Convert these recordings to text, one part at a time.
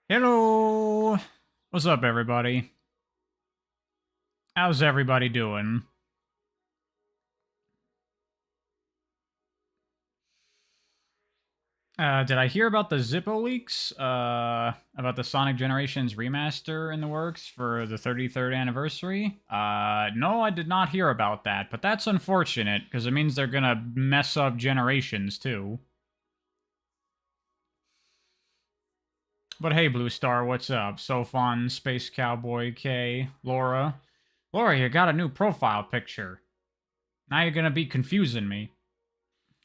Hello! What's up, everybody? How's everybody doing? Did I hear about the Zippo leaks? About the Sonic Generations remaster in the works for the 33rd anniversary? No, I did not hear about that, but that's unfortunate, because it means they're gonna mess up Generations, too. But hey, Blue Star, what's up? Sofon, Space Cowboy, K, Laura. Laura, you got a new profile picture. Now you're gonna be confusing me.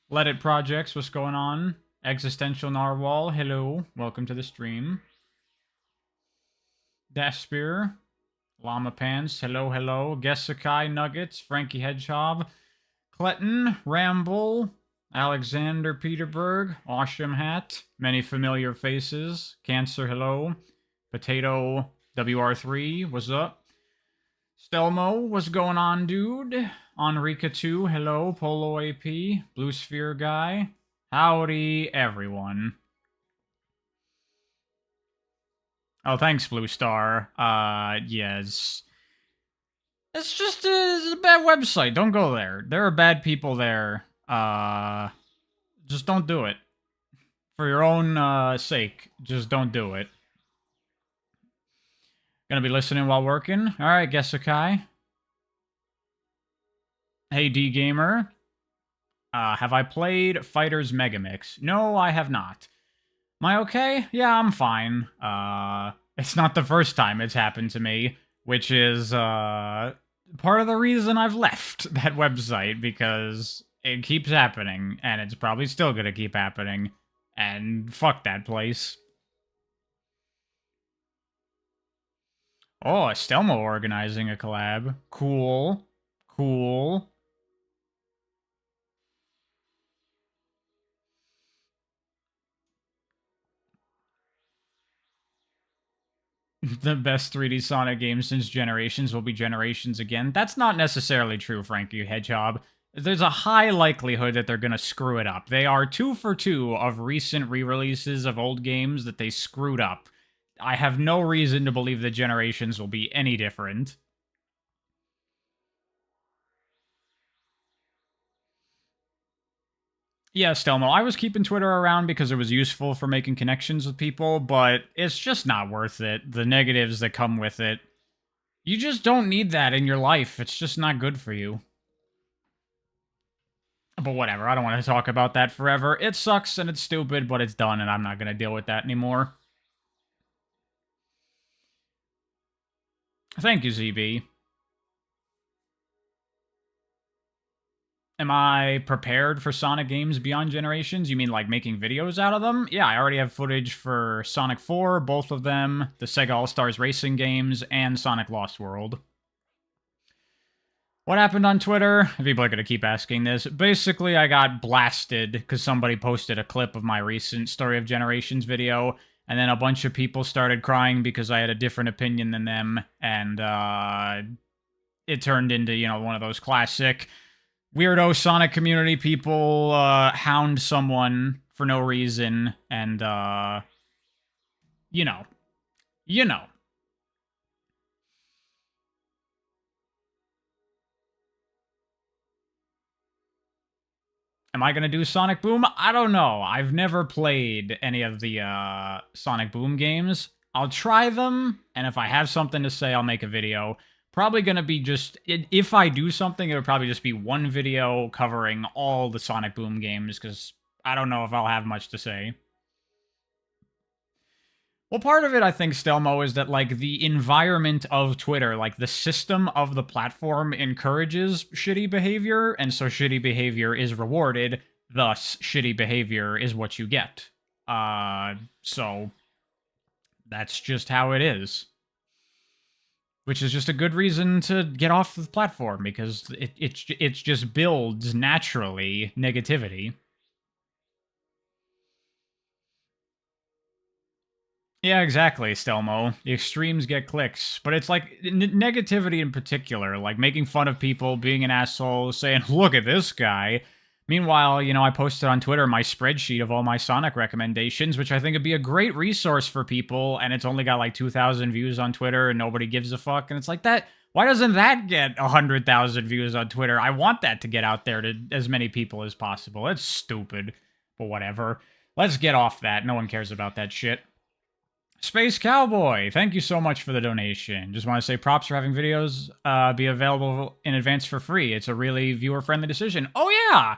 Let It Projects, what's going on? Existential Narwhal, hello. Welcome to the stream. Dash Spear, Llama Pants, hello. Gesakai Nuggets, Frankie Hedgehog, Cletton, Ramble, Alexander Peterberg, Awesome Hat, many familiar faces, Cancer, hello. Potato WR3, what's up? Stelmo, what's going on, dude? Enrica2, hello. Polo AP, Blue Sphere Guy, howdy, everyone. Oh, thanks, Blue Star. Yes. It's just it's a bad website. Don't go there. There are bad people there. Just don't do it. For your own sake, just don't do it. Gonna be listening while working. Alright, Gesakai. Hey, D-Gamer. Have I played Fighters Megamix? No, I have not. Am I okay? Yeah, I'm fine. It's not the first time it's happened to me, which is, part of the reason I've left that website, because it keeps happening, and it's probably still gonna keep happening, and fuck that place. Oh, Stelmo organizing a collab. Cool. Cool. The best 3D Sonic game since Generations will be Generations again. That's not necessarily true, Frankie Hedgehog. There's a high likelihood that they're going to screw it up. They are 2 for 2 of recent re-releases of old games that they screwed up. I have no reason to believe that Generations will be any different. Yeah, Stelmo, I was keeping Twitter around because it was useful for making connections with people, but it's just not worth it. The negatives that come with it. You just don't need that in your life. It's just not good for you. But whatever, I don't want to talk about that forever. It sucks and it's stupid, but it's done, and I'm not going to deal with that anymore. Thank you, ZB. Am I prepared for Sonic games beyond generations? You mean like making videos out of them? Yeah, I already have footage for Sonic 4, both of them, the Sega All-Stars Racing games, and Sonic Lost World. What happened on Twitter? People are going to keep asking this. Basically, I got blasted because somebody posted a clip of my recent Story of Generations video, and then a bunch of people started crying because I had a different opinion than them, and it turned into, one of those classic weirdo Sonic community people hound someone for no reason, and, you know. You know. Am I going to do Sonic Boom? I don't know. I've never played any of the Sonic Boom games. I'll try them, and if I have something to say, I'll make a video. Probably going to be just... If I do something, it would probably just be one video covering all the Sonic Boom games, because I don't know if I'll have much to say. Well, part of it, I think, Stelmo, is that, like, the environment of Twitter, like, the system of the platform encourages shitty behavior, and so shitty behavior is rewarded, thus, shitty behavior is what you get. So, that's just how it is. Which is just a good reason to get off the platform, because it just builds, naturally, negativity. Yeah, exactly, Stelmo. The extremes get clicks. But it's like negativity in particular, like making fun of people, being an asshole, saying, look at this guy, Meanwhile, I posted on Twitter my spreadsheet of all my Sonic recommendations, which I think would be a great resource for people, and it's only got like 2,000 views on Twitter, and nobody gives a fuck. And it's like that. Why doesn't that get 100,000 views on Twitter? I want that to get out there to as many people as possible. It's stupid, but whatever. Let's get off that. No one cares about that shit. Space Cowboy, thank you so much for the donation. Just want to say props for having videos be available in advance for free. It's a really viewer-friendly decision. Oh, yeah!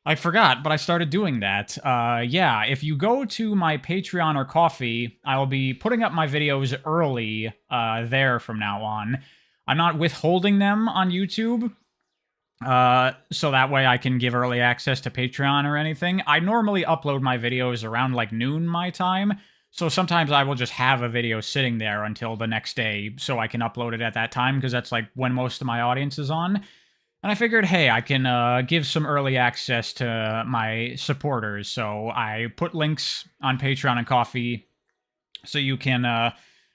I forgot, but I started doing that. Yeah, if you go to my Patreon or Ko-fi, I will be putting up my videos early there from now on. I'm not withholding them on YouTube, so that way I can give early access to Patreon or anything. I normally upload my videos around like noon my time, so sometimes I will just have a video sitting there until the next day so I can upload it at that time, because that's like when most of my audience is on. And I figured, hey, I can give some early access to my supporters, so I put links on Patreon and Ko-fi so you can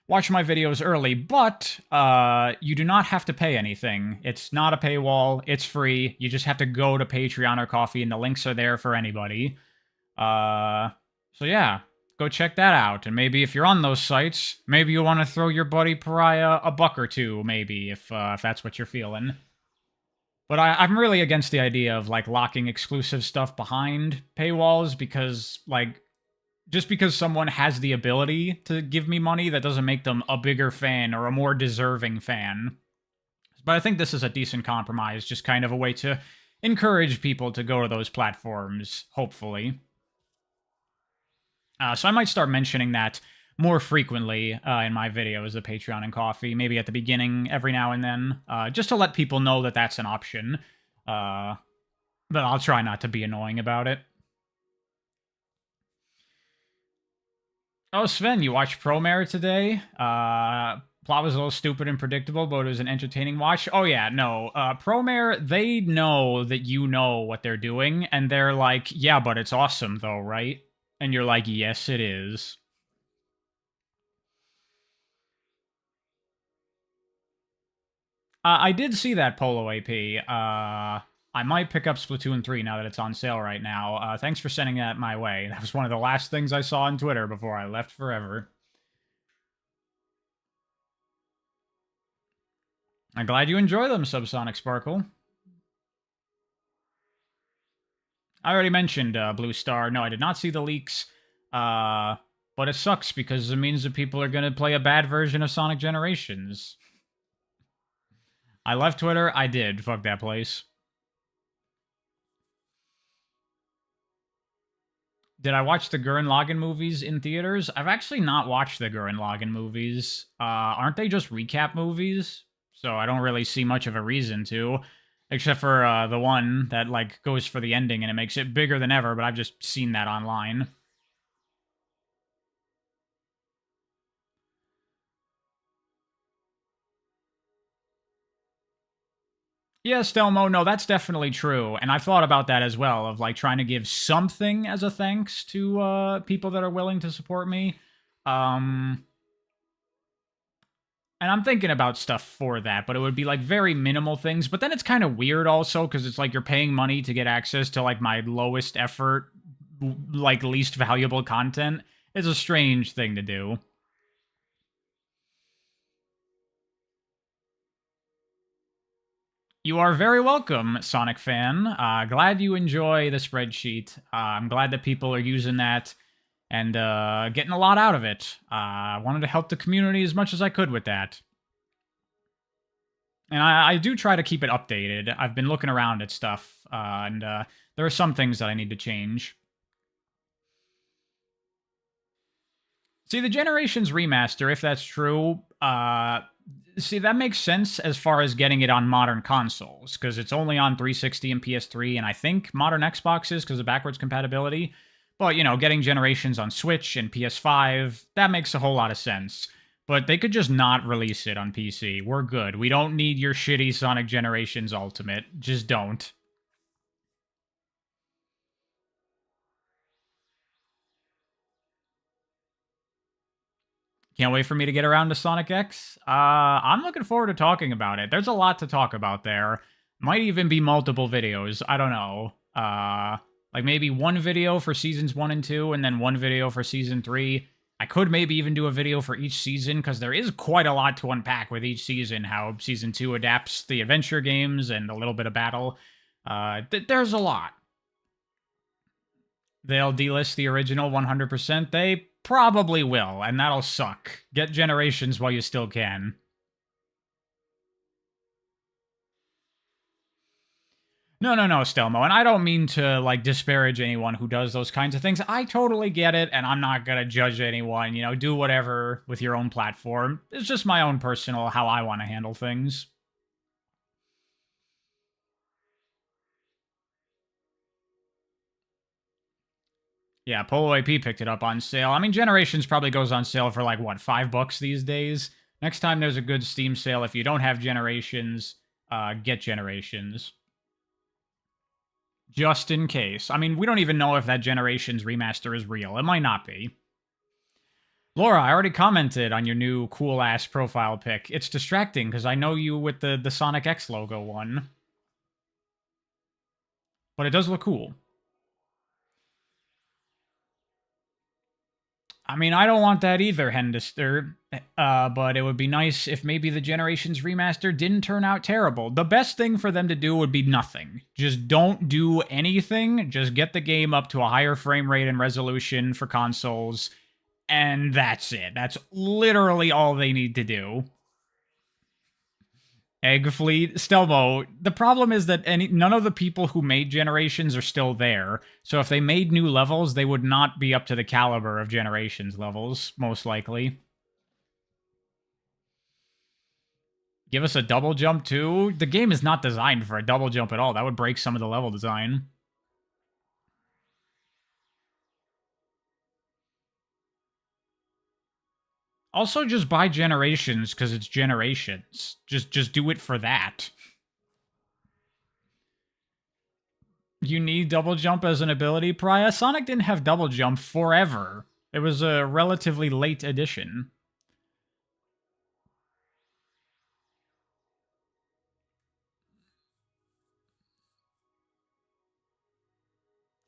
watch my videos early, but you do not have to pay anything. It's not a paywall, it's free. You just have to go to Patreon or Ko-fi, and the links are there for anybody. So yeah, go check that out. And maybe if you're on those sites, maybe you want to throw your buddy Pariah a buck or two, maybe, if that's what you're feeling. But I'm really against the idea of, like, locking exclusive stuff behind paywalls, because, like, just because someone has the ability to give me money, that doesn't make them a bigger fan or a more deserving fan. But I think this is a decent compromise, just kind of a way to encourage people to go to those platforms, hopefully. So I might start mentioning that more frequently in my videos, the Patreon and Ko-fi, maybe at the beginning every now and then, just to let people know that that's an option. But I'll try not to be annoying about it. Oh, Sven, you watched Promare today? Plot was a little stupid and predictable, but it was an entertaining watch. Oh yeah, no. Promare, they know that you know what they're doing, and they're like, yeah, but it's awesome though, right? And you're like, yes, it is. I did see that Polo AP. I might pick up Splatoon 3 now that it's on sale right now. Thanks for sending that my way. That was one of the last things I saw on Twitter before I left forever. I'm glad you enjoy them, Subsonic Sparkle. I already mentioned Blue Star. No, I did not see the leaks. But it sucks because it means that people are going to play a bad version of Sonic Generations. I left Twitter. I did. Fuck that place. Did I watch the Gurren Lagann movies in theaters? I've actually not watched the Gurren Lagann movies. Aren't they just recap movies? So I don't really see much of a reason to. Except for the one that, like, goes for the ending and it makes it bigger than ever, but I've just seen that online. Yeah, Stelmo, no, that's definitely true. And I've thought about that as well, of, like, trying to give something as a thanks to people that are willing to support me. And I'm thinking about stuff for that, but it would be, like, very minimal things. But then it's kind of weird also, because it's like you're paying money to get access to, like, my lowest effort, like, least valuable content. It's a strange thing to do. You are very welcome, Sonic fan. Glad you enjoy the spreadsheet. I'm glad that people are using that and getting a lot out of it. I wanted to help the community as much as I could with that. And I do try to keep it updated. I've been looking around at stuff, and there are some things that I need to change. See, the Generations remaster, if that's true, see, that makes sense as far as getting it on modern consoles, because it's only on 360 and PS3, and I think modern Xboxes because of backwards compatibility. But, you know, getting Generations on Switch and PS5, that makes a whole lot of sense. But they could just not release it on PC. We're good. We don't need your shitty Sonic Generations Ultimate. Just don't. Can't wait for me to get around to Sonic X. I'm looking forward to talking about it. There's a lot to talk about there. Might even be multiple videos. I don't know. Like maybe one video for seasons 1 and 2, and then one video for season 3. I could maybe even do a video for each season, because there is quite a lot to unpack with each season, how season 2 adapts the adventure games and a little bit of battle. There's a lot. They'll delist the original 100%. They probably will, and that'll suck. Get Generations while you still can. No, Stelmo, and I don't mean to, like, disparage anyone who does those kinds of things. I totally get it, and I'm not gonna judge anyone, do whatever with your own platform. It's just my own personal, how I want to handle things. Yeah, Polo AP picked it up on sale. I mean, Generations probably goes on sale for, like, what, $5 these days? Next time there's a good Steam sale, if you don't have Generations, get Generations. Just in case. I mean, we don't even know if that Generations remaster is real. It might not be. Laura, I already commented on your new cool-ass profile pic. It's distracting, because I know you with the Sonic X logo one. But it does look cool. I mean, I don't want that either, Hendister. But it would be nice if maybe the Generations remaster didn't turn out terrible. The best thing for them to do would be nothing. Just don't do anything. Just get the game up to a higher frame rate and resolution for consoles. And that's it. That's literally all they need to do. Egg Fleet, Stelmo. The problem is that none of the people who made Generations are still there. So if they made new levels, they would not be up to the caliber of Generations levels, most likely. Give us a double jump too? The game is not designed for a double jump at all. That would break some of the level design. Also, just buy Generations because it's Generations. Just do it for that. You need double jump as an ability, Pariah? Sonic didn't have double jump forever. It was a relatively late addition.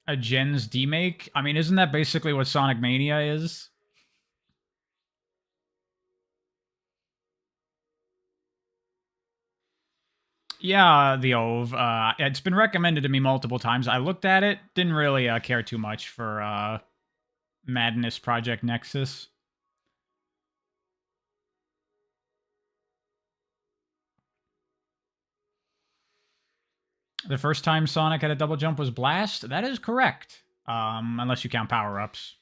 A Gens demake? I mean, isn't that basically what Sonic Mania is? Yeah, the OVE. It's been recommended to me multiple times. I looked at it, didn't really care too much for Madness Project Nexus. The first time Sonic had a double jump was Blast? That is correct. Unless you count power-ups.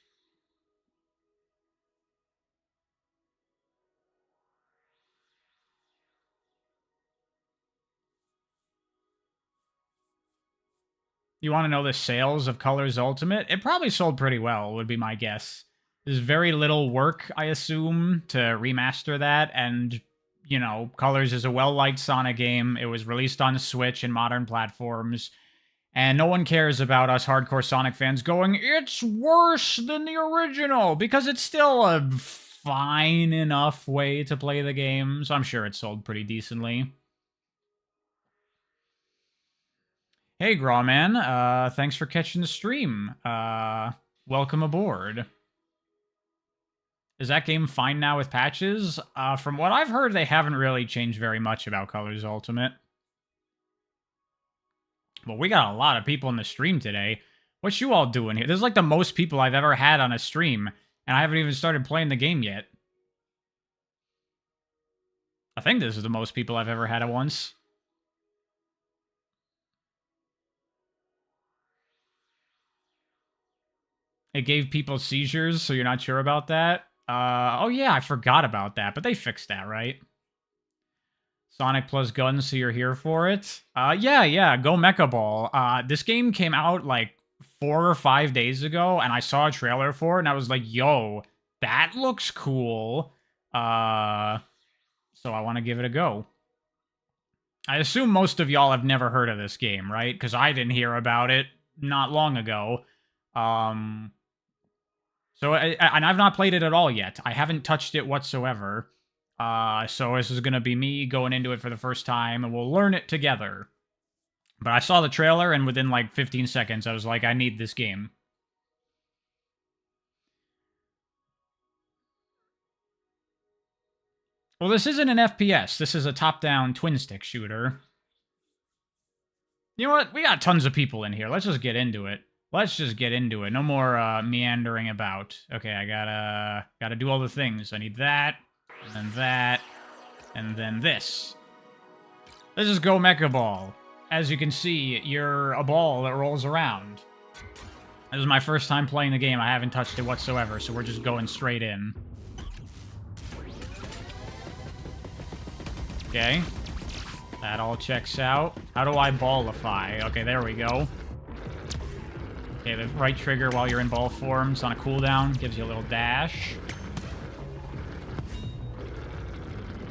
You want to know the sales of Colors Ultimate? It probably sold pretty well, would be my guess. There's very little work, I assume, to remaster that, and, Colors is a well-liked Sonic game. It was released on Switch and modern platforms, and no one cares about us hardcore Sonic fans going, it's worse than the original, because it's still a fine enough way to play the game, so I'm sure it sold pretty decently. Hey, Grawman, thanks for catching the stream. Welcome aboard. Is that game fine now with patches? From what I've heard, they haven't really changed very much about Colors Ultimate. Well, we got a lot of people in the stream today. What you all doing here? This is like the most people I've ever had on a stream, and I haven't even started playing the game yet. I think this is the most people I've ever had at once. It gave people seizures, so you're not sure about that? Oh yeah, I forgot about that, but they fixed that, right? Sonic plus guns, so you're here for it? Yeah, go Mecha Ball. This game came out like 4 or 5 days ago, and I saw a trailer for it, and I was like, yo, that looks cool. So I want to give it a go. I assume most of y'all have never heard of this game, right? Because I didn't hear about it not long ago. So, and I've not played it at all yet. I haven't touched it whatsoever. So this is going to be me going into it for the first time, and we'll learn it together. But I saw the trailer, and within like 15 seconds, I was like, I need this game. Well, this isn't an FPS. This is a top-down twin-stick shooter. You know what? We got tons of people in here. Let's just get into it. Let's just get into it. No more meandering about. Okay, I gotta do all the things. I need that, and then this. Let's just go Mecha Ball. As you can see, you're a ball that rolls around. This is my first time playing the game. I haven't touched it whatsoever, so we're just going straight in. Okay. That all checks out. How do I ballify? Okay, there we go. Okay, the right trigger while you're in ball form is on a cooldown. Gives you a little dash.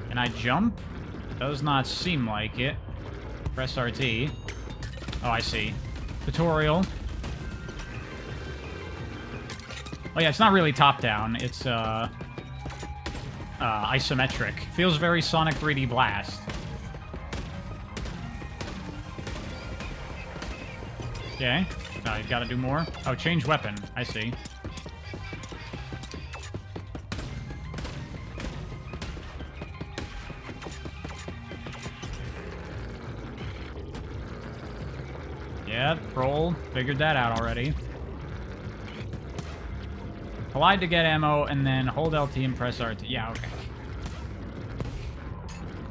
Can I jump? Does not seem like it. Press RT. Oh, I see. Tutorial. Oh yeah, it's not really top-down. It's, isometric. Feels very Sonic 3D Blast. Okay. You gotta do more. Oh, change weapon. I see. Yeah, roll. Figured that out already. Collide to get ammo, and then hold LT and press RT. Yeah, okay.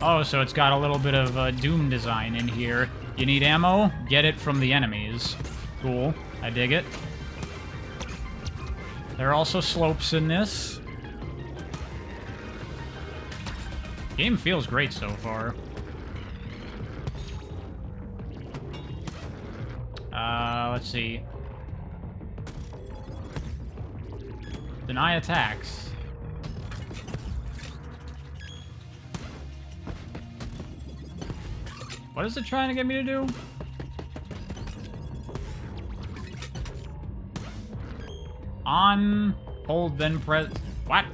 Oh, so it's got a little bit of Doom design in here. You need ammo? Get it from the enemies. Cool. I dig it. There are also slopes in this. Game feels great so far. Let's see. Deny attacks. What is it trying to get me to do? On, hold, then press... What?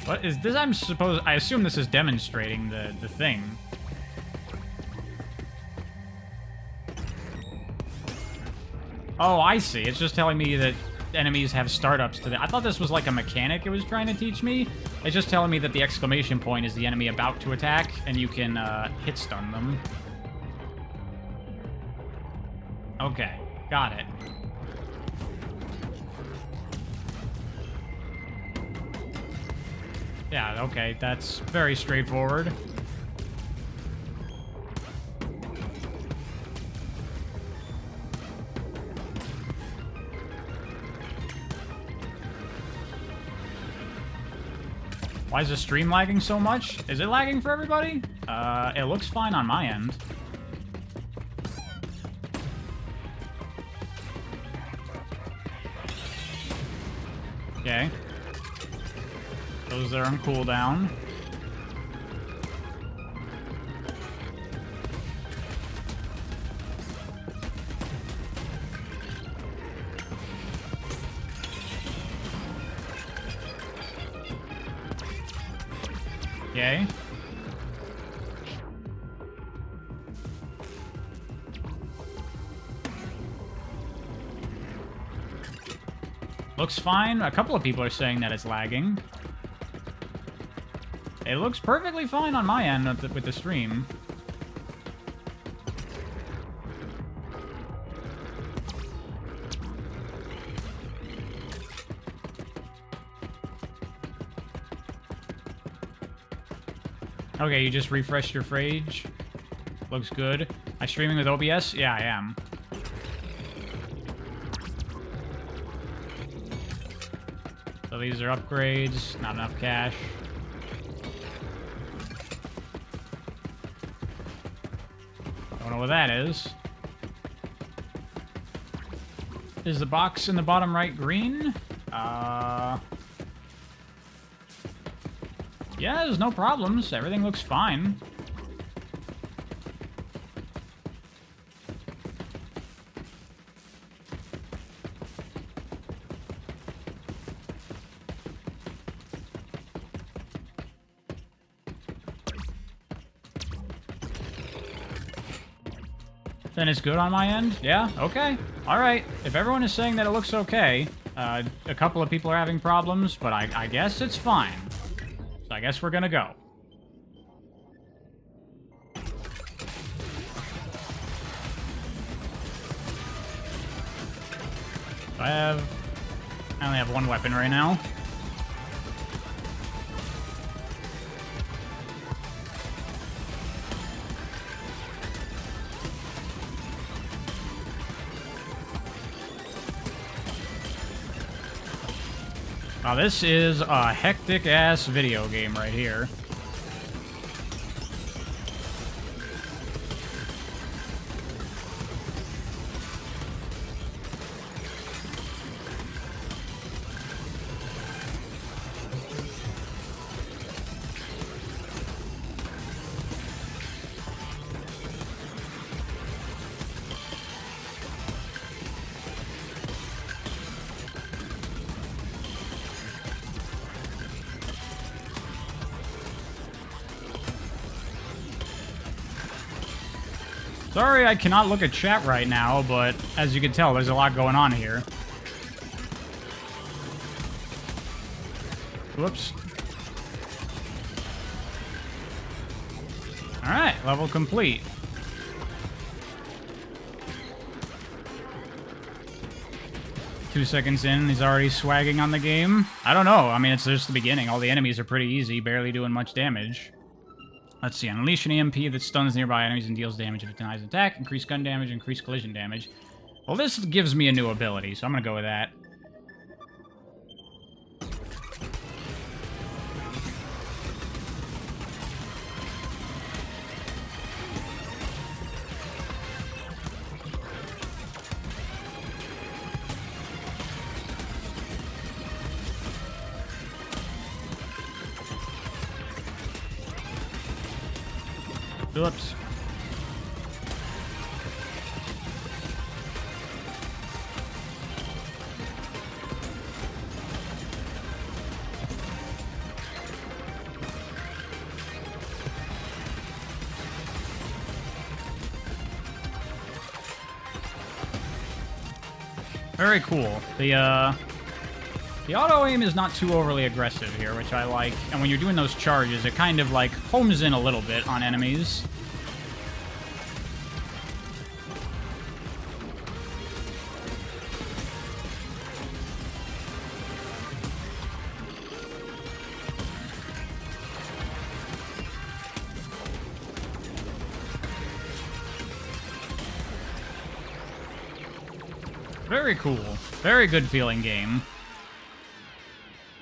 What is this? I assume this is demonstrating the thing. Oh, I see. It's just telling me that enemies have startups to them. I thought this was like a mechanic it was trying to teach me. It's just telling me that the exclamation point is the enemy about to attack, and you can hit stun them. Okay, got it. Yeah, okay, that's very straightforward. Why is the stream lagging so much? Is it lagging for everybody? It looks fine on my end. Okay. Those are on cooldown. Okay. Looks fine. A couple of people are saying that it's lagging. It looks perfectly fine on my end with the stream. Okay, you just refreshed your page. Looks good. Am I streaming with OBS? Yeah, I am. So these are upgrades. Not enough cash. Don't know what that is. Is the box in the bottom right green? Yeah, there's no problems. Everything looks fine. Then it's good on my end? Yeah? Okay. Alright. If everyone is saying that it looks okay, a couple of people are having problems, but I guess it's fine. So I guess we're gonna go. I only have one weapon right now. Wow, this is a hectic-ass video game right here. Sorry I cannot look at chat right now, but as you can tell, there's a lot going on here. Whoops. Alright, level complete. Two seconds in, he's already swagging on the game. I don't know. I mean, it's just the beginning. All the enemies are pretty easy, barely doing much damage. Let's see. Unleash an EMP that stuns nearby enemies and deals damage if it denies an attack. Increase gun damage, increase collision damage. Well, this gives me a new ability, so I'm going to go with that. Oops. Very cool. The auto-aim is not too overly aggressive here, which I like. And when you're doing those charges, it kind of, like, homes in a little bit on enemies. Very cool. Very good feeling game.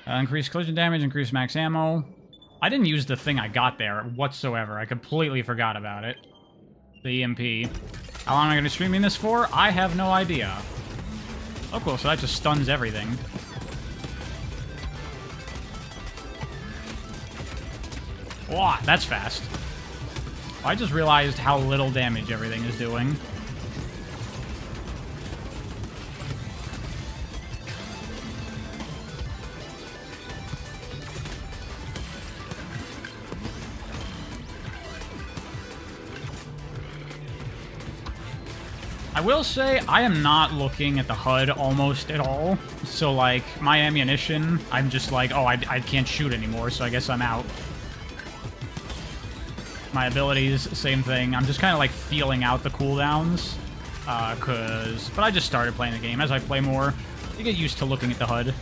Increase collision damage, increase max ammo. I didn't use the thing I got there whatsoever. I completely forgot about it. The EMP. How long am I going to be streaming this for? I have no idea. Oh, cool. So that just stuns everything. Wow, that's fast. I just realized how little damage everything is doing. I will say, I am not looking at the HUD almost at all. So, like, my ammunition, I'm just like, oh, I can't shoot anymore, so I guess I'm out. My abilities, same thing. I'm just kind of, like, feeling out the cooldowns. But I just started playing the game. As I play more, you get used to looking at the HUD.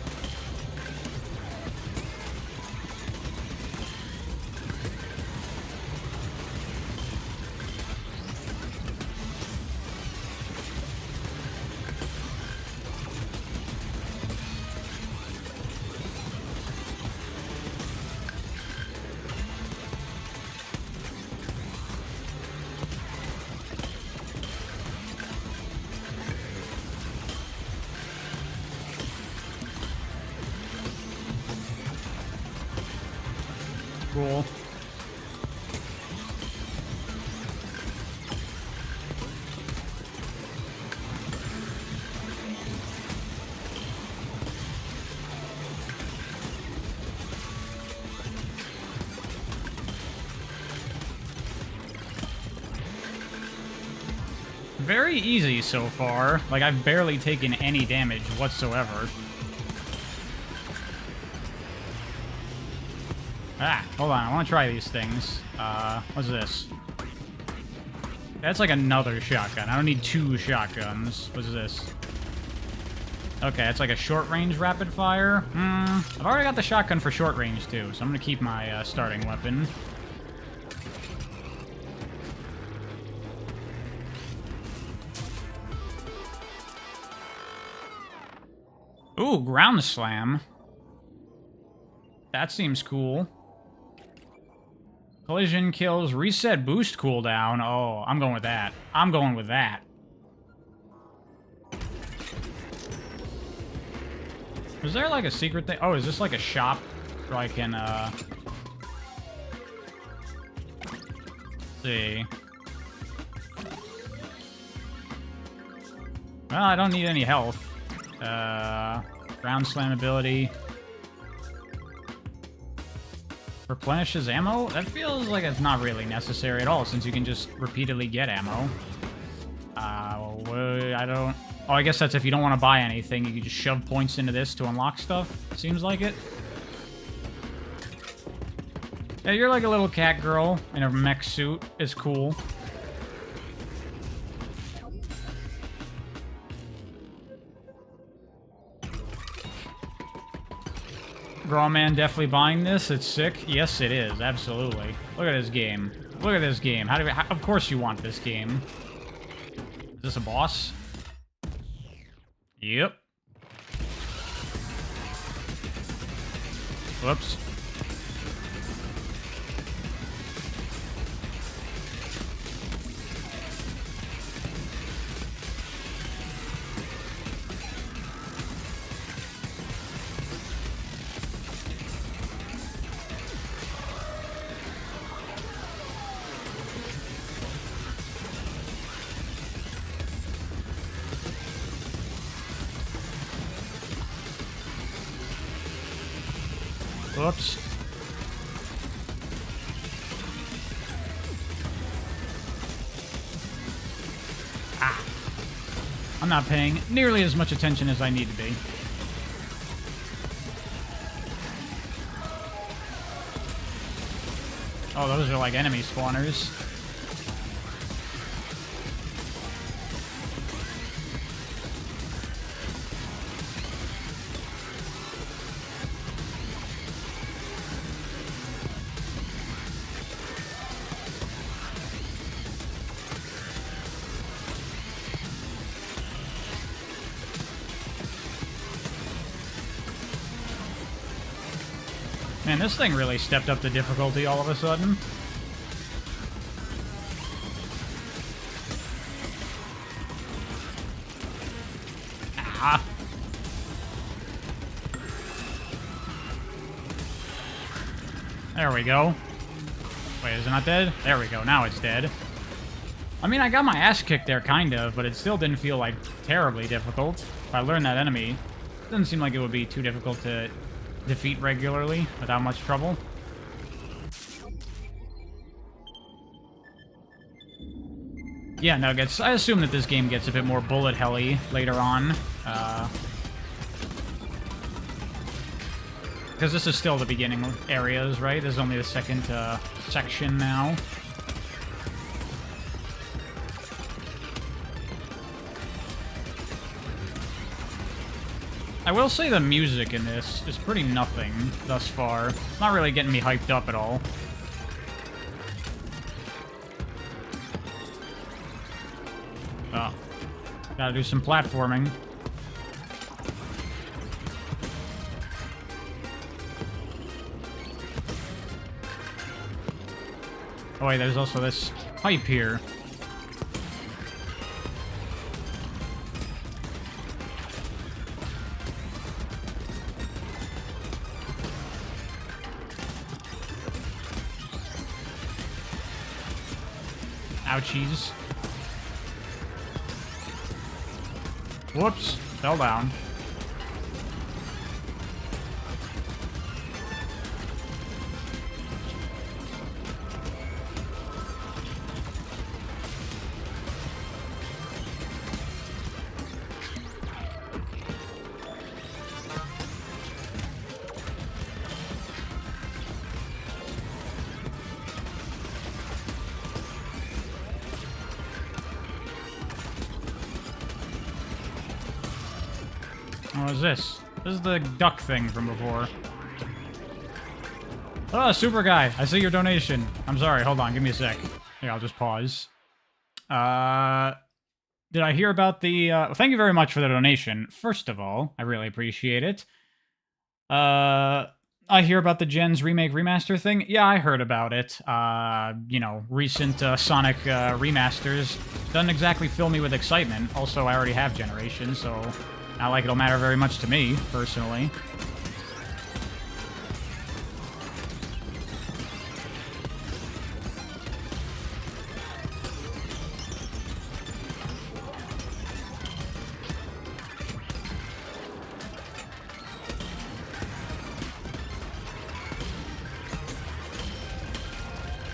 Cool. very easy so far. Like, I've barely taken any damage whatsoever. Ah, hold on. I want to try these things. What's this? That's like another shotgun. I don't need 2 shotguns. What's this? Okay, it's like a short-range rapid fire. I've already got the shotgun for short range, too, so I'm gonna keep my starting weapon. Ooh, ground slam. That seems cool. Collision kills, reset boost cooldown. Oh, I'm going with that. I'm going with that. Was there like a secret thing? Oh, is this like a shop where I can, see. Well, I don't need any health. Ground slam ability. Replenishes ammo? That feels like it's not really necessary at all, since you can just repeatedly get ammo. I don't... Oh, I guess that's if you don't want to buy anything, you can just shove points into this to unlock stuff. Seems like it. Yeah, you're like a little cat girl in a mech suit. It's cool. Grawman definitely buying this. It's sick. Yes, it is. Absolutely. Look at this game. Look at this game. Of course you want this game. Is this a boss? Yep. Whoops. Whoops. Ah. I'm not paying nearly as much attention as I need to be. Oh, those are like enemy spawners. Man, this thing really stepped up the difficulty all of a sudden. Ah. There we go. Wait, is it not dead? There we go, now it's dead. I mean, I got my ass kicked there, kind of, but it still didn't feel, like, terribly difficult. If I learned that enemy, it doesn't seem like it would be too difficult to defeat regularly without much trouble. Yeah, no, I assume that this game gets a bit more bullet helly later on. Because this is still the beginning areas, right? This is only the second section now. I will say the music in this is pretty nothing thus far. It's not really getting me hyped up at all. Oh. Gotta do some platforming. Oh wait, there's also this pipe here. Ouchies. Whoops. Fell down. What is this? This is the duck thing from before. Oh, super guy. I see your donation. I'm sorry. Hold on. Give me a sec. Here, I'll just pause. Did I hear about the... thank you very much for the donation. First of all, I really appreciate it. I hear about the Gens remake remaster thing. Yeah, I heard about it. You know, recent Sonic remasters doesn't exactly fill me with excitement. Also, I already have Generation, so not like it'll matter very much to me, personally.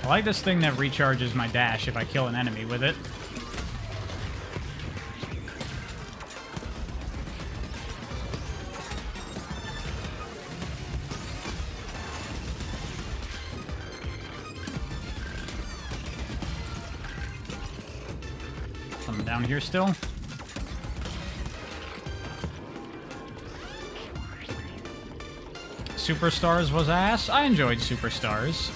I like this thing that recharges my dash if I kill an enemy with it. Something down here still. Superstars was ass. I enjoyed Superstars.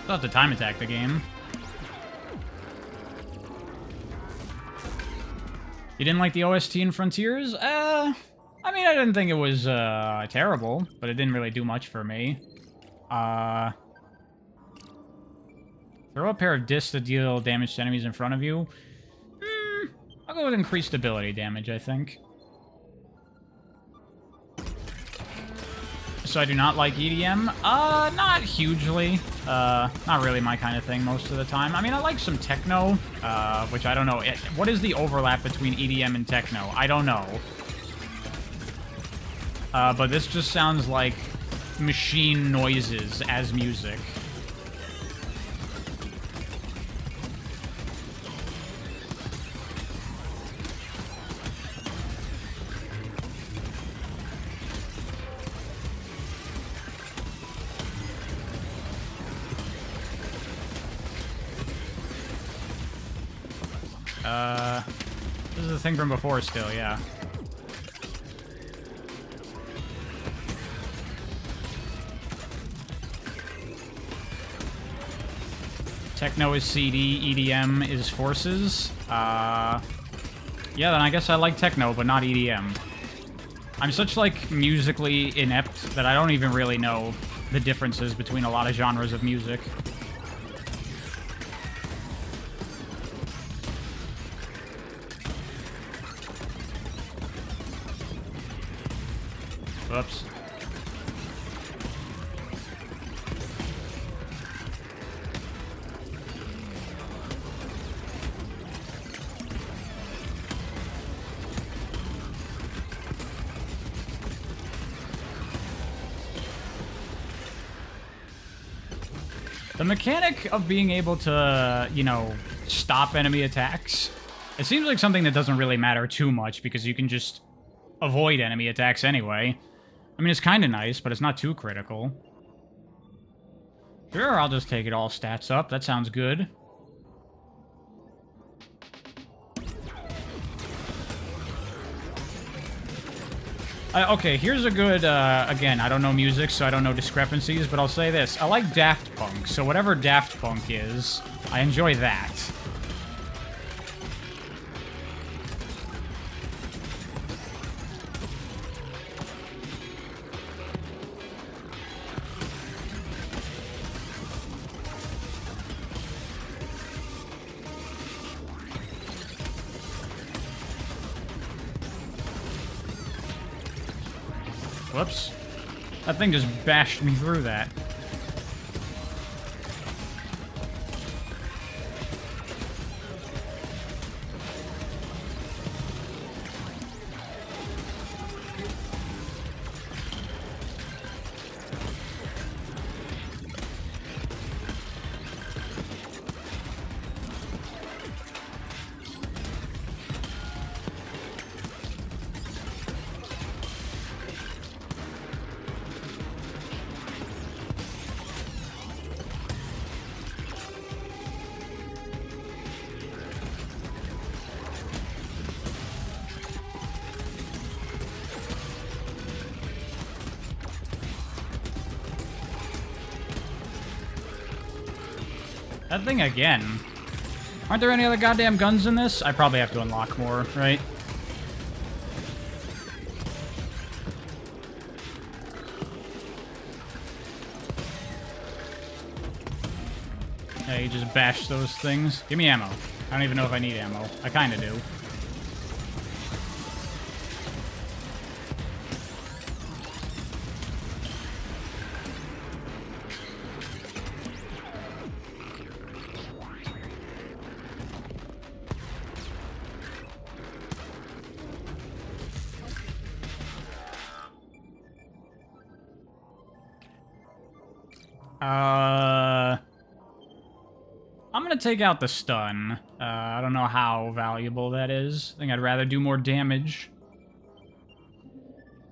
Still have to time attack the game. You didn't like the OST in Frontiers? I mean, I didn't think it was terrible, but it didn't really do much for me. Throw a pair of discs that deal damage to enemies in front of you. I'll go with increased ability damage, I think. So I do not like EDM? Not hugely. Not really my kind of thing most of the time. I mean, I like some techno, which I don't know. What is the overlap between EDM and techno? I don't know. But this just sounds like machine noises as music. This is the thing from before still, yeah. Techno is CD, EDM is forces. Yeah, then I guess I like techno, but not EDM. I'm such, like, musically inept that I don't even really know the differences between a lot of genres of music. Whoops. The mechanic of being able to, you know, stop enemy attacks, it seems like something that doesn't really matter too much because you can just avoid enemy attacks anyway. I mean, it's kind of nice, but it's not too critical. Sure, I'll just take it all stats up. That sounds good. Okay, here's a good, again, I don't know music, so I don't know discrepancies, but I'll say this. I like Daft Punk, so whatever Daft Punk is, I enjoy that. Whoops. That thing just bashed me through that. That thing again. Aren't there any other goddamn guns in this? I probably have to unlock more, right? Yeah, you just bash those things. Give me ammo. I don't even know if I need ammo. I kind of do. I'm gonna take out the stun. I don't know how valuable that is. I think I'd rather do more damage.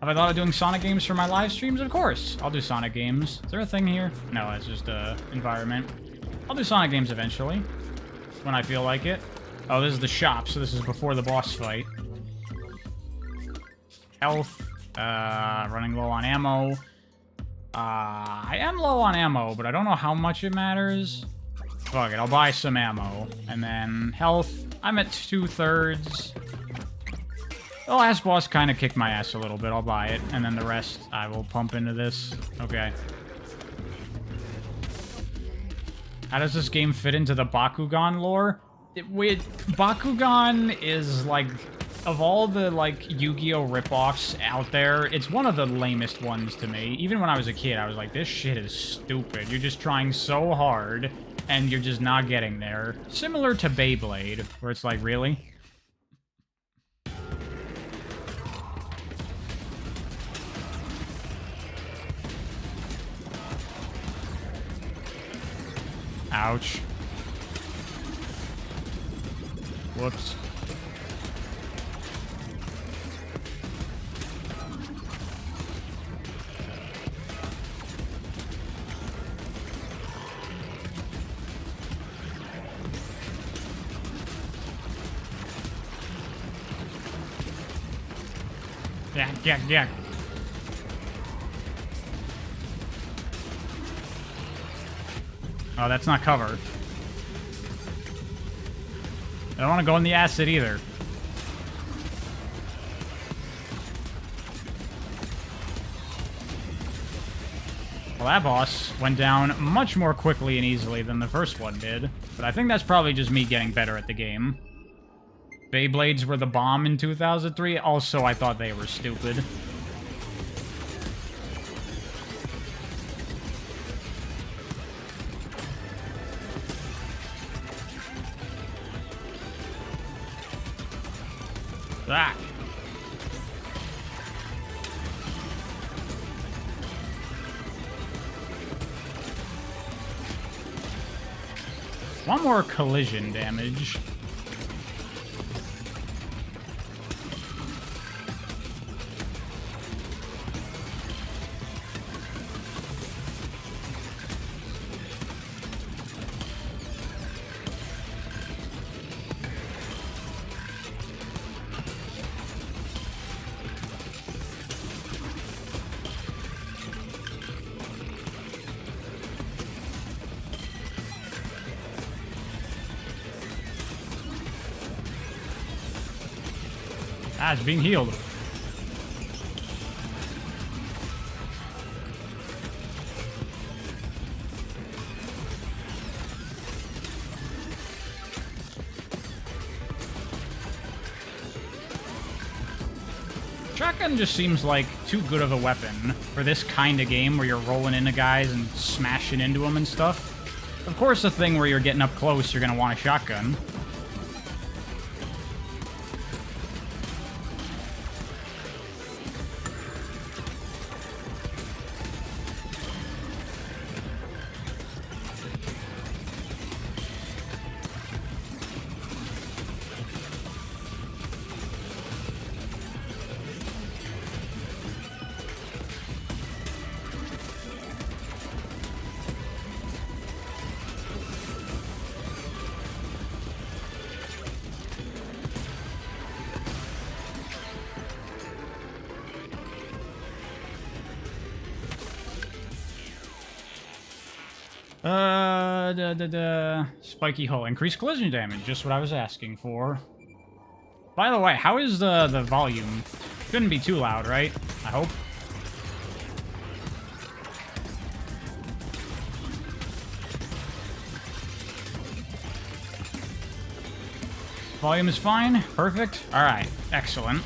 Have I thought of doing Sonic games for my live streams? Of course. I'll do Sonic games. Is there a thing here? No, it's just environment. I'll do Sonic games eventually. When I feel like it. Oh, this is the shop, so this is before the boss fight. Health. Running low on ammo. I am low on ammo, but I don't know how much it matters. Fuck it, I'll buy some ammo. And then health, I'm at 2/3. The last boss kind of kicked my ass a little bit. I'll buy it. And then the rest, I will pump into this. Okay. How does this game fit into the Bakugan lore? Bakugan is, like, of all the, like, Yu-Gi-Oh! Ripoffs out there, it's one of the lamest ones to me. Even when I was a kid, I was like, this shit is stupid. You're just trying so hard, and you're just not getting there. Similar to Beyblade, where it's like, really? Ouch. Whoops. Yeah. Oh, that's not cover. I don't want to go in the acid either. Well, that boss went down much more quickly and easily than the first one did. But I think that's probably just me getting better at the game. Beyblades were the bomb in 2003. Also, I thought they were stupid. Ah. One more collision damage. Ah, it's being healed. Shotgun just seems like too good of a weapon for this kind of game where you're rolling into guys and smashing into them and stuff. Of course, a thing where you're getting up close, you're gonna want a shotgun. Spiky hull. Increased collision damage, just what I was asking for. By the way, how is the volume? Shouldn't be too loud, right? I hope. Volume is fine. Perfect. Alright. Excellent.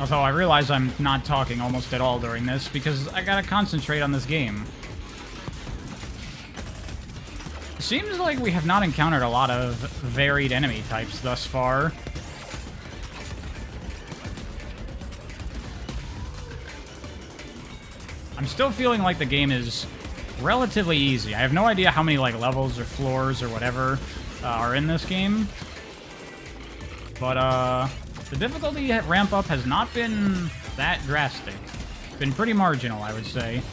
Although I realize I'm not talking almost at all during this because I gotta concentrate on this game. Seems like we have not encountered a lot of varied enemy types thus far. I'm still feeling like the game is relatively easy. I have no idea how many like levels or floors or whatever are in this game. But the difficulty ramp up has not been that drastic. It's been pretty marginal, I would say.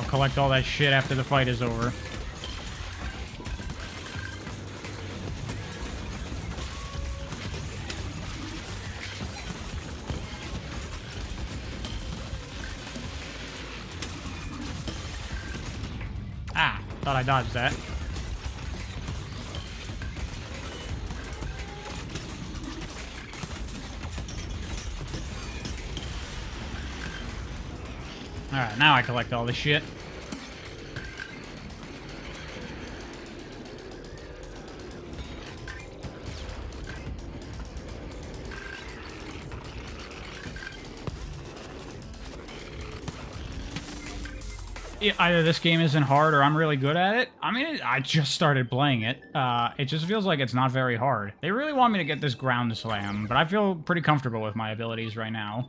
Collect all that shit after the fight is over. Ah, thought I dodged that. Alright, now I collect all this shit. Either this game isn't hard or I'm really good at it. I mean, I just started playing it. It just feels like it's not very hard. They really want me to get this ground slam, but I feel pretty comfortable with my abilities right now.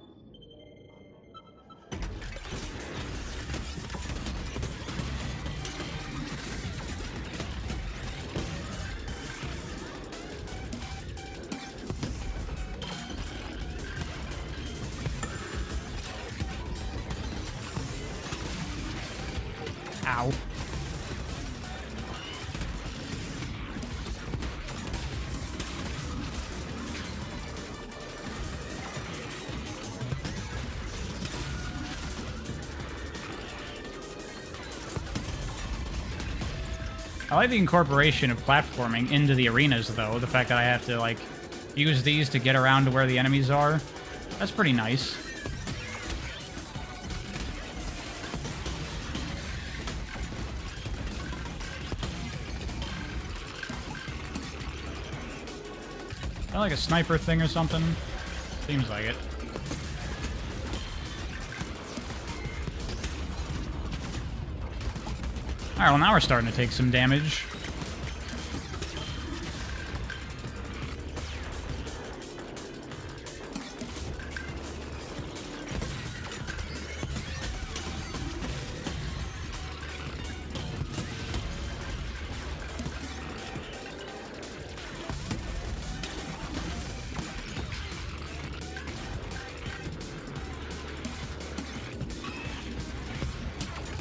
Ow. I like the incorporation of platforming into the arenas, though. The fact that I have to, like, use these to get around to where the enemies are. That's pretty nice. Is that like a sniper thing or something? Seems like it. Alright, well now we're starting to take some damage.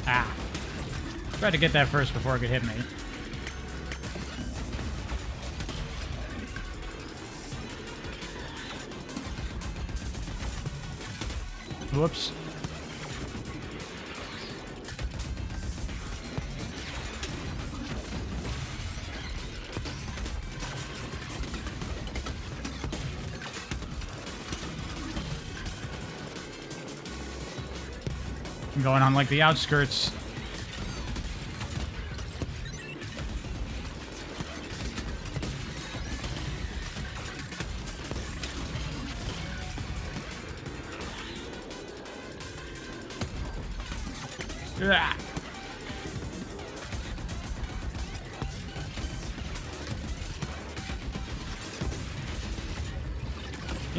Ah. Tried to get that first before it could hit me. Whoops. I'm going on like the outskirts. Ah.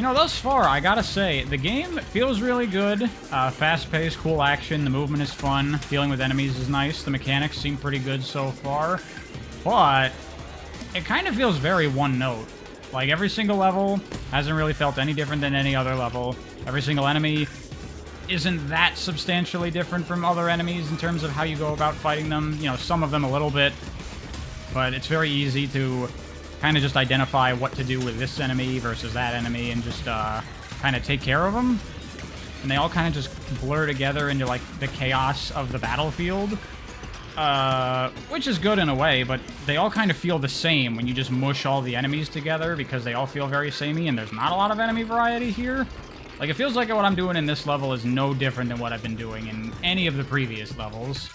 You know, thus far, I gotta say, the game feels really good. Fast-paced, cool action, the movement is fun, dealing with enemies is nice, the mechanics seem pretty good so far, but it kind of feels very one-note. Like, every single level hasn't really felt any different than any other level. Every single enemy isn't that substantially different from other enemies in terms of how you go about fighting them. You know, some of them a little bit, but it's very easy to kind of just identify what to do with this enemy versus that enemy and just kind of take care of them. And they all kind of just blur together into, like, the chaos of the battlefield. Which is good in a way, but they all kind of feel the same when you just mush all the enemies together because they all feel very samey and there's not a lot of enemy variety here. Like, it feels like what I'm doing in this level is no different than what I've been doing in any of the previous levels.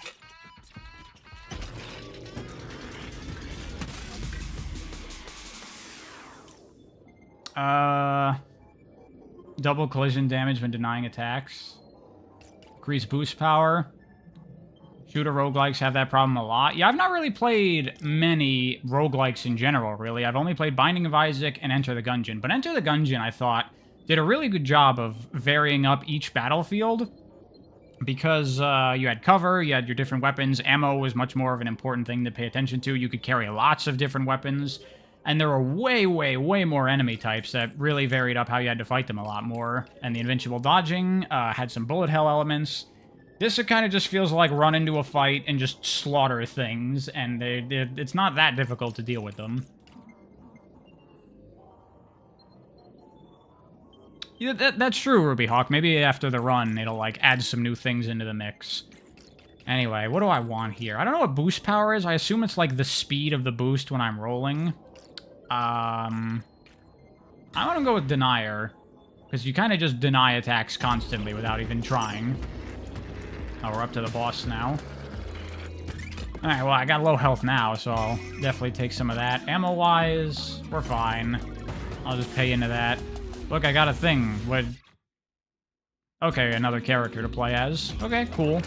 Double collision damage when denying attacks. Increase boost power. Shooter roguelikes have that problem a lot. Yeah, I've not really played many roguelikes in general, really. I've only played Binding of Isaac and Enter the Gungeon. But Enter the Gungeon, I thought, did a really good job of varying up each battlefield. Because you had cover, you had your different weapons. Ammo was much more of an important thing to pay attention to. You could carry lots of different weapons. And there were way, way, way more enemy types that really varied up how you had to fight them a lot more. And the invincible dodging had some bullet hell elements. This kind of just feels like run into a fight and just slaughter things, and it's not that difficult to deal with them. Yeah, that's true, Ruby Hawk. Maybe after the run, it'll, like, add some new things into the mix. Anyway, what do I want here? I don't know what boost power is. I assume it's, like, the speed of the boost when I'm rolling. I want to go with Denier, because you kind of just deny attacks constantly without even trying. Oh, we're up to the boss now. Alright, well, I got low health now, so I'll definitely take some of that. Ammo-wise, we're fine. I'll just pay into that. Look, I got a thing. What? Okay, another character to play as. Okay, cool.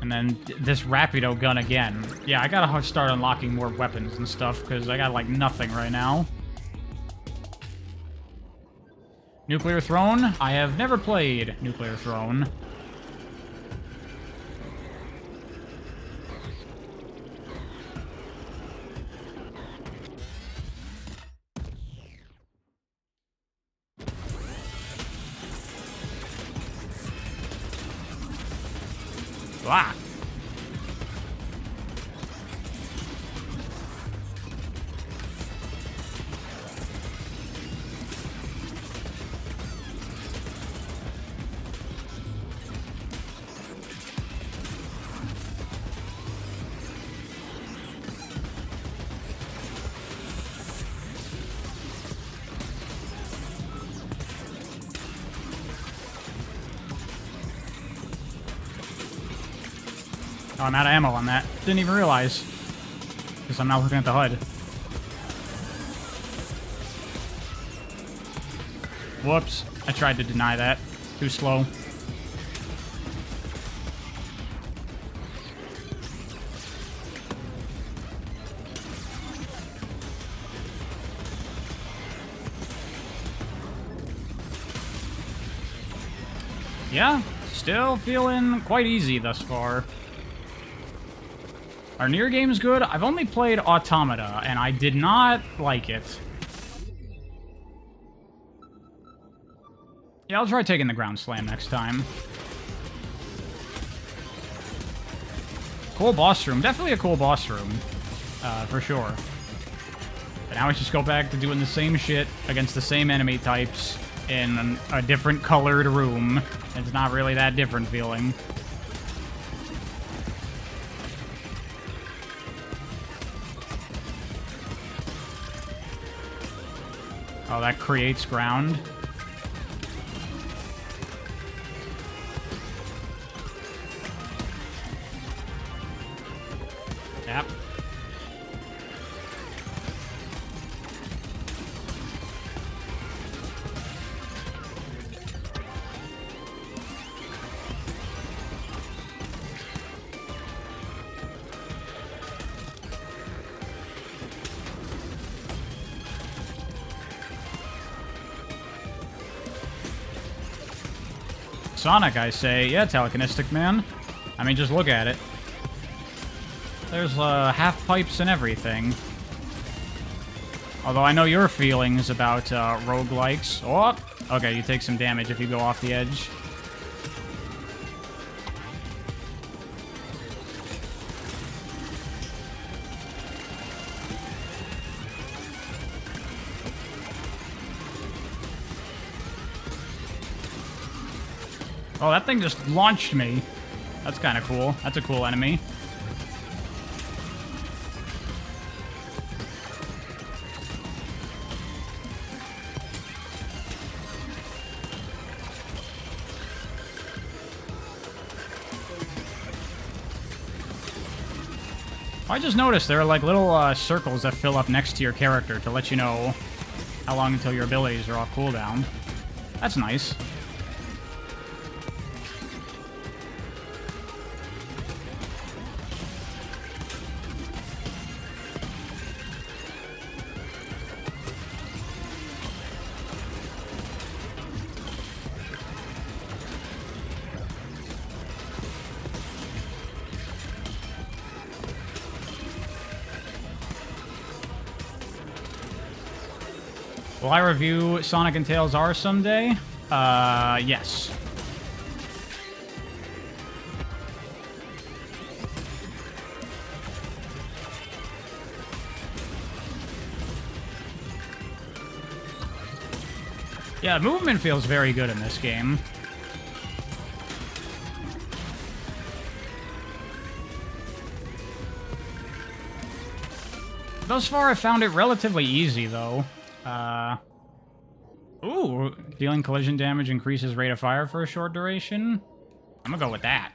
And then this Rapido gun again. Yeah, I gotta start unlocking more weapons and stuff, because I got, like, nothing right now. Nuclear Throne? I have never played Nuclear Throne. Ah! Oh, I'm out of ammo on that. Didn't even realize. Because I'm not looking at the HUD. Whoops. I tried to deny that. Too slow. Yeah, still feeling quite easy thus far. Our Nier game's good. I've only played Automata, and I did not like it. Yeah, I'll try taking the ground slam next time. Cool boss room. Definitely a cool boss room. For sure. But now we just go back to doing the same shit against the same enemy types in a different colored room. It's not really that different feeling. Oh, that creates ground. Yep. Sonic, I say. Yeah, telekinetic, man. I mean, just look at it. There's half pipes and everything. Although I know your feelings about roguelikes. Oh, okay, you take some damage if you go off the edge. Oh, that thing just launched me. That's kind of cool. That's a cool enemy. I just noticed there are like little circles that fill up next to your character to let you know how long until your abilities are off cooldown. That's nice. Will I review Sonic and Tails R someday? Yes. Yeah, movement feels very good in this game. Thus far, I found it relatively easy, though. Ooh, dealing collision damage increases rate of fire for a short duration. I'm gonna go with that.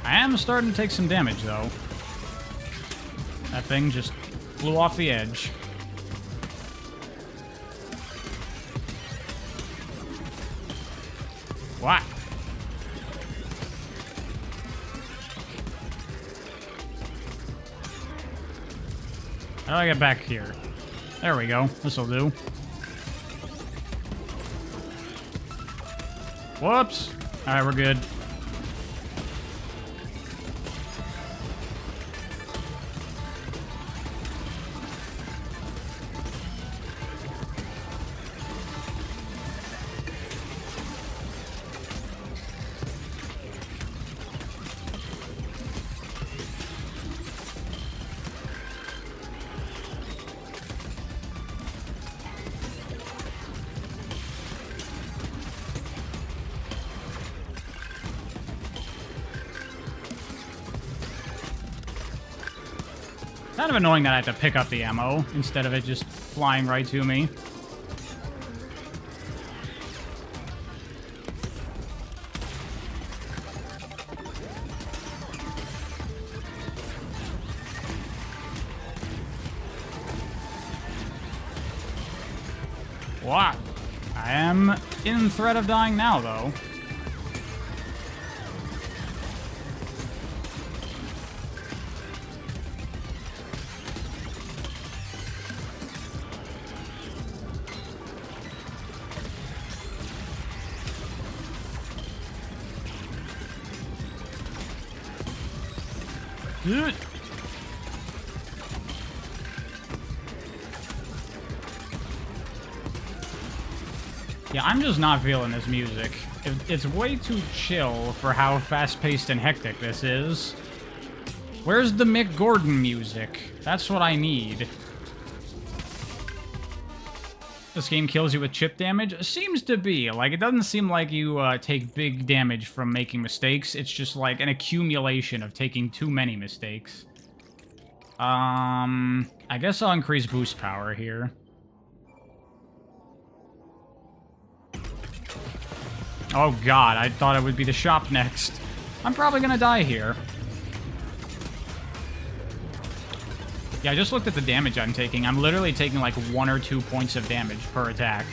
I am starting to take some damage, though. That thing just flew off the edge. What? How do I get back here? There we go. This'll do. Whoops. Alright, we're good. Kind of annoying that I have to pick up the ammo instead of it just flying right to me. What? I am in threat of dying now, though. Yeah, I'm just not feeling this music. It's way too chill for how fast-paced and hectic this is. Where's the Mick Gordon music? That's what I need. This game kills you with chip damage? Seems to be. Like, it doesn't seem like you take big damage from making mistakes. It's just like an accumulation of taking too many mistakes. I guess I'll increase boost power here. Oh god, I thought it would be the shop next. I'm probably gonna die here. Yeah, I just looked at the damage I'm taking. I'm literally taking like 1 or 2 points of damage per attack.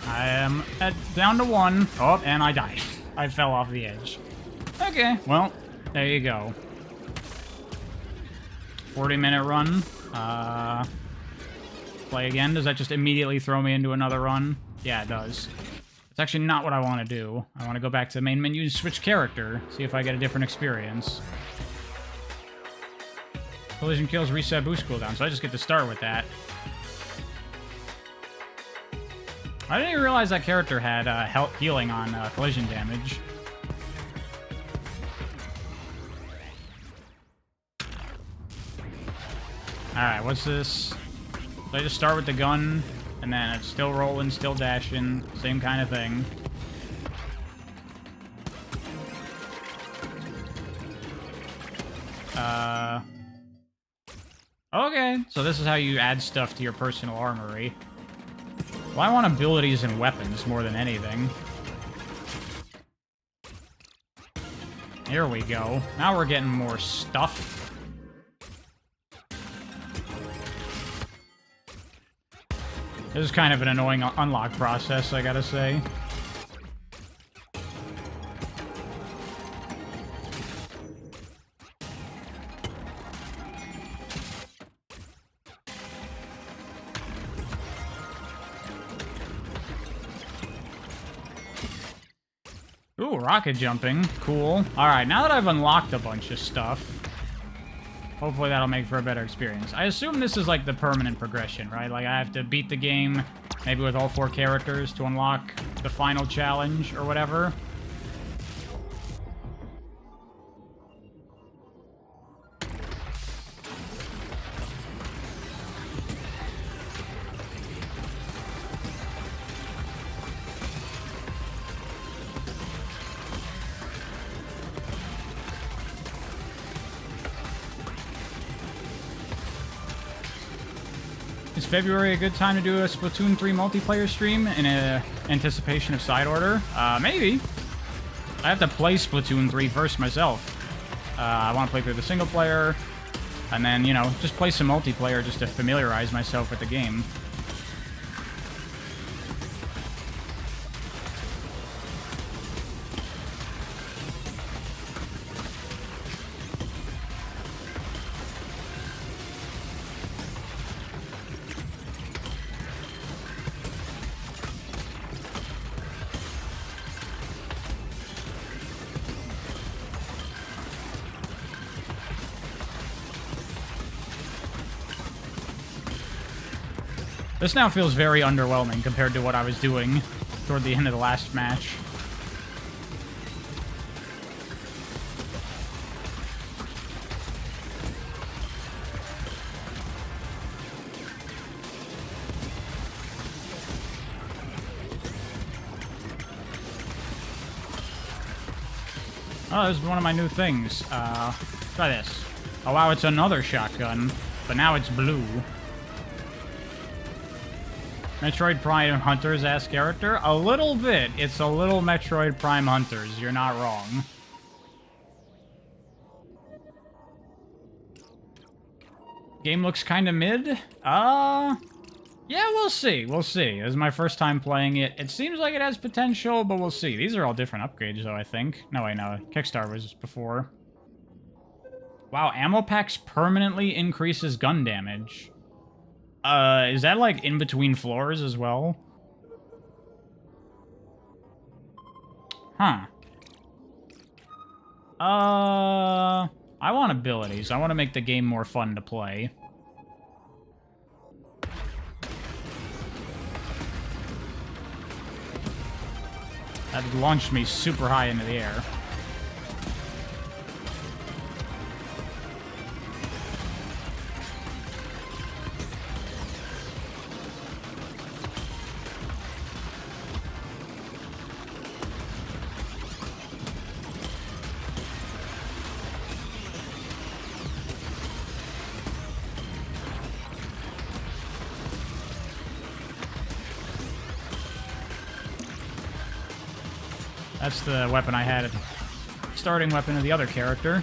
I am down to 1. Oh, and I died. I fell off the edge. Okay, well, there you go. 40-minute run. Play again. Does that just immediately throw me into another run? Yeah, it does. It's actually not what I want to do. I want to go back to the main menu and switch character. See if I get a different experience. Collision kills, reset, boost cooldown. So I just get to start with that. I didn't even realize that character had healing on collision damage. Alright, what's this? So I just start with the gun, and then it's still rolling, still dashing, same kind of thing. Okay, so this is how you add stuff to your personal armory. Well, I want abilities and weapons more than anything. Here we go. Now we're getting more stuff. This is kind of an annoying unlock process, I gotta say. Ooh, rocket jumping. Cool. Alright, now that I've unlocked a bunch of stuff, hopefully that'll make for a better experience. I assume this is like the permanent progression, right? Like I have to beat the game, maybe with all 4 characters to unlock the final challenge or whatever. Is February a good time to do a Splatoon 3 multiplayer stream in anticipation of Side Order? Maybe. I have to play Splatoon 3 first myself. I want to play through the single player, and then, you know, just play some multiplayer just to familiarize myself with the game. This now feels very underwhelming compared to what I was doing toward the end of the last match. Oh, this is one of my new things. Try this. Oh wow, it's another shotgun, but now it's blue. Metroid Prime Hunters-ass character? A little bit. It's a little Metroid Prime Hunters. You're not wrong. Game looks kind of mid. Yeah, we'll see. We'll see. This is my first time playing it. It seems like it has potential, but we'll see. These are all different upgrades, though, I think. No, wait, no. Kickstarter was before. Wow, ammo packs permanently increases gun damage. Is that, like, in between floors as well? Huh. I want abilities. I want to make the game more fun to play. That launched me super high into the air. That's the weapon I had. Starting weapon of the other character.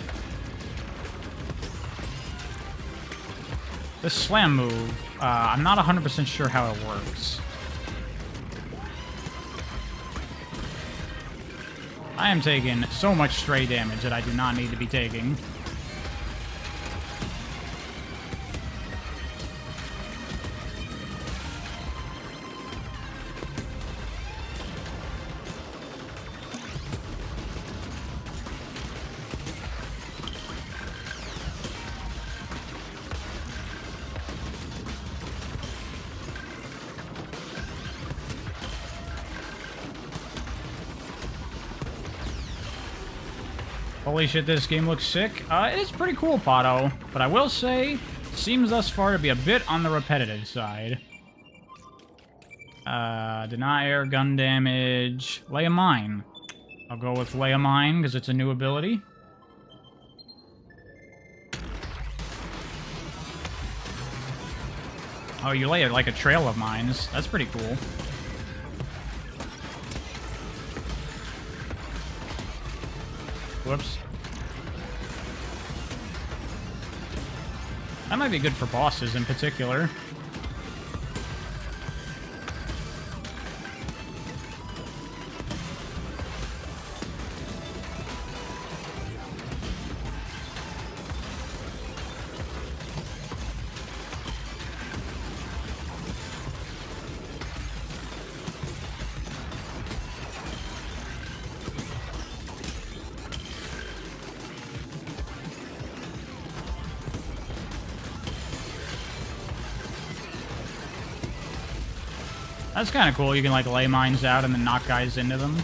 This slam move, I'm not 100% sure how it works. I am taking so much stray damage that I do not need to be taking. Holy shit, this game looks sick. It is pretty cool, Pato, but I will say, seems thus far to be a bit on the repetitive side. Deny air gun damage. Lay a mine. I'll go with lay a mine, because it's a new ability. Oh, you lay it like a trail of mines. That's pretty cool. Whoops. That might be good for bosses in particular. That's kind of cool. You can, like, lay mines out and then knock guys into them.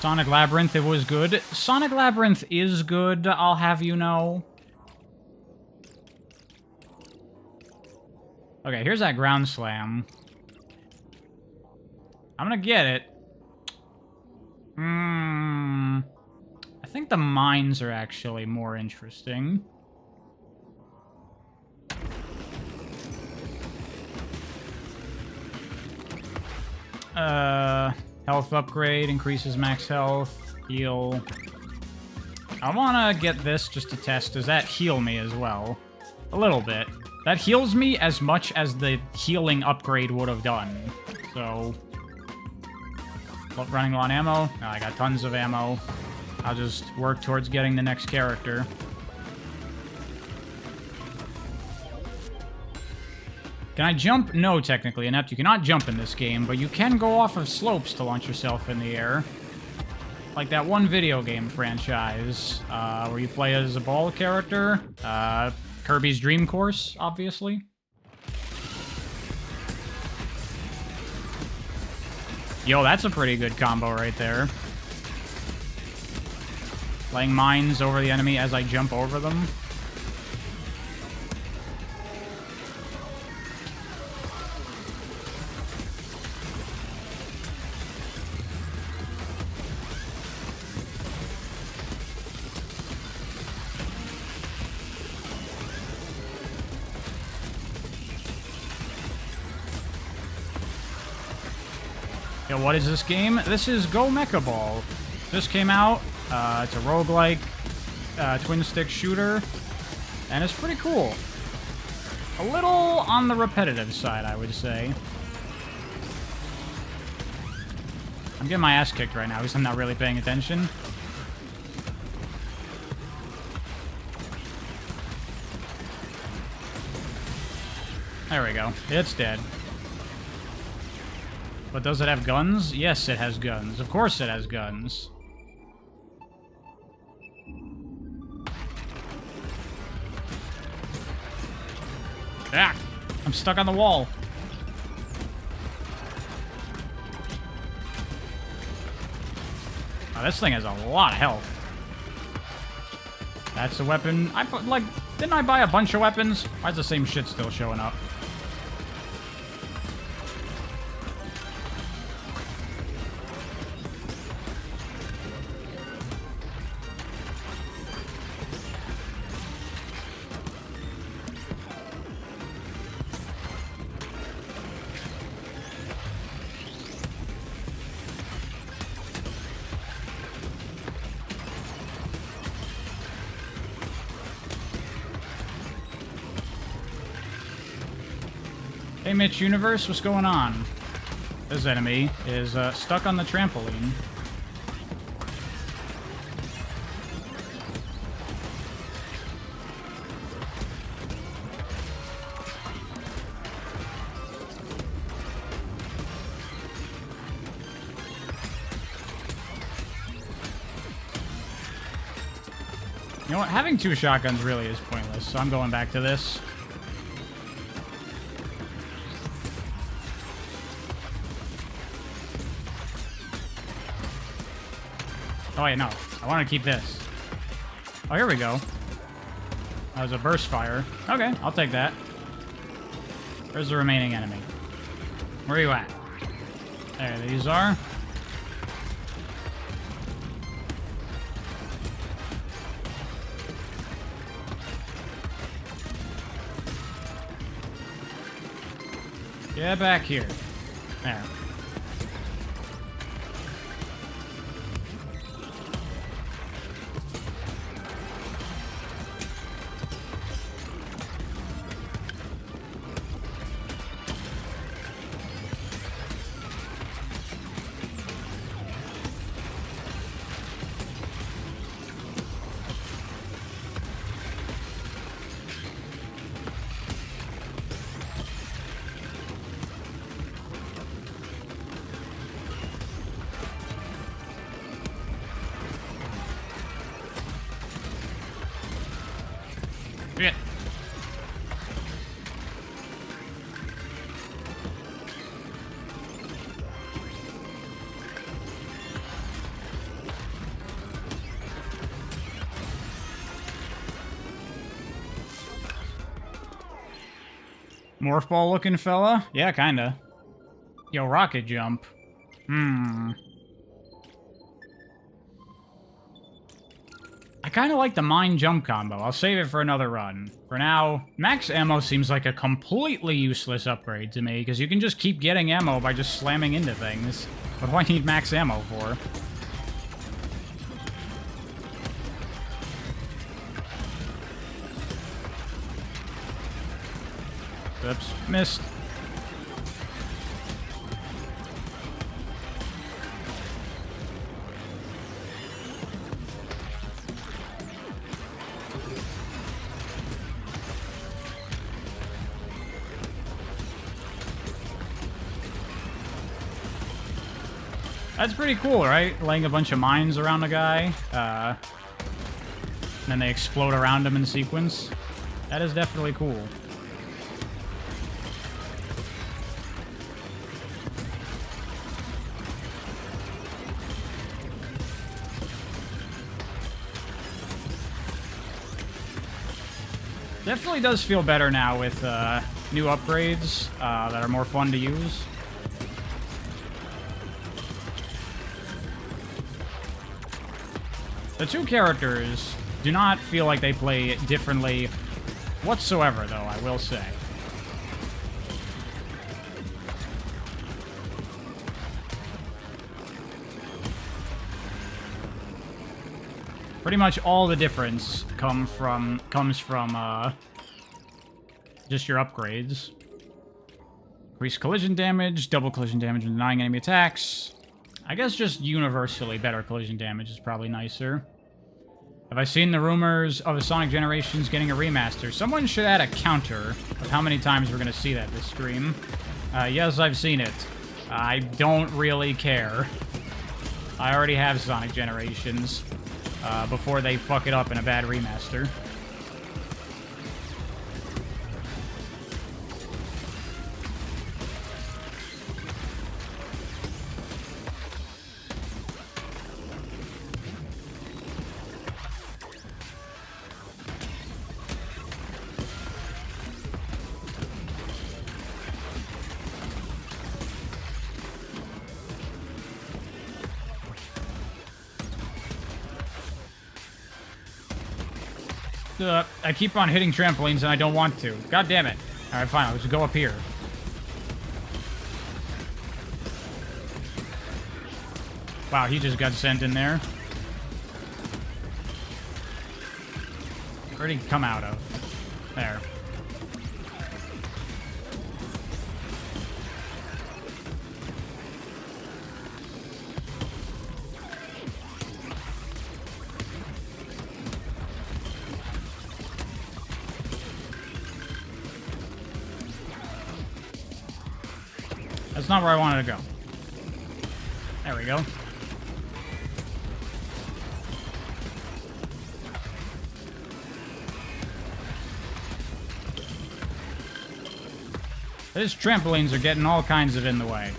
Sonic Labyrinth, it was good. Sonic Labyrinth is good, I'll have you know. Okay, here's that ground slam. I'm gonna get it. I think the mines are actually more interesting. Health upgrade, increases max health, heal. I wanna get this just to test. Does that heal me as well? A little bit. That heals me as much as the healing upgrade would have done. So... running low on ammo. No, I got tons of ammo. I'll just work towards getting the next character. Can I jump? No, technically, Inept. You cannot jump in this game, but you can go off of slopes to launch yourself in the air. Like that one video game franchise, where you play as a ball character. Kirby's Dream Course, obviously. Yo, that's a pretty good combo right there. Laying mines over the enemy as I jump over them. Yo, what is this game? This is Go Mecha Ball. This came out. It's a roguelike twin-stick shooter, and it's pretty cool. A little on the repetitive side, I would say. I'm getting my ass kicked right now because I'm not really paying attention. There we go. It's dead. But does it have guns? Yes, it has guns. Of course it has guns. Ah! I'm stuck on the wall. Oh, this thing has a lot of health. That's a weapon. Didn't I buy a bunch of weapons? Why is the same shit still showing up? Hey, Mitch Universe, what's going on? This enemy is stuck on the trampoline. You know what? Having 2 shotguns really is pointless, so I'm going back to this. Oh, wait, no. I want to keep this. Oh, here we go. That was a burst fire. Okay, I'll take that. Where's the remaining enemy? Where are you at? There these are. Get back here. There. Yeah. Morph ball looking fella? Yeah, kinda. Yo, rocket jump. I kind of like the mine jump combo. I'll save it for another run. For now, max ammo seems like a completely useless upgrade to me, because you can just keep getting ammo by just slamming into things. What do I need max ammo for? Oops, missed. That's pretty cool, right? Laying a bunch of mines around a guy, and then they explode around him in sequence. That is definitely cool. Definitely does feel better now with new upgrades that are more fun to use. The 2 characters do not feel like they play differently whatsoever, though, I will say. Pretty much all the difference comes from just your upgrades. Increased collision damage, double collision damage when denying enemy attacks. I guess just universally better collision damage is probably nicer. Have I seen the rumors of the Sonic Generations getting a remaster? Someone should add a counter of how many times we're going to see that this stream. Yes, I've seen it. I don't really care. I already have Sonic Generations before they fuck it up in a bad remaster. I keep on hitting trampolines and I don't want to. God damn it. Alright, fine. Let's go up here. Wow, he just got sent in there. Where'd he come out of? There. That's not where I wanted to go. There we go. These trampolines are getting all kinds of in the way.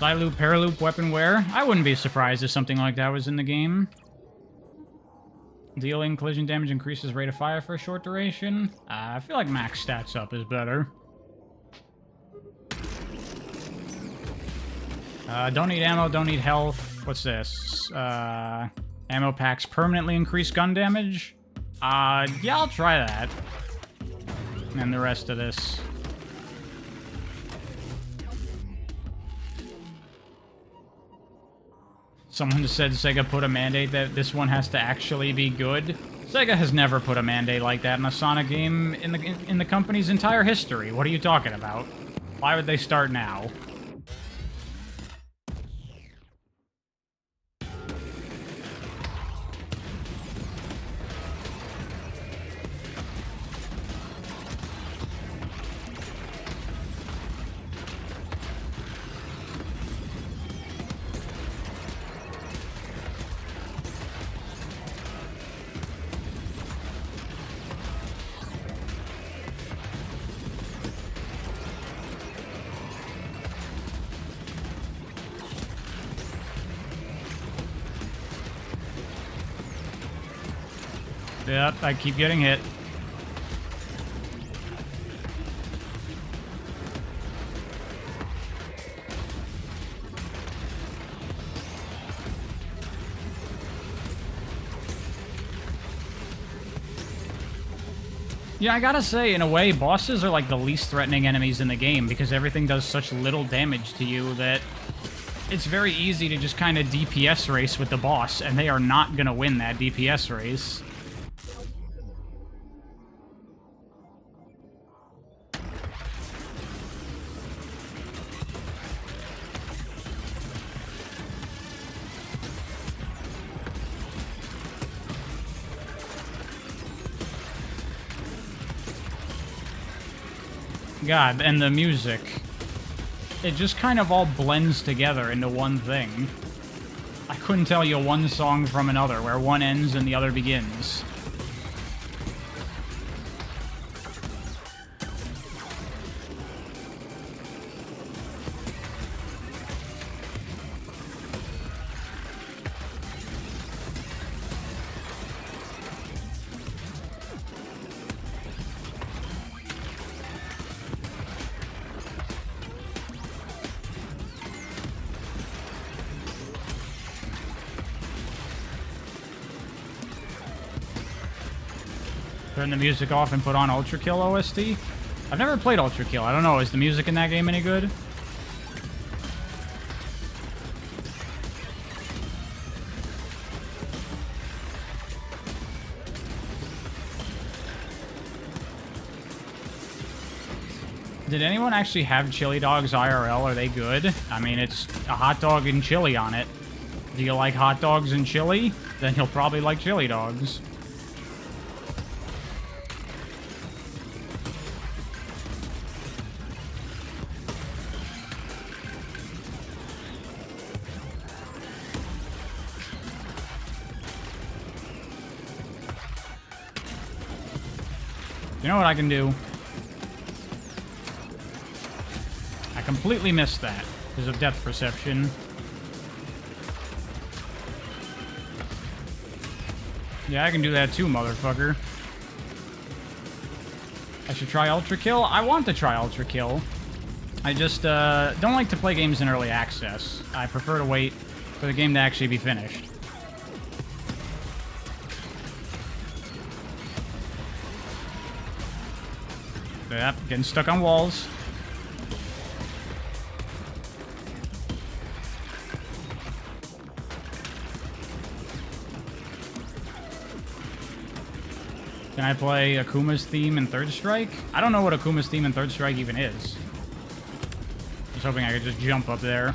Side-loop, paraloop, weapon wear. I wouldn't be surprised if something like that was in the game. Dealing collision damage increases rate of fire for a short duration. I feel like max stats up is better. Don't need ammo, don't need health. What's this? Ammo packs permanently increase gun damage? Yeah, I'll try that. And the rest of this. Someone said Sega put a mandate that this one has to actually be good. Sega has never put a mandate like that in a Sonic game in the company's entire history. What are you talking about? Why would they start now? Yep, I keep getting hit. Yeah, I gotta say, in a way, bosses are like the least threatening enemies in the game because everything does such little damage to you that it's very easy to just kind of DPS race with the boss, and they are not gonna win that DPS race. God, and the music. It just kind of all blends together into one thing. I couldn't tell you one song from another, where one ends and the other begins. Turn the music off and put on Ultra Kill OST? I've never played Ultra Kill. I don't know. Is the music in that game any good? Did anyone actually have chili dogs IRL? Are they good? I mean, it's a hot dog and chili on it. Do you like hot dogs and chili? Then you'll probably like chili dogs. You know what I can do? I completely missed that because of depth perception. Yeah, I can do that too, motherfucker. I should try Ultra Kill? I want to try Ultra Kill. I just don't like to play games in early access. I prefer to wait for the game to actually be finished. Yep, getting stuck on walls. Can I play Akuma's theme in Third Strike? I don't know what Akuma's theme in Third Strike even is. I was hoping I could just jump up there.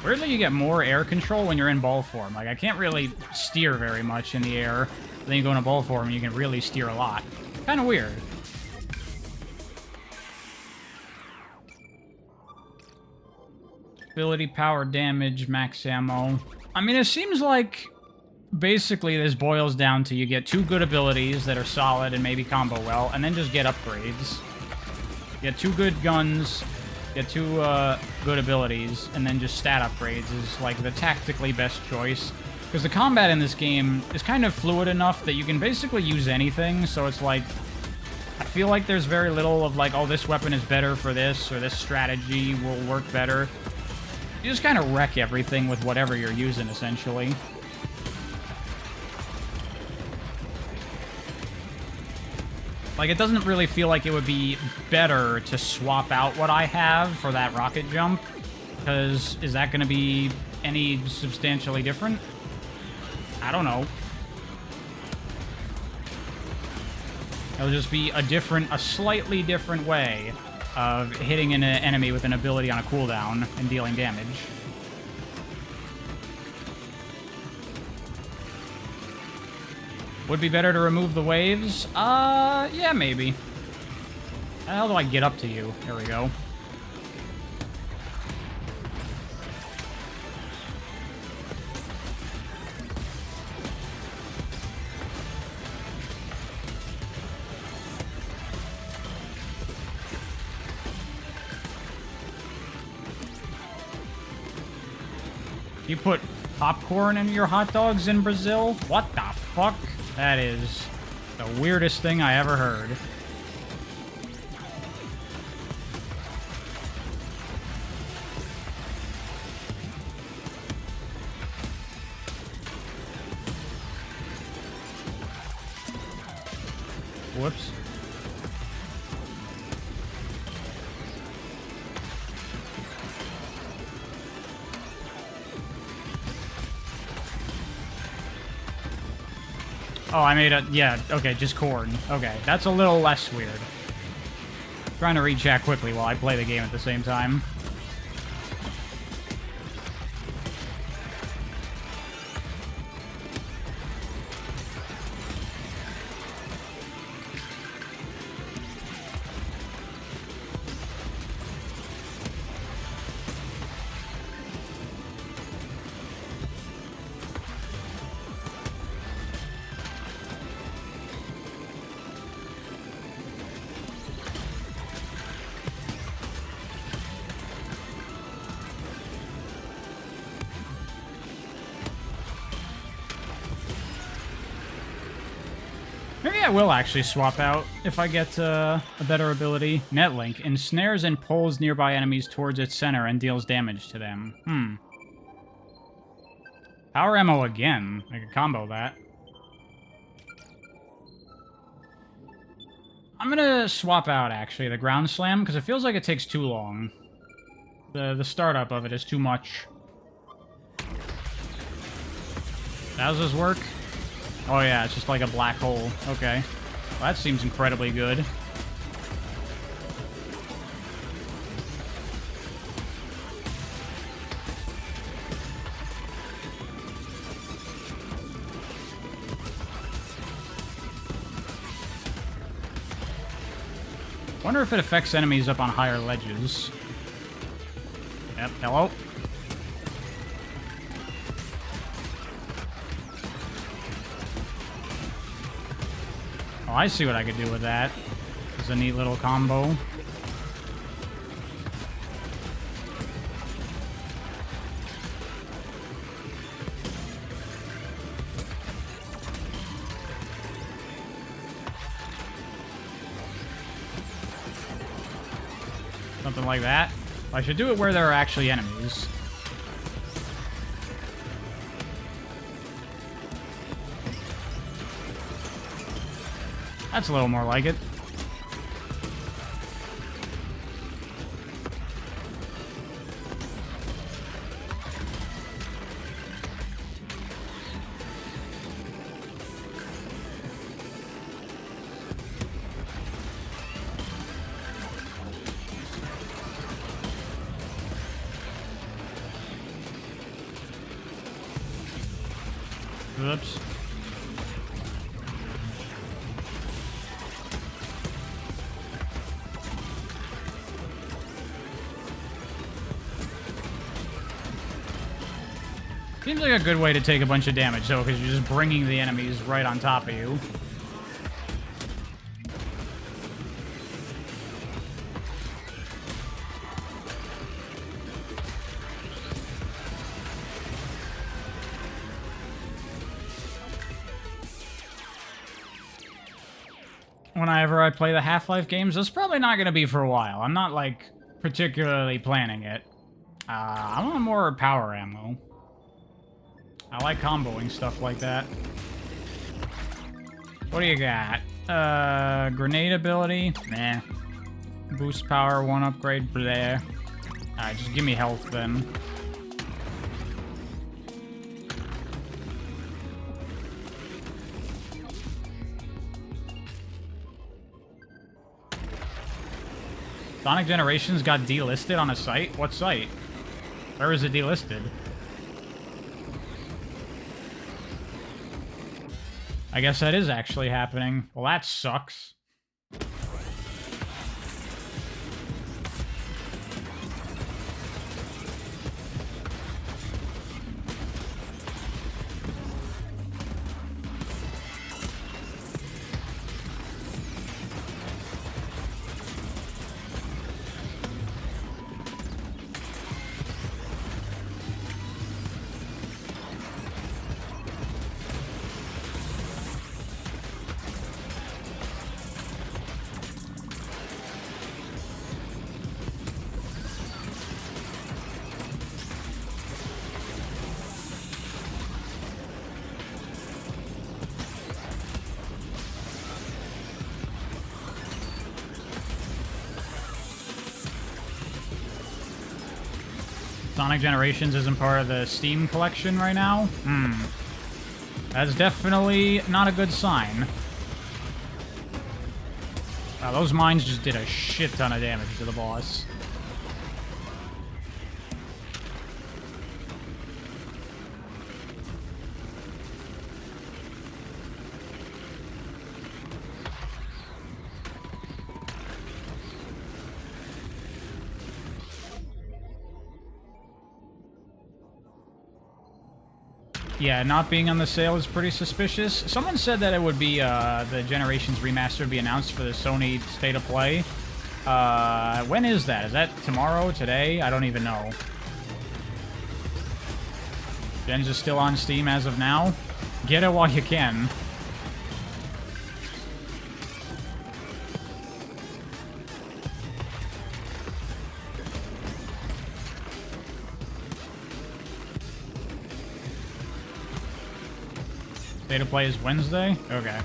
Weirdly, you get more air control when you're in ball form. Like, I can't really steer very much in the air. Then you go into ball form and you can really steer a lot. Kind of weird. Ability, power, damage, max ammo. I mean, it seems like basically this boils down to you get 2 good abilities that are solid and maybe combo well, and then just get upgrades. Get 2 good guns, get 2 good abilities, and then just stat upgrades is like the tactically best choice. Because the combat in this game is kind of fluid enough that you can basically use anything, so it's like, I feel like there's very little of like, oh, this weapon is better for this, or this strategy will work better. You just kind of wreck everything with whatever you're using, essentially. Like, it doesn't really feel like it would be better to swap out what I have for that rocket jump, because is that going to be any substantially different? I don't know. It'll just be a slightly different way of hitting an enemy with an ability on a cooldown and dealing damage. Would be better to remove the waves? Yeah, maybe. How the hell do I get up to you? There we go. You put popcorn in your hot dogs in Brazil? What the fuck? That is the weirdest thing I ever heard. Whoops. Oh, I made a... Yeah, okay, just corn. Okay, that's a little less weird. Trying to read chat quickly while I play the game at the same time. Maybe I will actually swap out if I get a better ability. Netlink ensnares and pulls nearby enemies towards its center and deals damage to them. Power ammo again. I could combo that. I'm gonna swap out, actually, the ground slam, because it feels like it takes too long. The startup of it is too much. How does this work? Oh yeah, it's just like a black hole. Okay. Well, that seems incredibly good. Wonder if it affects enemies up on higher ledges. Yep, hello? Oh, I see what I could do with that. It's a neat little combo. Something like that. I should do it where there are actually enemies. That's a little more like it. Oops. Seems like a good way to take a bunch of damage, though, because you're just bringing the enemies right on top of you. Whenever I play the Half-Life games, that's probably not going to be for a while. I'm not, like, particularly planning it. I want more power ammo. I like comboing stuff like that. What do you got? Grenade ability? Nah. Boost power, 1 upgrade, bleh. Alright, just give me health then. Sonic Generations got delisted on a site? What site? Where is it delisted? I guess that is actually happening. Well, that sucks. Sonic Generations isn't part of the Steam collection right now? That's definitely not a good sign. Wow, those mines just did a shit ton of damage to the boss. Yeah, not being on the sale is pretty suspicious. Someone said that it would be, the Generations remaster would be announced for the Sony State of Play. When is that? Is that tomorrow? Today? I don't even know. Gens is still on Steam as of now. Get it while you can. State of Play is Wednesday? Okay.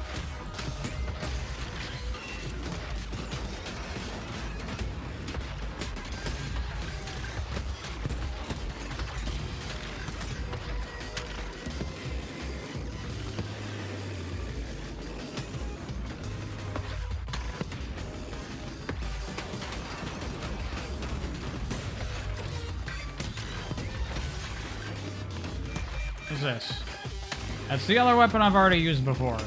What's this? That's the other weapon I've already used before.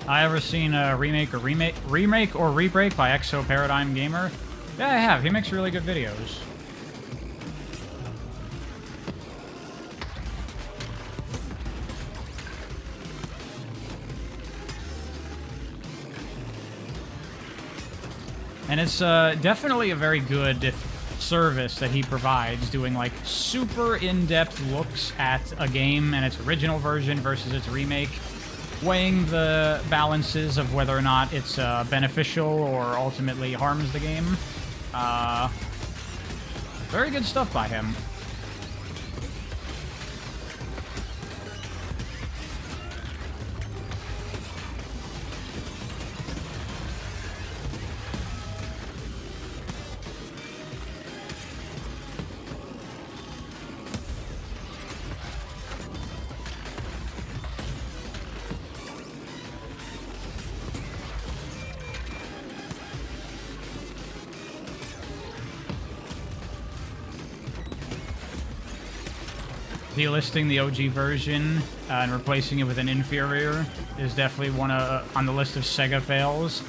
I ever seen a remake or rebreak by Exo Paradigm Gamer? Yeah, I have. He makes really good videos. And it's definitely a very good service that he provides, doing like super in-depth looks at a game and its original version versus its remake, weighing the balances of whether or not it's beneficial or ultimately harms the game. Very good stuff by him. Delisting the OG version and replacing it with an inferior is definitely one on the list of Sega fails.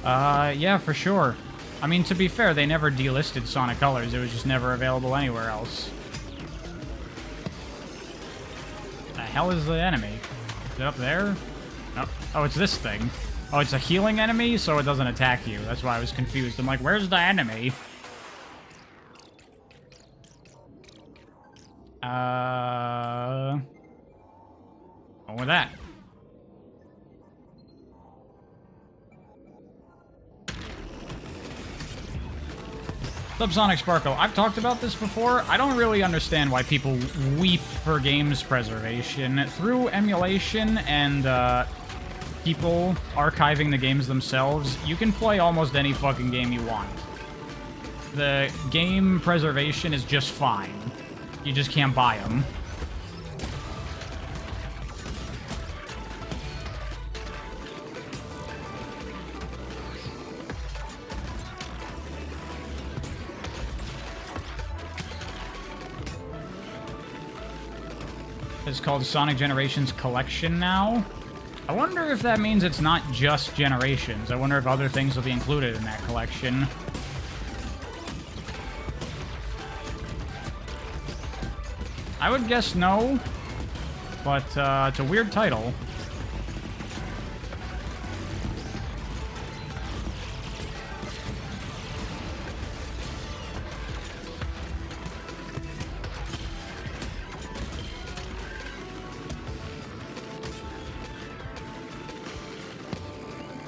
Yeah, for sure. I mean, to be fair, they never delisted Sonic Colors. It was just never available anywhere else. The hell is the enemy? Is it up there? No. Oh, it's this thing. Oh, it's a healing enemy, so it doesn't attack you. That's why I was confused. I'm like, where's the enemy? Going with that. Subsonic Sparkle. I've talked about this before. I don't really understand why people weep for games preservation. Through emulation and people archiving the games themselves, you can play almost any fucking game you want. The game preservation is just fine. You just can't buy them. It's called Sonic Generations Collection now. I wonder if that means it's not just Generations. I wonder if other things will be included in that collection. I would guess no, but it's a weird title.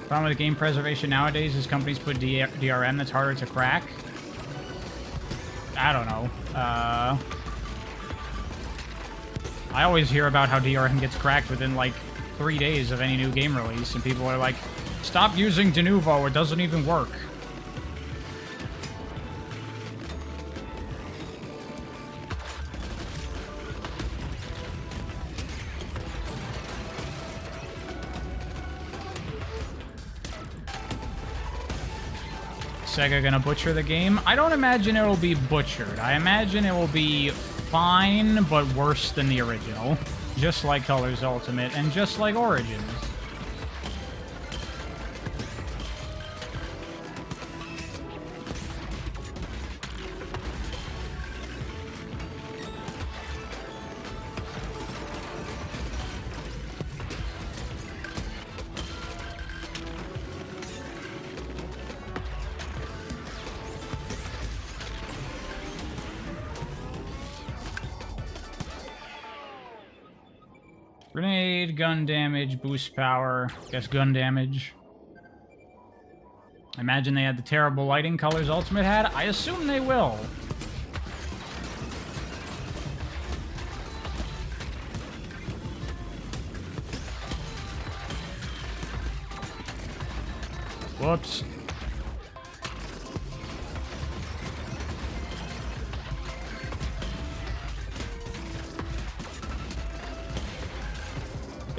Problem with game preservation nowadays is companies put DRM that's harder to crack. I don't know. I always hear about how DRM gets cracked within like 3 days of any new game release, and people are like, stop using Denuvo, it doesn't even work. Sega gonna butcher the game? I don't imagine it will be butchered. I imagine it will be fine, but worse than the original. Just like Colors Ultimate, and just like Origins. Grenade, gun damage, boost power, guess gun damage. I imagine they had the terrible lighting Colors Ultimate had. I assume they will. Whoops.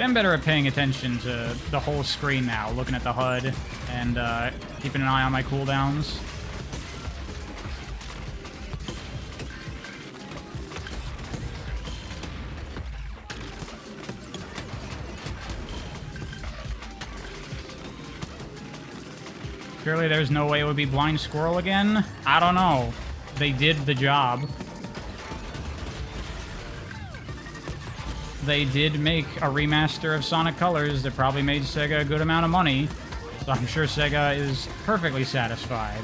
I'm better at paying attention to the whole screen now, looking at the HUD and keeping an eye on my cooldowns. Surely there's no way it would be Blind Squirrel again? I don't know. They did the job. They did make a remaster of Sonic Colors that probably made Sega a good amount of money, so I'm sure Sega is perfectly satisfied.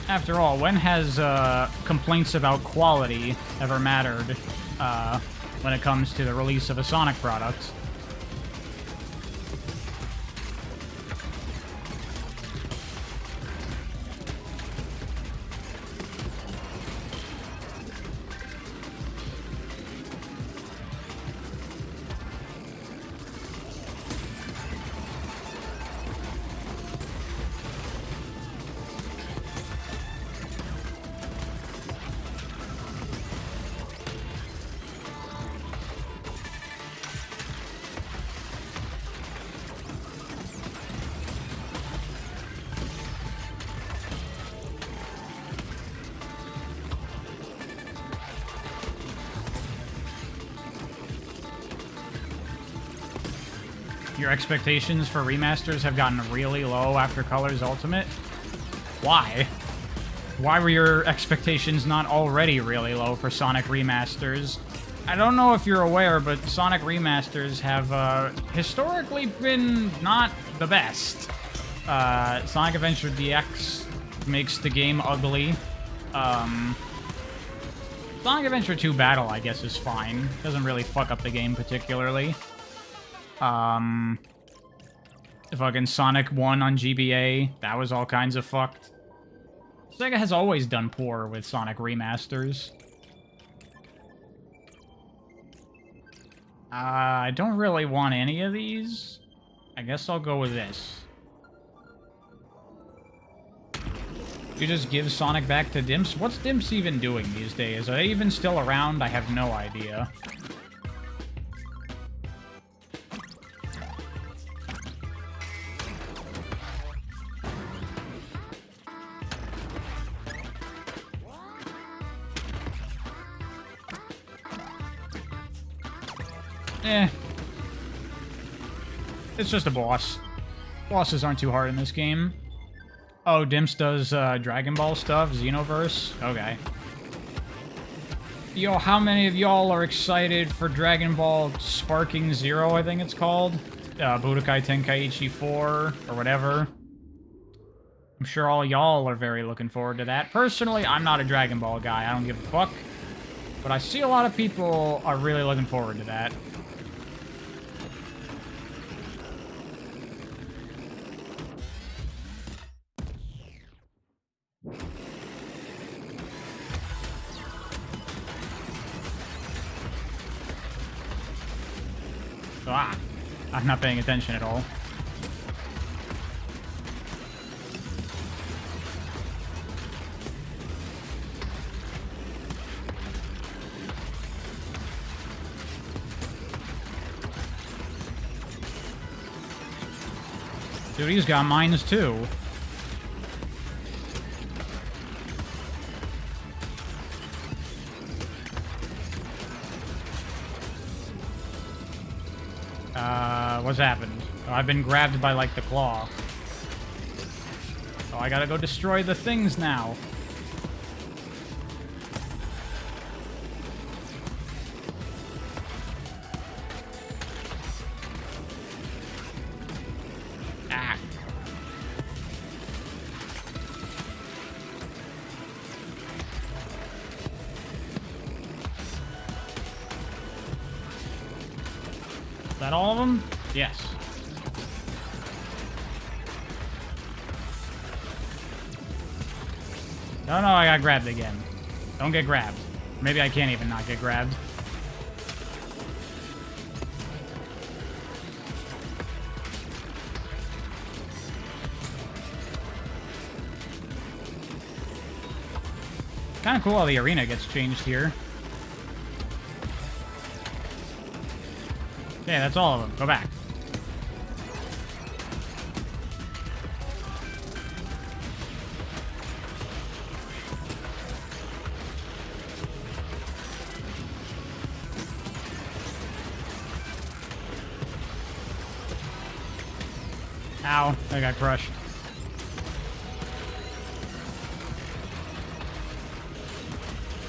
After all, when has complaints about quality ever mattered when it comes to the release of a Sonic product? Your expectations for remasters have gotten really low after Colors Ultimate? Why? Why were your expectations not already really low for Sonic remasters? I don't know if you're aware, but Sonic remasters have historically been not the best. Sonic Adventure DX makes the game ugly. Sonic Adventure 2 Battle, I guess, is fine. Doesn't really fuck up the game particularly. Fucking Sonic 1 on GBA, that was all kinds of fucked. Sega has always done poor with Sonic remasters. I don't really want any of these. I guess I'll go with this. You just give Sonic back to Dimps? What's Dimps even doing these days? Are they even still around? I have no idea. It's just a boss. Bosses aren't too hard in this game. Oh, Dimps does Dragon Ball stuff? Xenoverse? Okay. Yo, how many of y'all are excited for Dragon Ball Sparking Zero, I think it's called? Budokai Tenkaichi 4, or whatever. I'm sure all y'all are very looking forward to that. Personally, I'm not a Dragon Ball guy. I don't give a fuck. But I see a lot of people are really looking forward to that. Ah, I'm not paying attention at all. Dude, he's got mines too. What's happened? Oh, I've been grabbed by, like, the claw. Oh, I gotta go destroy the things now. Ah. Is that all of them? Yes. No, I got grabbed again. Don't get grabbed. Maybe I can't even not get grabbed. Kind of cool how the arena gets changed here. Yeah, that's all of them. Go back. Ow, I got crushed.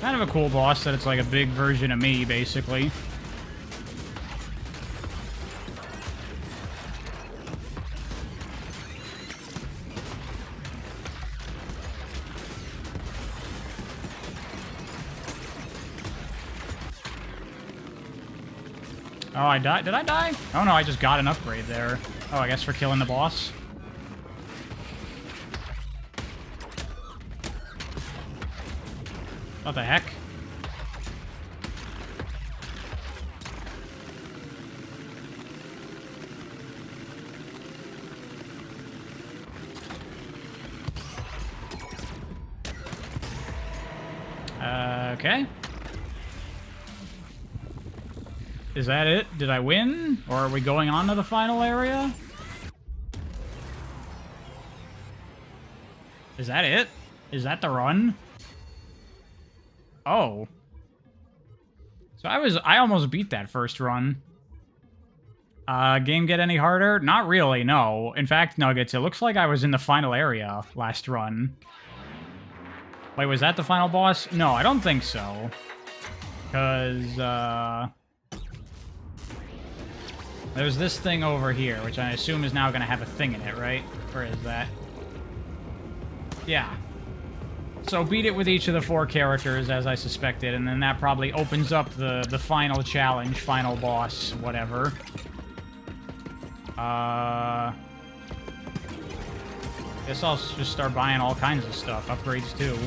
Kind of a cool boss that it's like a big version of me, basically. Oh, I died? Did I die? Oh no, I just got an upgrade there. Oh, I guess for killing the boss. What the heck? Okay. Is that it? Did I win? Or are we going on to the final area? Is that it? Is that the run? Oh. So I almost beat that first run. Game get any harder? Not really, no. In fact, Nuggets, it looks like I was in the final area last run. Wait, was that the final boss? No, I don't think so. Because, there's this thing over here, which I assume is now going to have a thing in it, right? Or is that? Yeah. So beat it with each of the 4 characters, as I suspected, and then that probably opens up the final challenge, final boss, whatever. Guess I'll just start buying all kinds of stuff. Upgrades, too.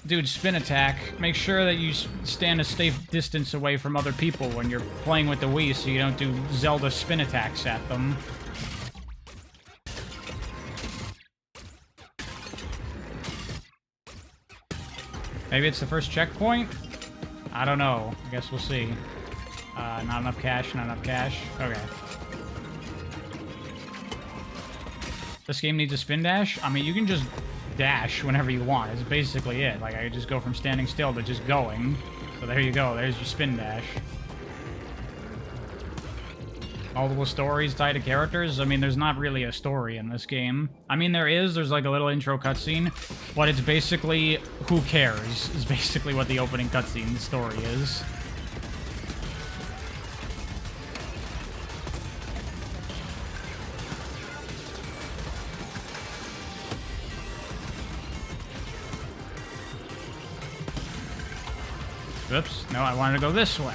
Dude, spin attack. Make sure that you stand a safe distance away from other people when you're playing with the Wii so you don't do Zelda spin attacks at them. Maybe it's the first checkpoint? I don't know. I guess we'll see. Not enough cash, not enough cash. Okay. This game needs a spin dash? I mean, you can just dash whenever you want. It's basically it. Like, I just go from standing still to just going. So there you go. There's your spin dash. Multiple stories tied to characters? I mean, there's not really a story in this game. I mean, there's like a little intro cutscene, but it's basically, who cares, is basically what the opening cutscene story is. Oops, no, I wanted to go this way.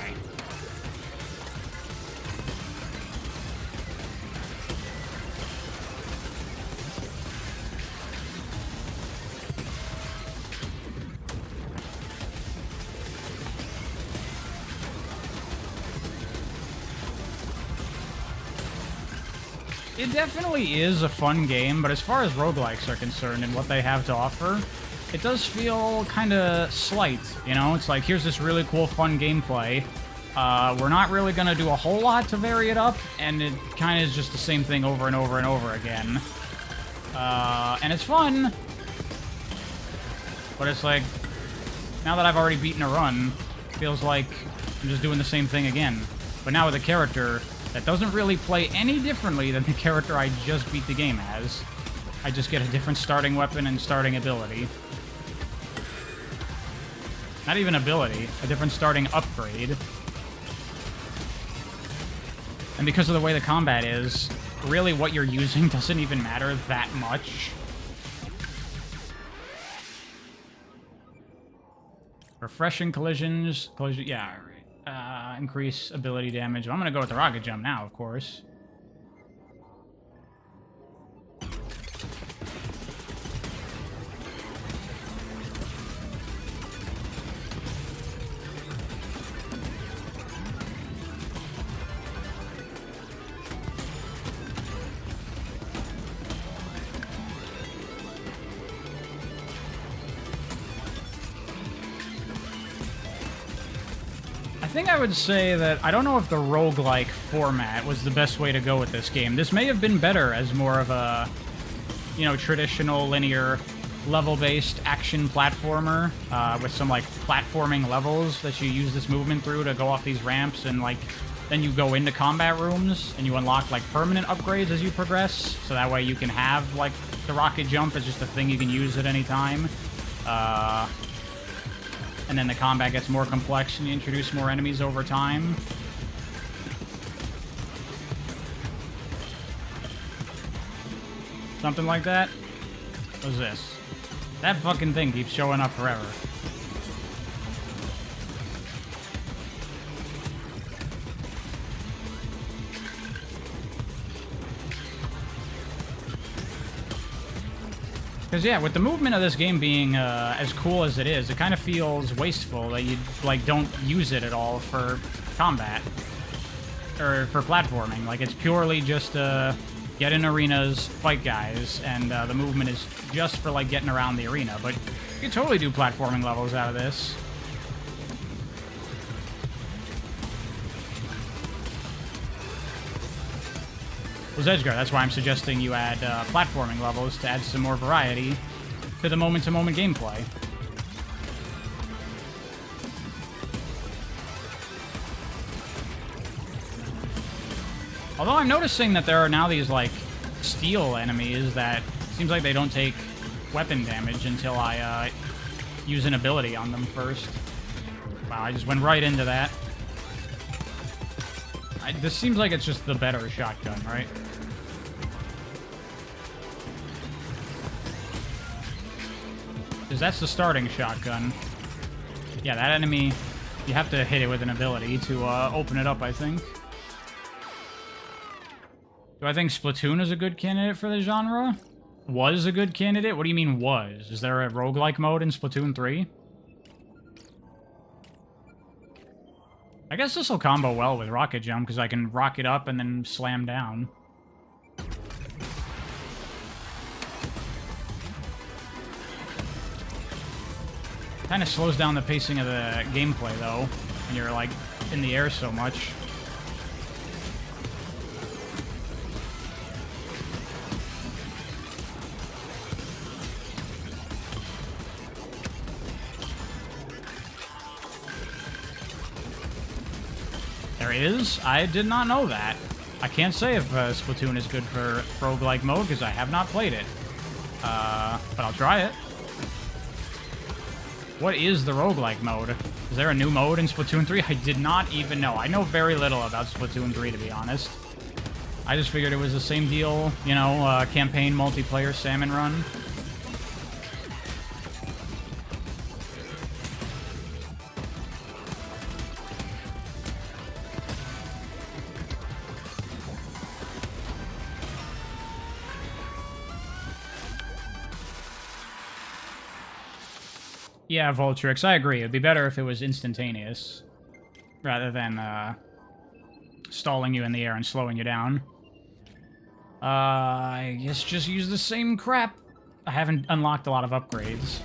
It definitely is a fun game, but as far as roguelikes are concerned and what they have to offer, it does feel kind of slight, you know? It's like, here's this really cool, fun gameplay. We're not really going to do a whole lot to vary it up, and it kind of is just the same thing over and over and over again. And it's fun, but it's like, now that I've already beaten a run, it feels like I'm just doing the same thing again. But now with a character that doesn't really play any differently than the character I just beat the game as. I just get a different starting weapon and starting ability. Not even ability, a different starting upgrade. And because of the way the combat is, really what you're using doesn't even matter that much. Refreshing collisions, yeah, increase ability damage. I'm gonna go with the rocket jump now, of course. I think I would say that I don't know if the roguelike format was the best way to go with this game. This may have been better as more of a, you know, traditional linear level-based action platformer with some like platforming levels that you use this movement through to go off these ramps, and like then you go into combat rooms and you unlock like permanent upgrades as you progress, so that way you can have like the rocket jump as just a thing you can use at any time. And then the combat gets more complex and you introduce more enemies over time. Something like that? What's this? That fucking thing keeps showing up forever. Because, yeah, with the movement of this game being as cool as it is, it kind of feels wasteful that you, like, don't use it at all for combat. Or for platforming. Like, it's purely just, get in arenas, fight guys, and the movement is just for, like, getting around the arena. But you can totally do platforming levels out of this. Edgar. That's why I'm suggesting you add platforming levels to add some more variety to the moment-to-moment gameplay. Although I'm noticing that there are now these, like, steel enemies that seems like they don't take weapon damage until I use an ability on them first. Wow, I just went right into that. This seems like it's just the better shotgun, right? Because that's the starting shotgun. Yeah, that enemy, you have to hit it with an ability to open it up, I think. Do I think Splatoon is a good candidate for the genre? Was a good candidate? What do you mean was? Is there a roguelike mode in Splatoon 3? I guess this will combo well with Rocket Jump, because I can rocket up and then slam down. Kind of slows down the pacing of the gameplay, though, when you're, like, in the air so much. There is? I did not know that. I can't say if Splatoon is good for roguelike mode, because I have not played it. But I'll try it. What is the roguelike mode? Is there a new mode in Splatoon 3? I did not even know. I know very little about Splatoon 3, to be honest. I just figured it was the same deal, you know, campaign, multiplayer, salmon run. Yeah, Voltrix, I agree. It'd be better if it was instantaneous, rather than stalling you in the air and slowing you down. I guess just use the same crap. I haven't unlocked a lot of upgrades.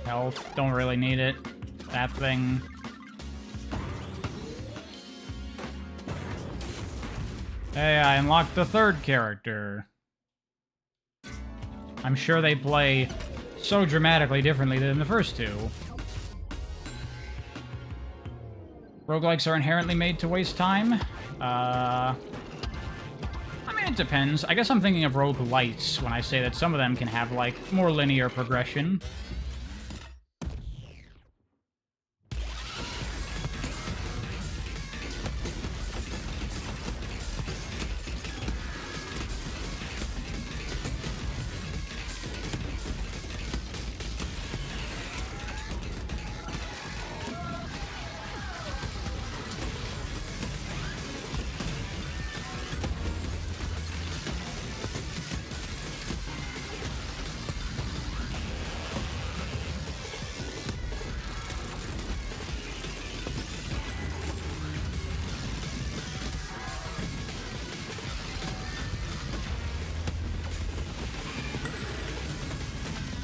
Health, don't really need it. That thing. Hey, I unlocked the third character. I'm sure they play so dramatically differently than the first two. Roguelikes are inherently made to waste time. I mean, it depends. I guess I'm thinking of roguelites when I say that some of them can have, like, more linear progression.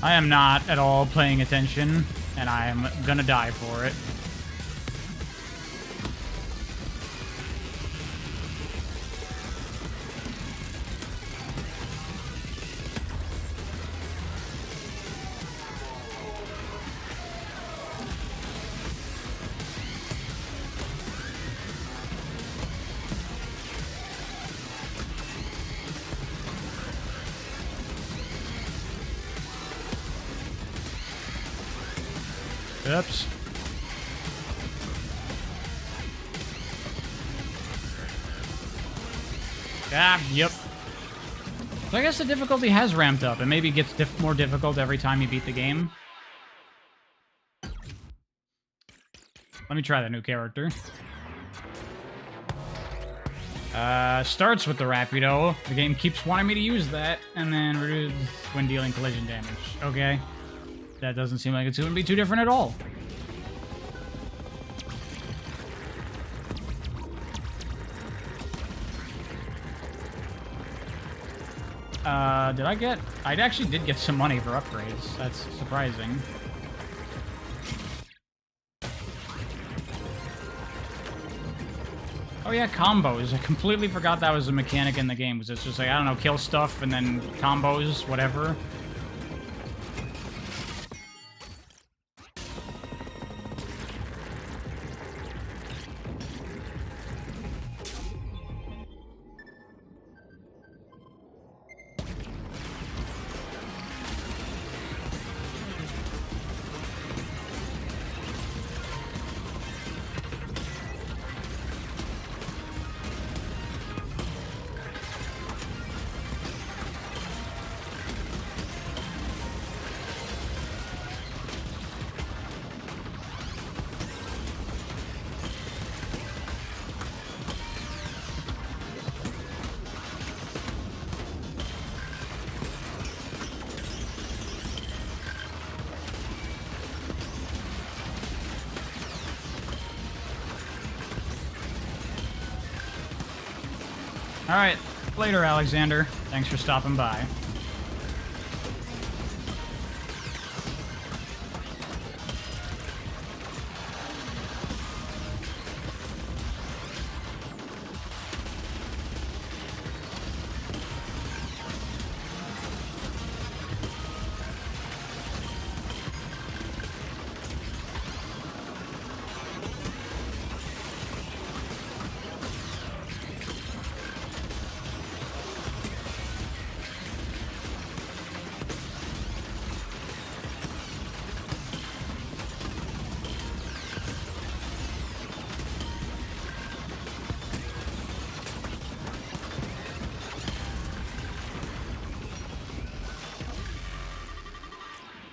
I am not at all paying attention, and I am gonna die for it. Oops. Ah, yep. So I guess the difficulty has ramped up, and maybe gets more difficult every time you beat the game. Let me try the new character. Starts with the Rapido. The game keeps wanting me to use that, and then reduce when dealing collision damage. Okay. That doesn't seem like it's going to be too different at all. Did I get... I actually did get some money for upgrades. That's surprising. Oh yeah, combos. I completely forgot that was a mechanic in the game. It's just like, I don't know, kill stuff and then combos, whatever. Alright, later, Alexander. Thanks for stopping by.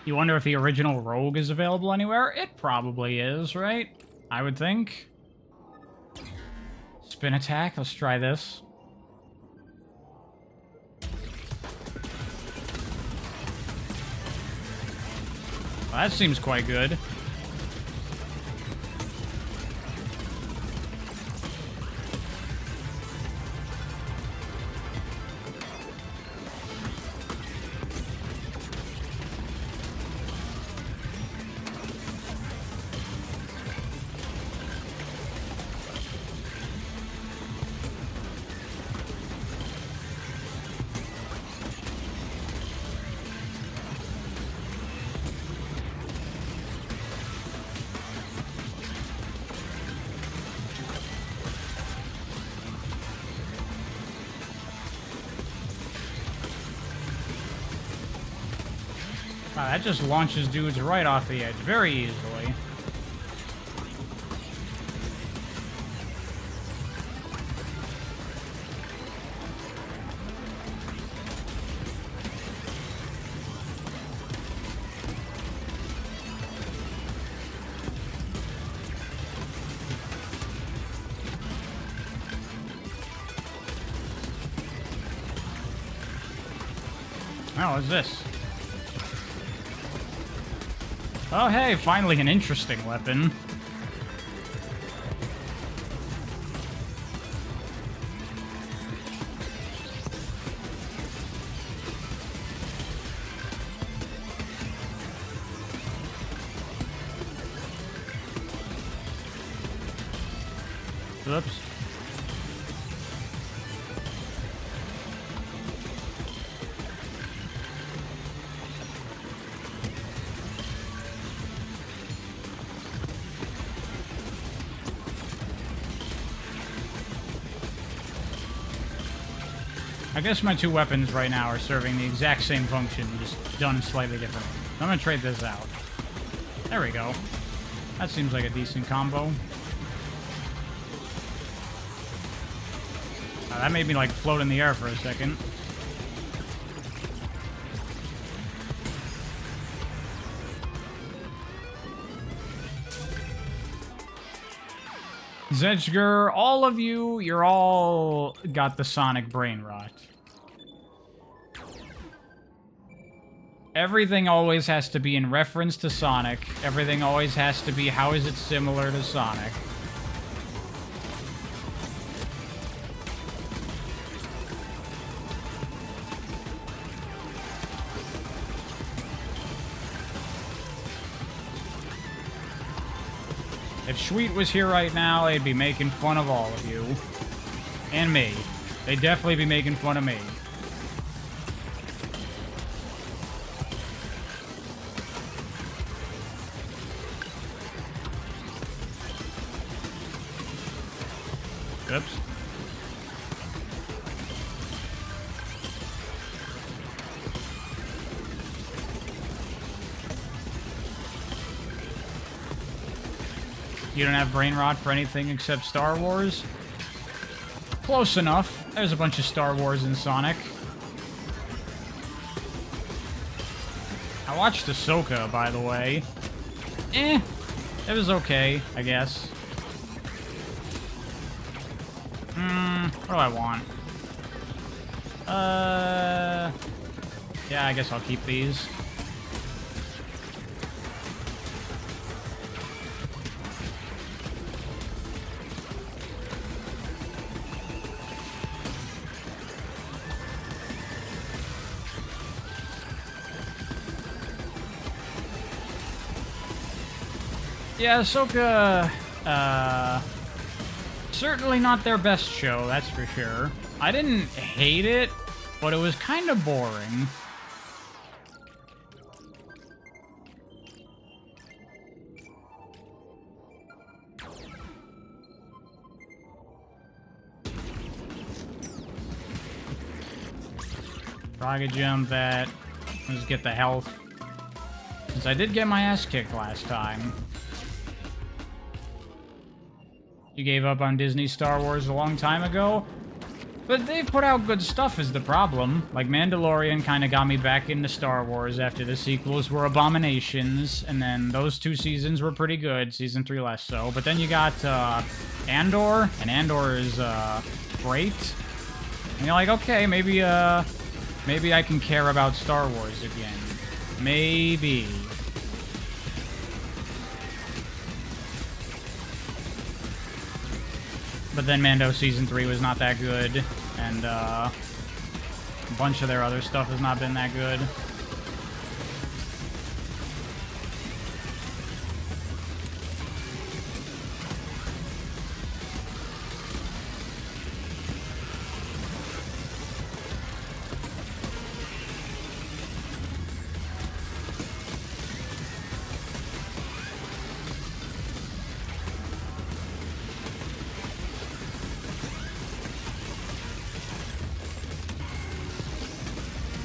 You wonder if the original Rogue is available anywhere? It probably is, right? I would think. Spin attack. Let's try this. Well, that seems quite good. Wow, that just launches dudes right off the edge very easily. Oh, what's this? Oh, hey, finally an interesting weapon. Oops. I guess my two weapons right now are serving the exact same function, just done slightly differently. I'm gonna trade this out. There we go. That seems like a decent combo. That made me, like, float in the air for a second. Zedger, all of you, you're all got the Sonic brain rot. Everything always has to be in reference to Sonic. Everything always has to be, how is it similar to Sonic? If Sweet was here right now, they'd be making fun of all of you. And me. They'd definitely be making fun of me. Oops. You don't have brain rot for anything except Star Wars? Close enough. There's a bunch of Star Wars in Sonic. I watched Ahsoka, by the way. It was okay, I guess. What do I want? Yeah, I guess I'll keep these. Yeah, Ahsoka, certainly not their best show, that's for sure. I didn't hate it, but it was kind of boring. Rocket jump that. Let's get the health. Since I did get my ass kicked last time. You gave up on Disney Star Wars a long time ago? But they've put out good stuff is the problem. Like Mandalorian kind of got me back into Star Wars after the sequels were abominations. And then those 2 seasons were pretty good. Season 3 less so. But then you got Andor. And Andor is great. And you're like, okay, maybe I can care about Star Wars again. Maybe. But then Mando Season 3 was not that good, and a bunch of their other stuff has not been that good.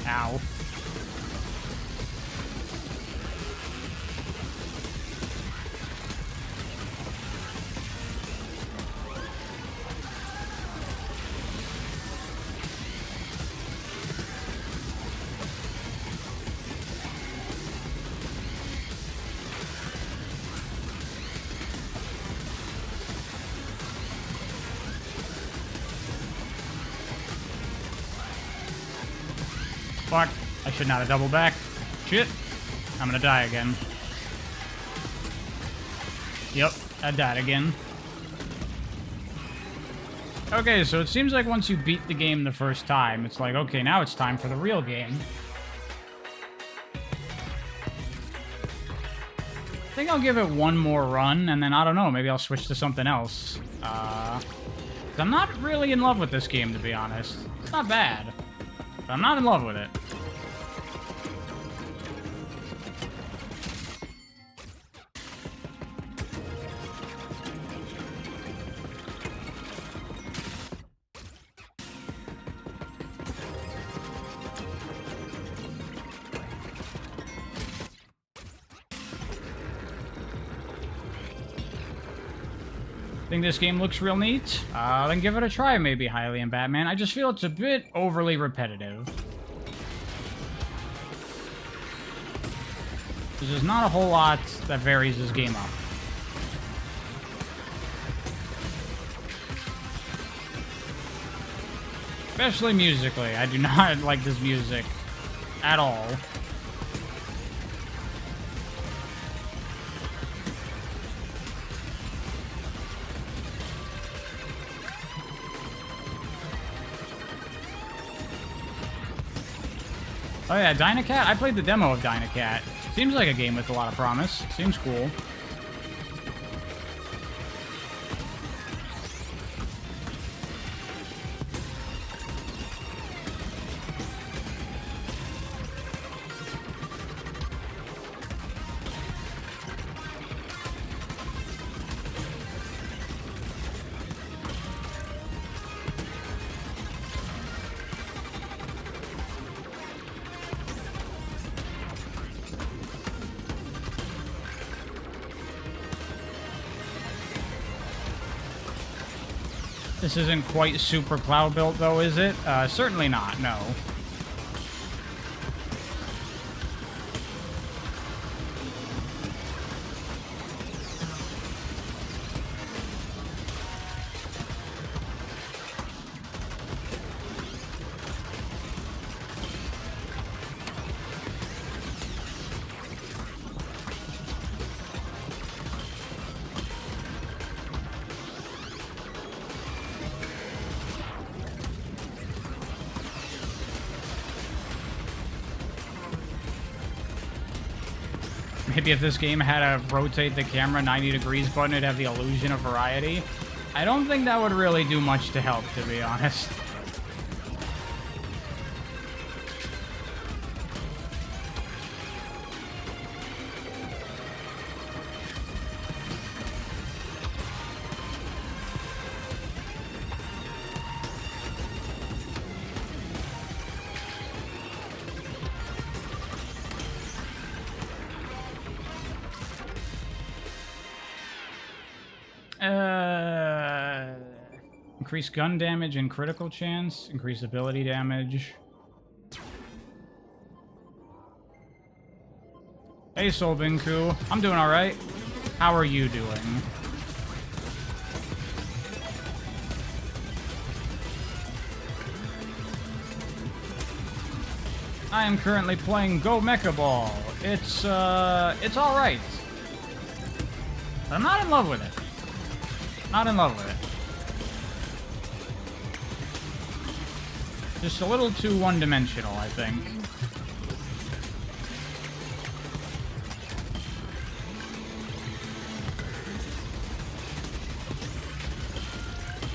Ow. Fuck. I should not have doubled back. Shit. I'm gonna die again. Yep, I died again. Okay, so it seems like once you beat the game the first time, it's like, okay, now it's time for the real game. I think I'll give it one more run, and then, I don't know, maybe I'll switch to something else. 'Cause I'm not really in love with this game, to be honest. It's not bad, but I'm not in love with it. Think this game looks real neat? Then give it a try, maybe, Hylian Batman. I just feel it's a bit overly repetitive. There's not a whole lot that varies this game up. Especially musically. I do not like this music at all. Oh yeah, Dynacat? I played the demo of Dynacat. Seems like a game with a lot of promise. Seems cool. This isn't quite super cloud built, though, is it? Certainly not, no. Maybe if this game had a rotate the camera 90 degrees button, it'd have the illusion of variety. I don't think that would really do much to help, to be honest. Increase gun damage and critical chance. Increase ability damage. Hey, Solbinku. I'm doing alright. How are you doing? I am currently playing Go Mecha Ball. It's alright. But I'm not in love with it. Not in love with it. Just a little too one-dimensional, I think.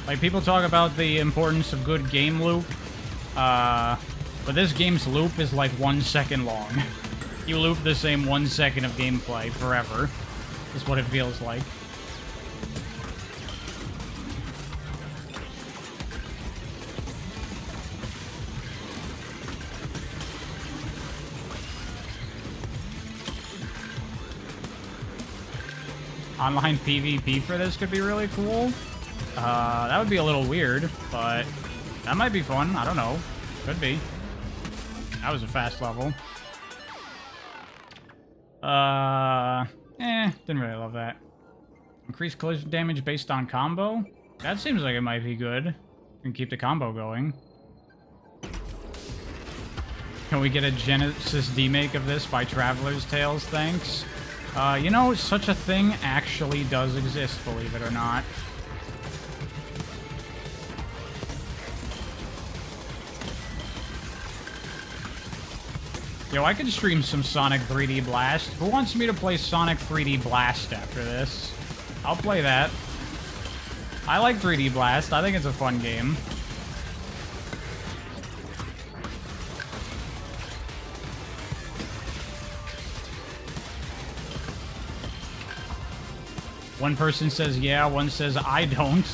Like, people talk about the importance of good game loop, but this game's loop is like 1 second long. You loop the same 1 second of gameplay forever, is what it feels like. Online PvP for this could be really cool. That would be a little weird, but that might be fun. I don't know. Could be. That was a fast level. Didn't really love that. Increased collision damage based on combo? That seems like it might be good. Can keep the combo going. Can we get a Genesis demake of this by Traveler's Tales? Thanks. You know, such a thing actually does exist, believe it or not. Yo, I could stream some Sonic 3D Blast. Who wants me to play Sonic 3D Blast after this? I'll play that. I like 3D Blast. I think it's a fun game. One person says yeah, one says I don't.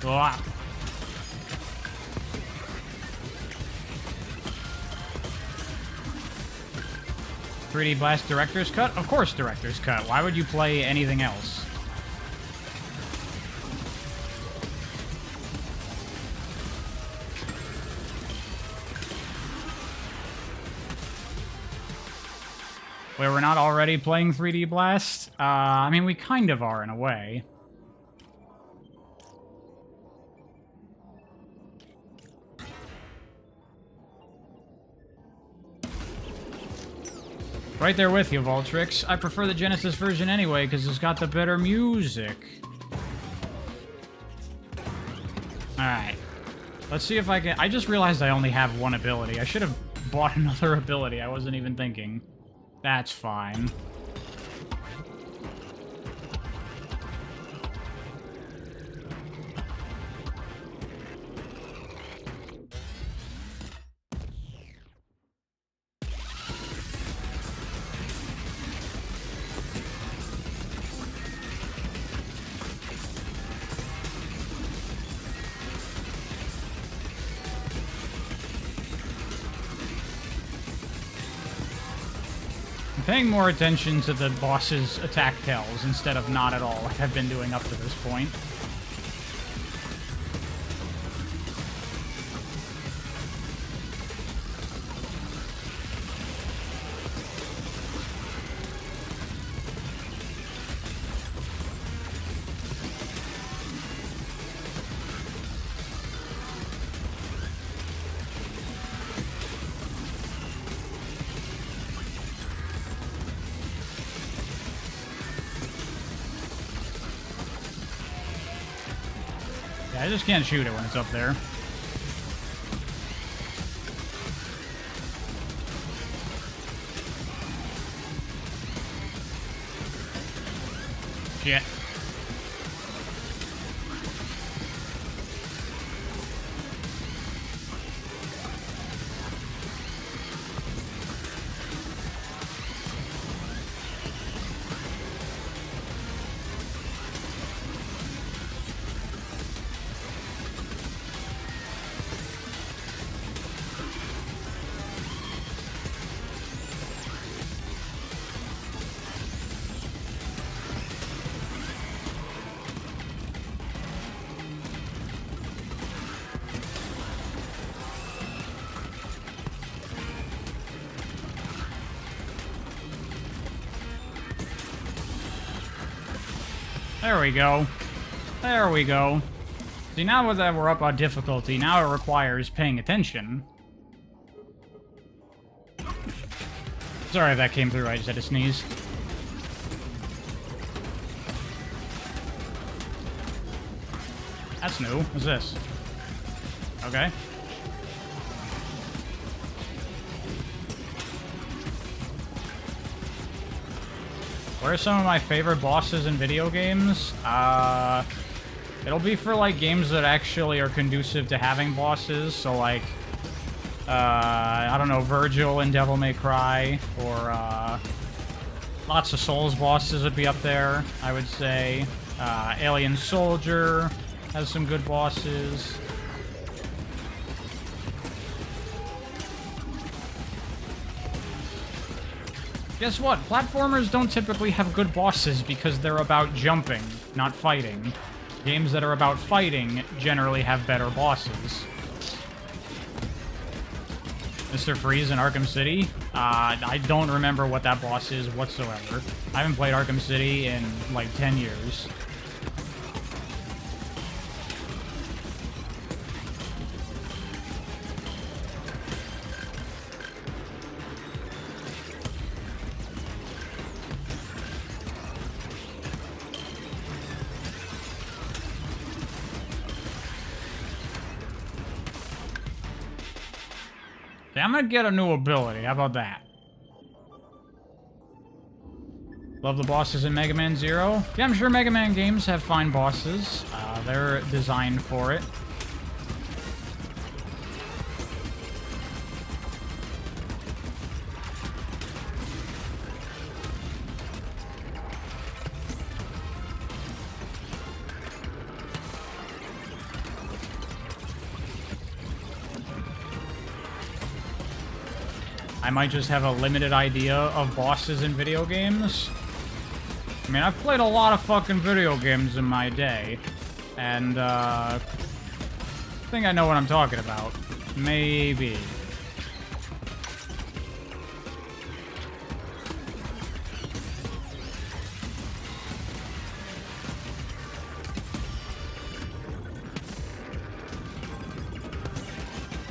Ugh. 3D Blast Director's Cut? Of course Director's Cut. Why would you play anything else? Where we're not already playing 3D Blast? I mean, we kind of are in a way. Right there with you, Voltrix. I prefer the Genesis version anyway, because it's got the better music. Alright. Let's see if I can... I just realized I only have one ability. I should have bought another ability. I wasn't even thinking. That's fine. Paying more attention to the boss's attack tells instead of not at all, like I've been doing up to this point. I just can't shoot it when it's up there. Shit. There we go. There we go. See, now that we're up on difficulty, now it requires paying attention. Sorry if that came through, I just had to sneeze. That's new. What's this? Okay. What are some of my favorite bosses in video games? It'll be for, like, games that actually are conducive to having bosses. So, like, I don't know, Virgil in Devil May Cry, or, lots of Souls bosses would be up there, I would say. Alien Soldier has some good bosses. Guess what? Platformers don't typically have good bosses because they're about jumping, not fighting. Games that are about fighting generally have better bosses. Mr. Freeze in Arkham City? I don't remember what that boss is whatsoever. I haven't played Arkham City in, like, 10 years. Okay, I'm gonna get a new ability. How about that? Love the bosses in Mega Man Zero. Yeah, I'm sure Mega Man games have fine bosses. They're designed for it. I might just have a limited idea of bosses in video games. I mean, I've played a lot of fucking video games in my day, and, I think I know what I'm talking about. Maybe.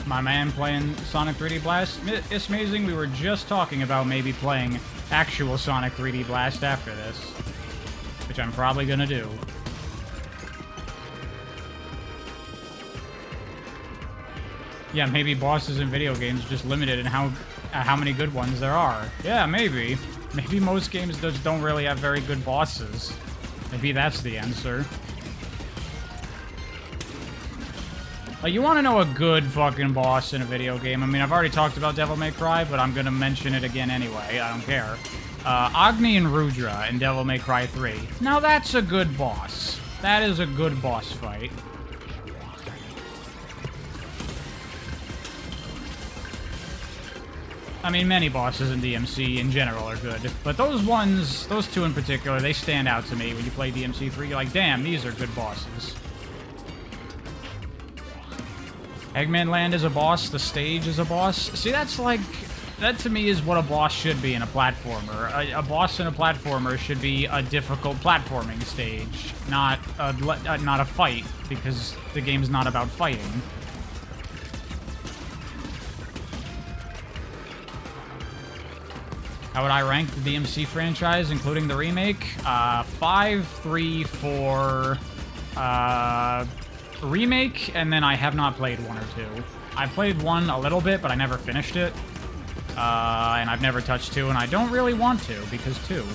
My man playing Sonic 3D Blast. It's amazing, we were just talking about maybe playing actual Sonic 3D Blast after this, which I'm probably gonna do. Yeah, maybe bosses in video games are just limited in how many good ones there are. Yeah, maybe. Maybe most games just don't really have very good bosses. Maybe that's the answer. Like, you want to know a good fucking boss in a video game? I mean, I've already talked about Devil May Cry, but I'm gonna mention it again anyway. I don't care. Agni and Rudra in Devil May Cry 3. Now that's a good boss. That is a good boss fight. I mean, many bosses in DMC in general are good, but those ones, those two in particular, they stand out to me when you play DMC 3. You're like, damn, these are good bosses. Eggman Land is a boss, the stage is a boss. See, that's like... That to me is what a boss should be in a platformer. A boss in a platformer should be a difficult platforming stage, not a fight, because the game's not about fighting. How would I rank the DMC franchise, including the remake? 5, 3, 4, Remake, and then I have not played 1 or 2. I played 1 a little bit, but I never finished it. And I've never touched 2, and I don't really want to, because 2.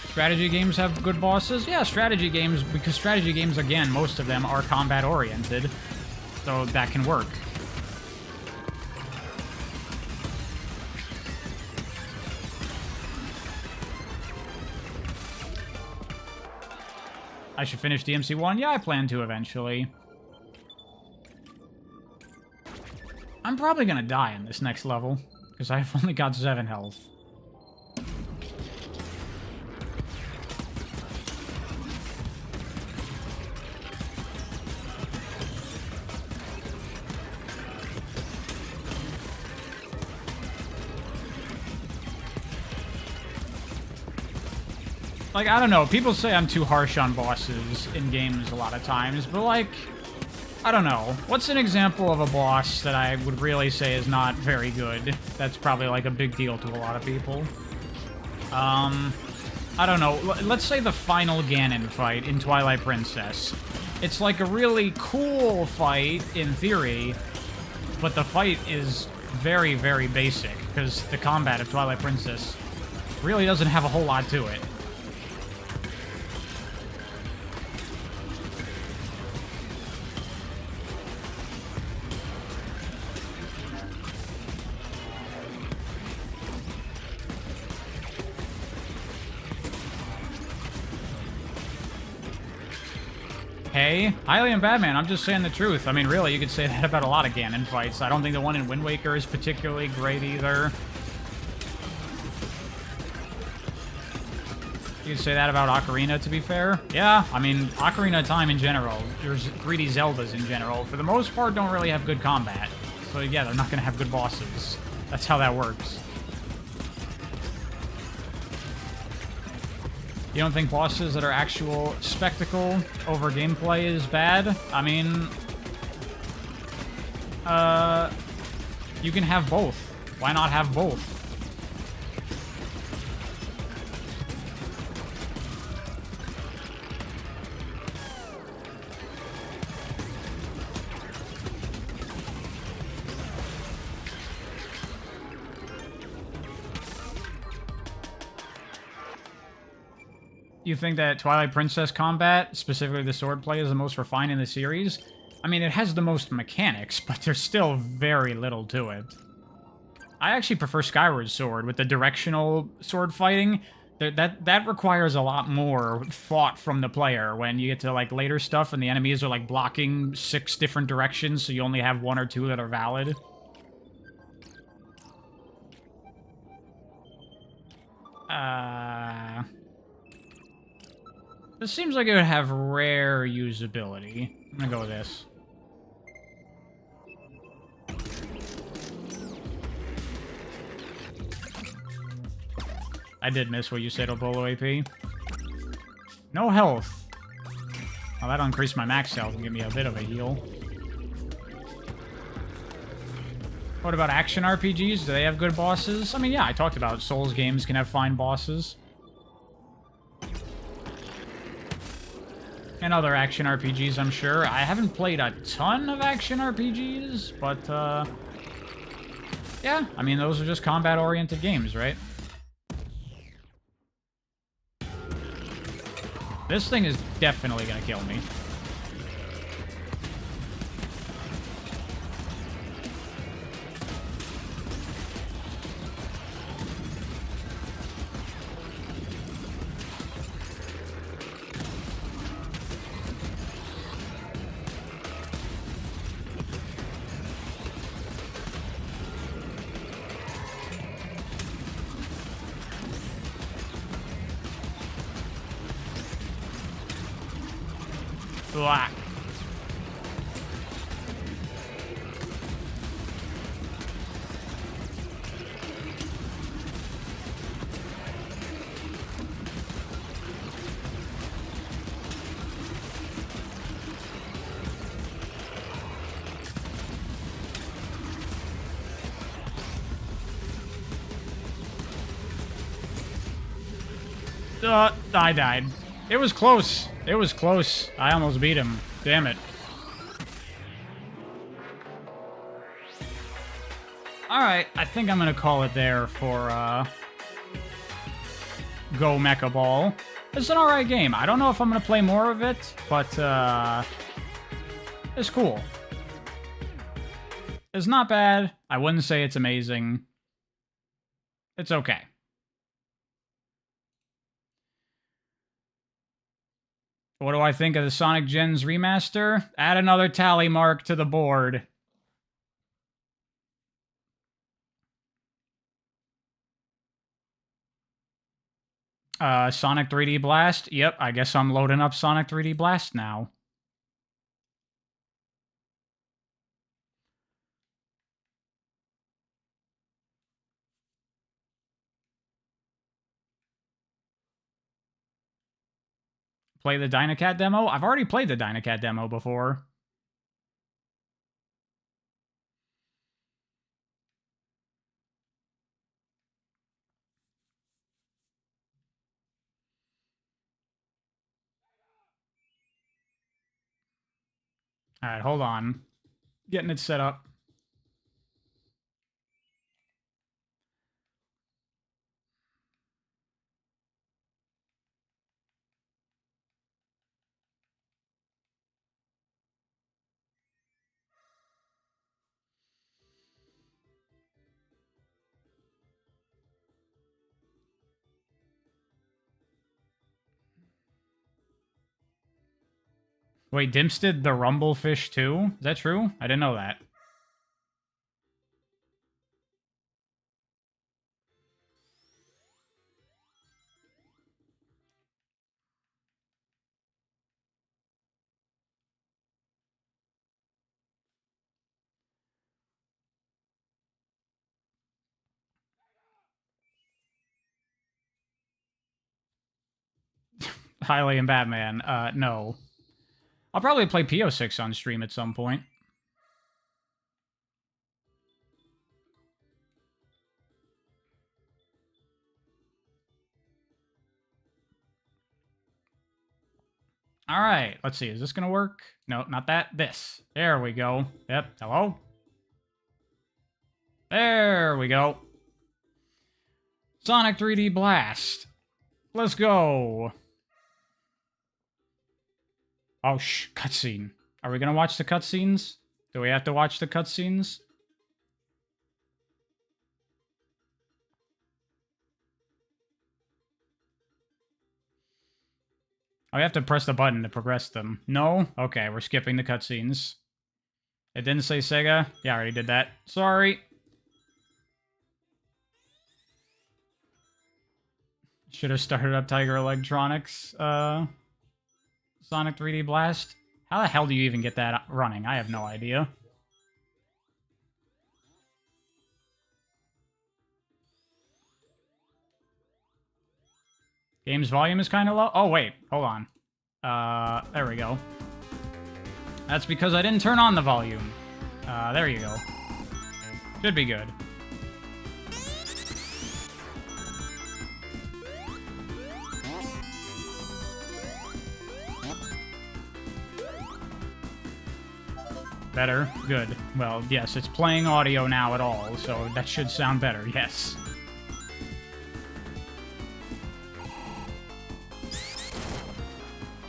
Strategy games have good bosses? Yeah, strategy games, because strategy games, again, most of them are combat-oriented, so that can work. I should finish DMC 1? Yeah, I plan to eventually. I'm probably gonna die in this next level, because I've only got 7 health. Like, I don't know, people say I'm too harsh on bosses in games a lot of times, but like, I don't know. What's an example of a boss that I would really say is not very good? That's probably like a big deal to a lot of people. I don't know. Let's say the final Ganon fight in Twilight Princess. It's like a really cool fight in theory, but the fight is very, very basic because the combat of Twilight Princess really doesn't have a whole lot to it. Hey, Hylian Batman, I'm just saying the truth. I mean, really, you could say that about a lot of Ganon fights. I don't think the one in Wind Waker is particularly great either. You could say that about Ocarina, to be fair. Yeah, I mean, Ocarina of Time in general, there's 3D Zeldas in general, for the most part, don't really have good combat. So yeah, they're not going to have good bosses. That's how that works. You don't think bosses that are actual spectacle over gameplay is bad? I mean, you can have both. Why not have both? You think that Twilight Princess combat, specifically the swordplay, is the most refined in the series? I mean, it has the most mechanics, but there's still very little to it. I actually prefer Skyward Sword with the directional sword fighting. That requires a lot more thought from the player when you get to like later stuff and the enemies are like blocking 6 different directions, so you only have 1 or 2 that are valid. This seems like it would have rare usability. I'm gonna go with this. I did miss what you said, Obolo AP. No health. Well, that'll increase my max health and give me a bit of a heal. What about action RPGs? Do they have good bosses? I mean, yeah, I talked about Souls games can have fine bosses. And other action RPGs, I'm sure. I haven't played a ton of action RPGs, but, yeah, I mean, those are just combat-oriented games, right? This thing is definitely gonna kill me. Black. I died. It was close. It was close. I almost beat him. Damn it. Alright, I think I'm gonna call it there for, Go Mecha Ball. It's an alright game. I don't know if I'm gonna play more of it, but, it's cool. It's not bad. I wouldn't say it's amazing. It's okay. What do I think of the Sonic Gens remaster? Add another tally mark to the board. Sonic 3D Blast? Yep, I guess I'm loading up Sonic 3D Blast now. Play the Dynacat demo? I've already played the Dynacat demo before. Alright, hold on. Getting it set up. Wait, Dimps did the Rumblefish too? Is that true? I didn't know that. Hylia and Batman. No. I'll probably play PO6 on stream at some point. Alright, let's see. Is this gonna work? No, not that. This. There we go. Yep. Hello? There we go. Sonic 3D Blast. Let's go. Oh, cutscene. Are we gonna watch the cutscenes? Do we have to watch the cutscenes? Oh, we have to press the button to progress them. No? Okay, we're skipping the cutscenes. It didn't say Sega? Yeah, I already did that. Sorry. Should have started up Tiger Electronics, Sonic 3D Blast. How the hell do you even get that running? I have no idea. Game's volume is kind of low. Oh, wait. Hold on. There we go. That's because I didn't turn on the volume. There you go. Should be good. Better? Good. Well, yes, it's playing audio now at all, so that should sound better, yes.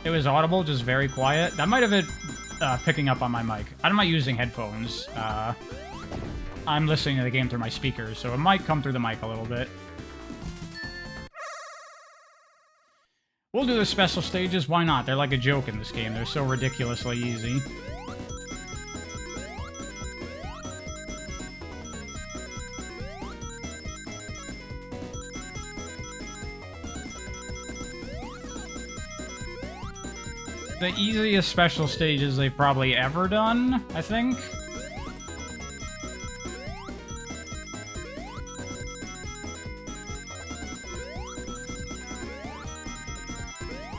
It was audible, just very quiet. That might have been picking up on my mic. I'm not using headphones. I'm listening to the game through my speakers, so it might come through the mic a little bit. We'll do the special stages, why not? They're like a joke in this game. They're so ridiculously easy. The easiest special stages they've probably ever done, I think.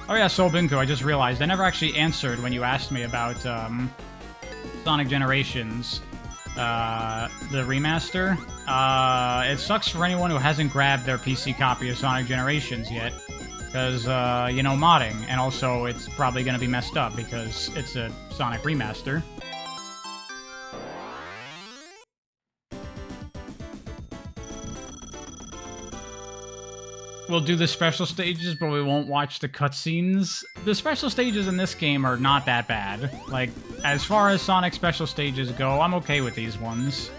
Oh yeah, Soul Binku, I just realized. I never actually answered when you asked me about Sonic Generations, the remaster. It sucks for anyone who hasn't grabbed their PC copy of Sonic Generations yet. Because, you know, modding. And also, it's probably going to be messed up because it's a Sonic remaster. We'll do the special stages, but we won't watch the cutscenes. The special stages in this game are not that bad. Like, as far as Sonic special stages go, I'm okay with these ones.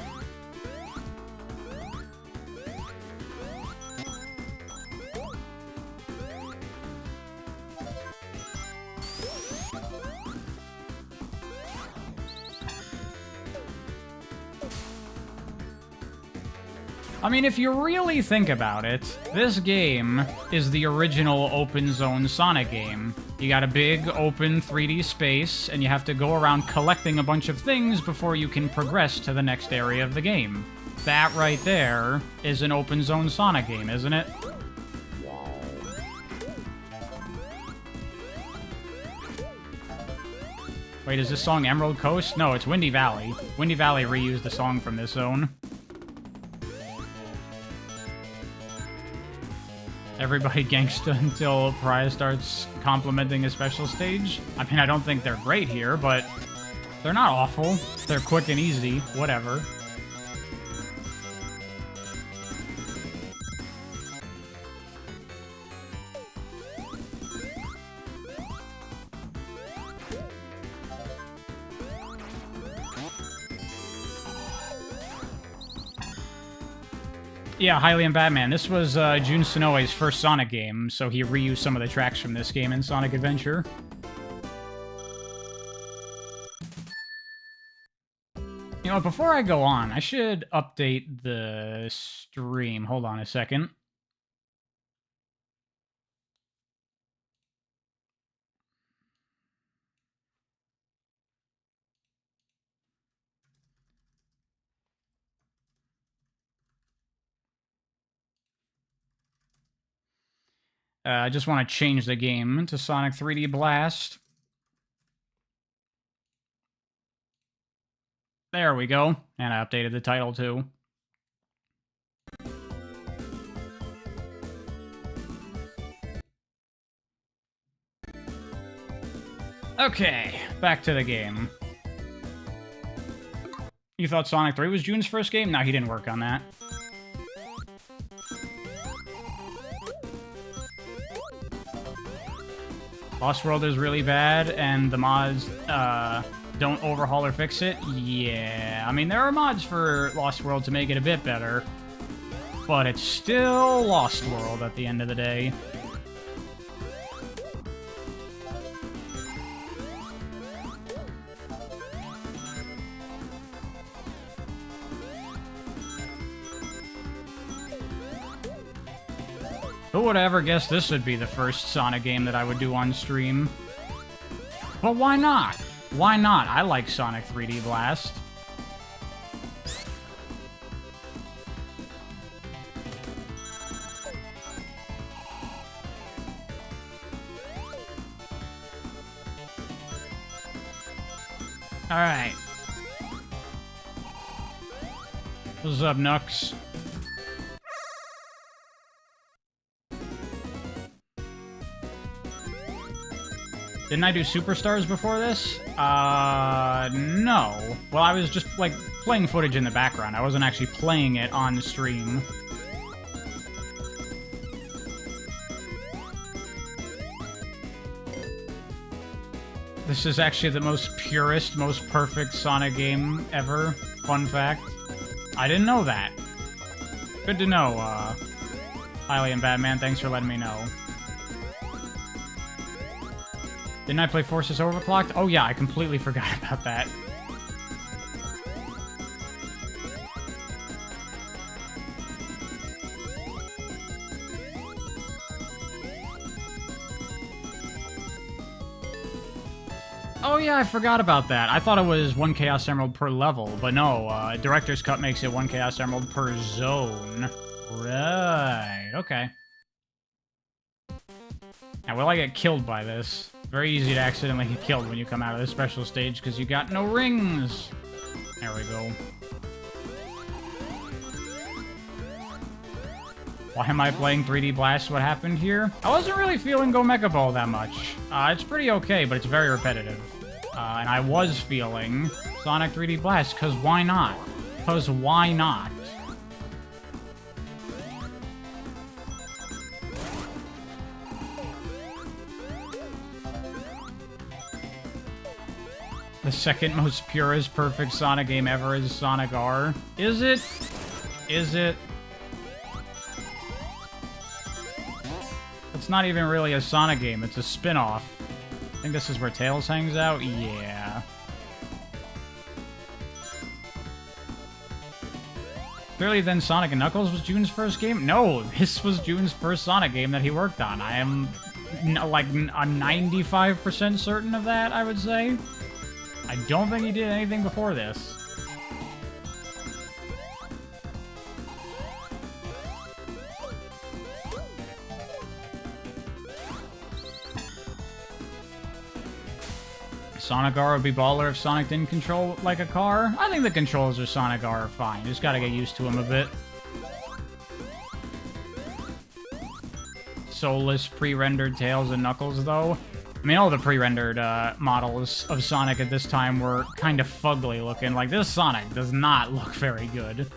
I mean, if you really think about it, this game is the original open zone Sonic game. You got a big open 3D space, and you have to go around collecting a bunch of things before you can progress to the next area of the game. That right there is an open zone Sonic game, isn't it? Wait, is this song Emerald Coast? No, it's Windy Valley. Windy Valley reused the song from this zone. Everybody gangsta until Pariah starts complimenting a special stage. I mean, I don't think they're great here, but they're not awful. They're quick and easy, whatever. Yeah, Hylian Batman. This was Jun Sonoe's first Sonic game, so he reused some of the tracks from this game in Sonic Adventure. You know, before I go on, I should update the stream. Hold on a second. I just want to change the game to Sonic 3D Blast. There we go. And I updated the title, too. Okay, back to the game. You thought Sonic 3 was Jun's first game? No, he didn't work on that. Lost World is really bad, and the mods don't overhaul or fix it? Yeah, I mean, there are mods for Lost World to make it a bit better, but it's still Lost World at the end of the day. Who would ever guess this would be the first Sonic game that I would do on stream? But why not? Why not? I like Sonic 3D Blast. Alright. What's up, Nux? Didn't I do Superstars before this? No. Well, I was just, like, playing footage in the background. I wasn't actually playing it on stream. This is actually the most purest, most perfect Sonic game ever. Fun fact. I didn't know that. Good to know, Hylian Batman. Thanks for letting me know. Didn't I play Forces Overclocked? Oh yeah, I completely forgot about that. Oh yeah, I forgot about that. I thought it was 1 Chaos Emerald per level, but no, Director's Cut makes it 1 Chaos Emerald per zone. Right, okay. Now, will I get killed by this? Very easy to accidentally get killed when you come out of this special stage because you got no rings. There we go. Why am I playing 3D Blast? What happened here? I wasn't really feeling Go Mecha Ball that much. It's pretty okay, but it's very repetitive. And I was feeling Sonic 3D Blast, because why not? Because why not? The second most purest perfect Sonic game ever is Sonic R. Is it? Is it? It's not even really a Sonic game, it's a spin-off. I think this is where Tails hangs out? Yeah. Clearly then Sonic and Knuckles was June's first game? No, this was June's first Sonic game that he worked on. I am like a 95% certain of that, I would say. I don't think he did anything before this. Sonic R would be baller if Sonic didn't control like a car. I think the controls of Sonic R are fine. You just gotta get used to them a bit. Soulless pre-rendered Tails and Knuckles, though. I mean, all the pre-rendered models of Sonic at this time were kind of fugly looking. Like, this Sonic does not look very good.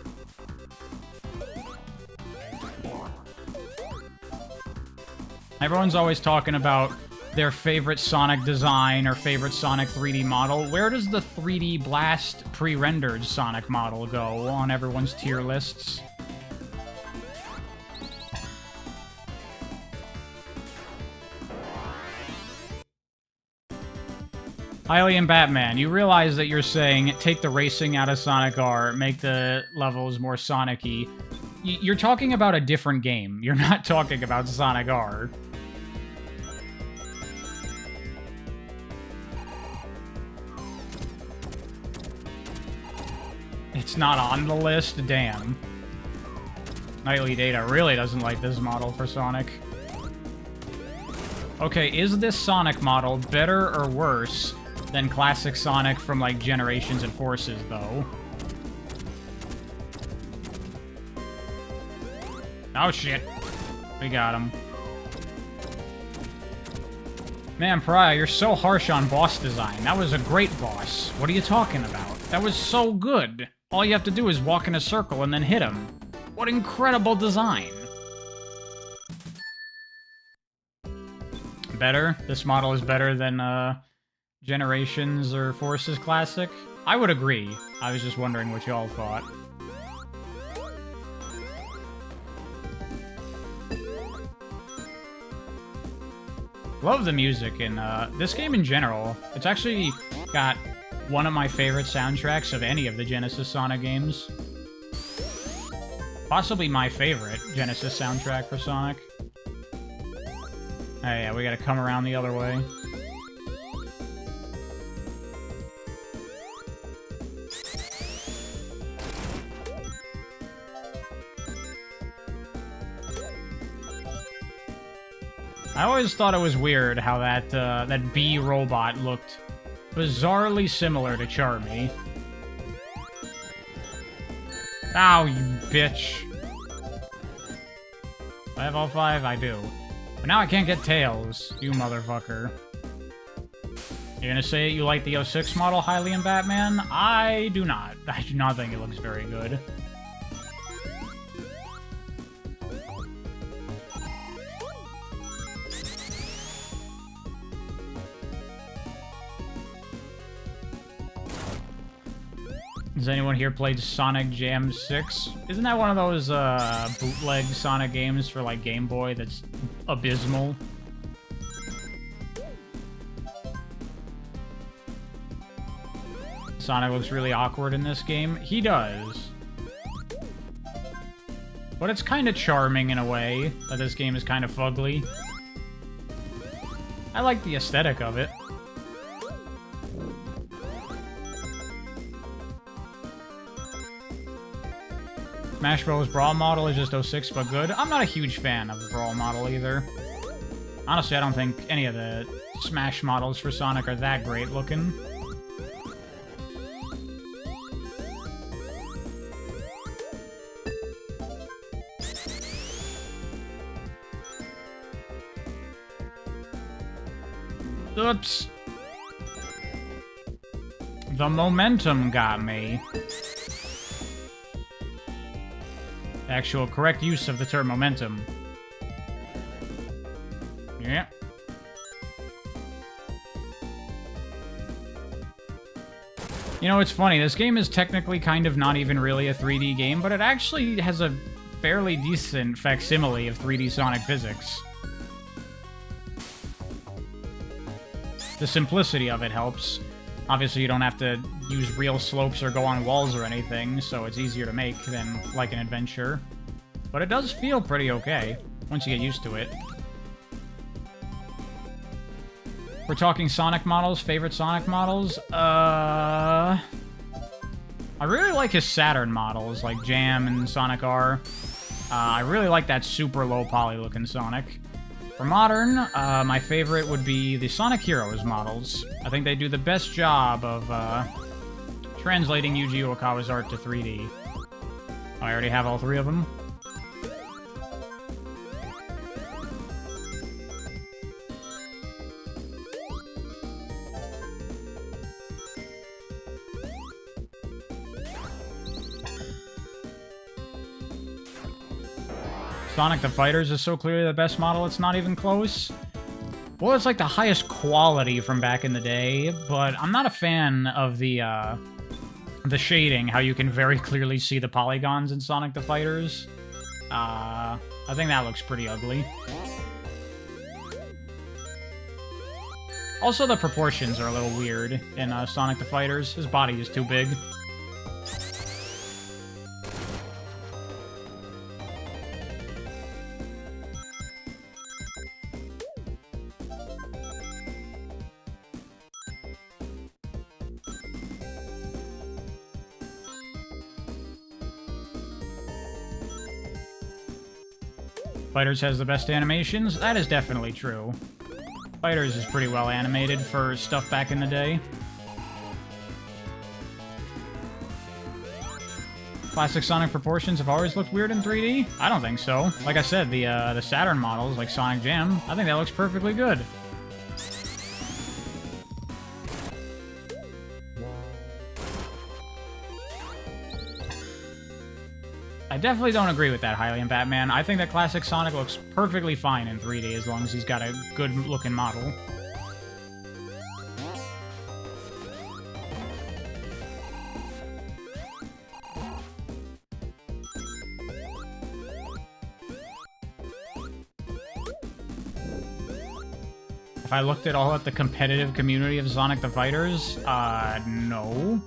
Everyone's always talking about their favorite Sonic design or favorite Sonic 3D model. Where does the 3D Blast pre-rendered Sonic model go on everyone's tier lists? Hylian Batman, you realize that you're saying, take the racing out of Sonic R, make the levels more Sonic-y. You're talking about a different game. You're not talking about Sonic R. It's not on the list? Damn. Nightly Data really doesn't like this model for Sonic. Okay, is this Sonic model better or worse than classic Sonic from, like, Generations and Forces, though? Oh, shit. We got him. Man, Pariah, you're so harsh on boss design. That was a great boss. What are you talking about? That was so good. All you have to do is walk in a circle and then hit him. What incredible design. Better? This model is better than, Generations or Forces Classic? I would agree. I was just wondering what y'all thought. Love the music in this game in general. It's actually got one of my favorite soundtracks of any of the Genesis Sonic games. Possibly my favorite Genesis soundtrack for Sonic. Oh yeah, we gotta come around the other way. I always thought it was weird how that that bee robot looked bizarrely similar to Charmy. Ow, you bitch. Do I have all 5? I do. But now I can't get Tails, you motherfucker. You're gonna say you like the 06 model Hylian Batman? I do not. I do not think it looks very good. Has anyone here played Sonic Jam 6? Isn't that one of those bootleg Sonic games for like Game Boy that's abysmal? Sonic looks really awkward in this game. He does. But it's kind of charming in a way that this game is kind of fugly. I like the aesthetic of it. Smash Bros. Brawl model is just 06 but good. I'm not a huge fan of the Brawl model either. Honestly, I don't think any of the Smash models for Sonic are that great looking. Oops. The momentum got me. Actual correct use of the term momentum. Yeah. You know, it's funny, this game is technically kind of not even really a 3D game, but it actually has a fairly decent facsimile of 3D Sonic physics. The simplicity of it helps. Obviously, you don't have to use real slopes or go on walls or anything, so it's easier to make than, like, an adventure. But it does feel pretty okay, once you get used to it. We're talking Sonic models, favorite Sonic models? I really like his Saturn models, like Jam and Sonic R. I really like that super low poly looking Sonic. For modern, my favorite would be the Sonic Heroes models. I think they do the best job of translating Yuji Uekawa's art to 3D. Oh, I already have all three of them. Sonic the Fighters is so clearly the best model, it's not even close. Well, it's like the highest quality from back in the day, but I'm not a fan of the shading, how you can very clearly see the polygons in Sonic the Fighters. I think that looks pretty ugly. Also, the proportions are a little weird in Sonic the Fighters. His body is too big. Fighters has the best animations. That is definitely true. Fighters is pretty well animated for stuff back in the day. Classic Sonic proportions have always looked weird in 3D? I don't think so. Like I said, the Saturn models, like Sonic Jam, I think that looks perfectly good. I definitely don't agree with that, Hylian Batman. I think that classic Sonic looks perfectly fine in 3D as long as he's got a good-looking model. If I looked at all at the competitive community of Sonic the Fighters, no.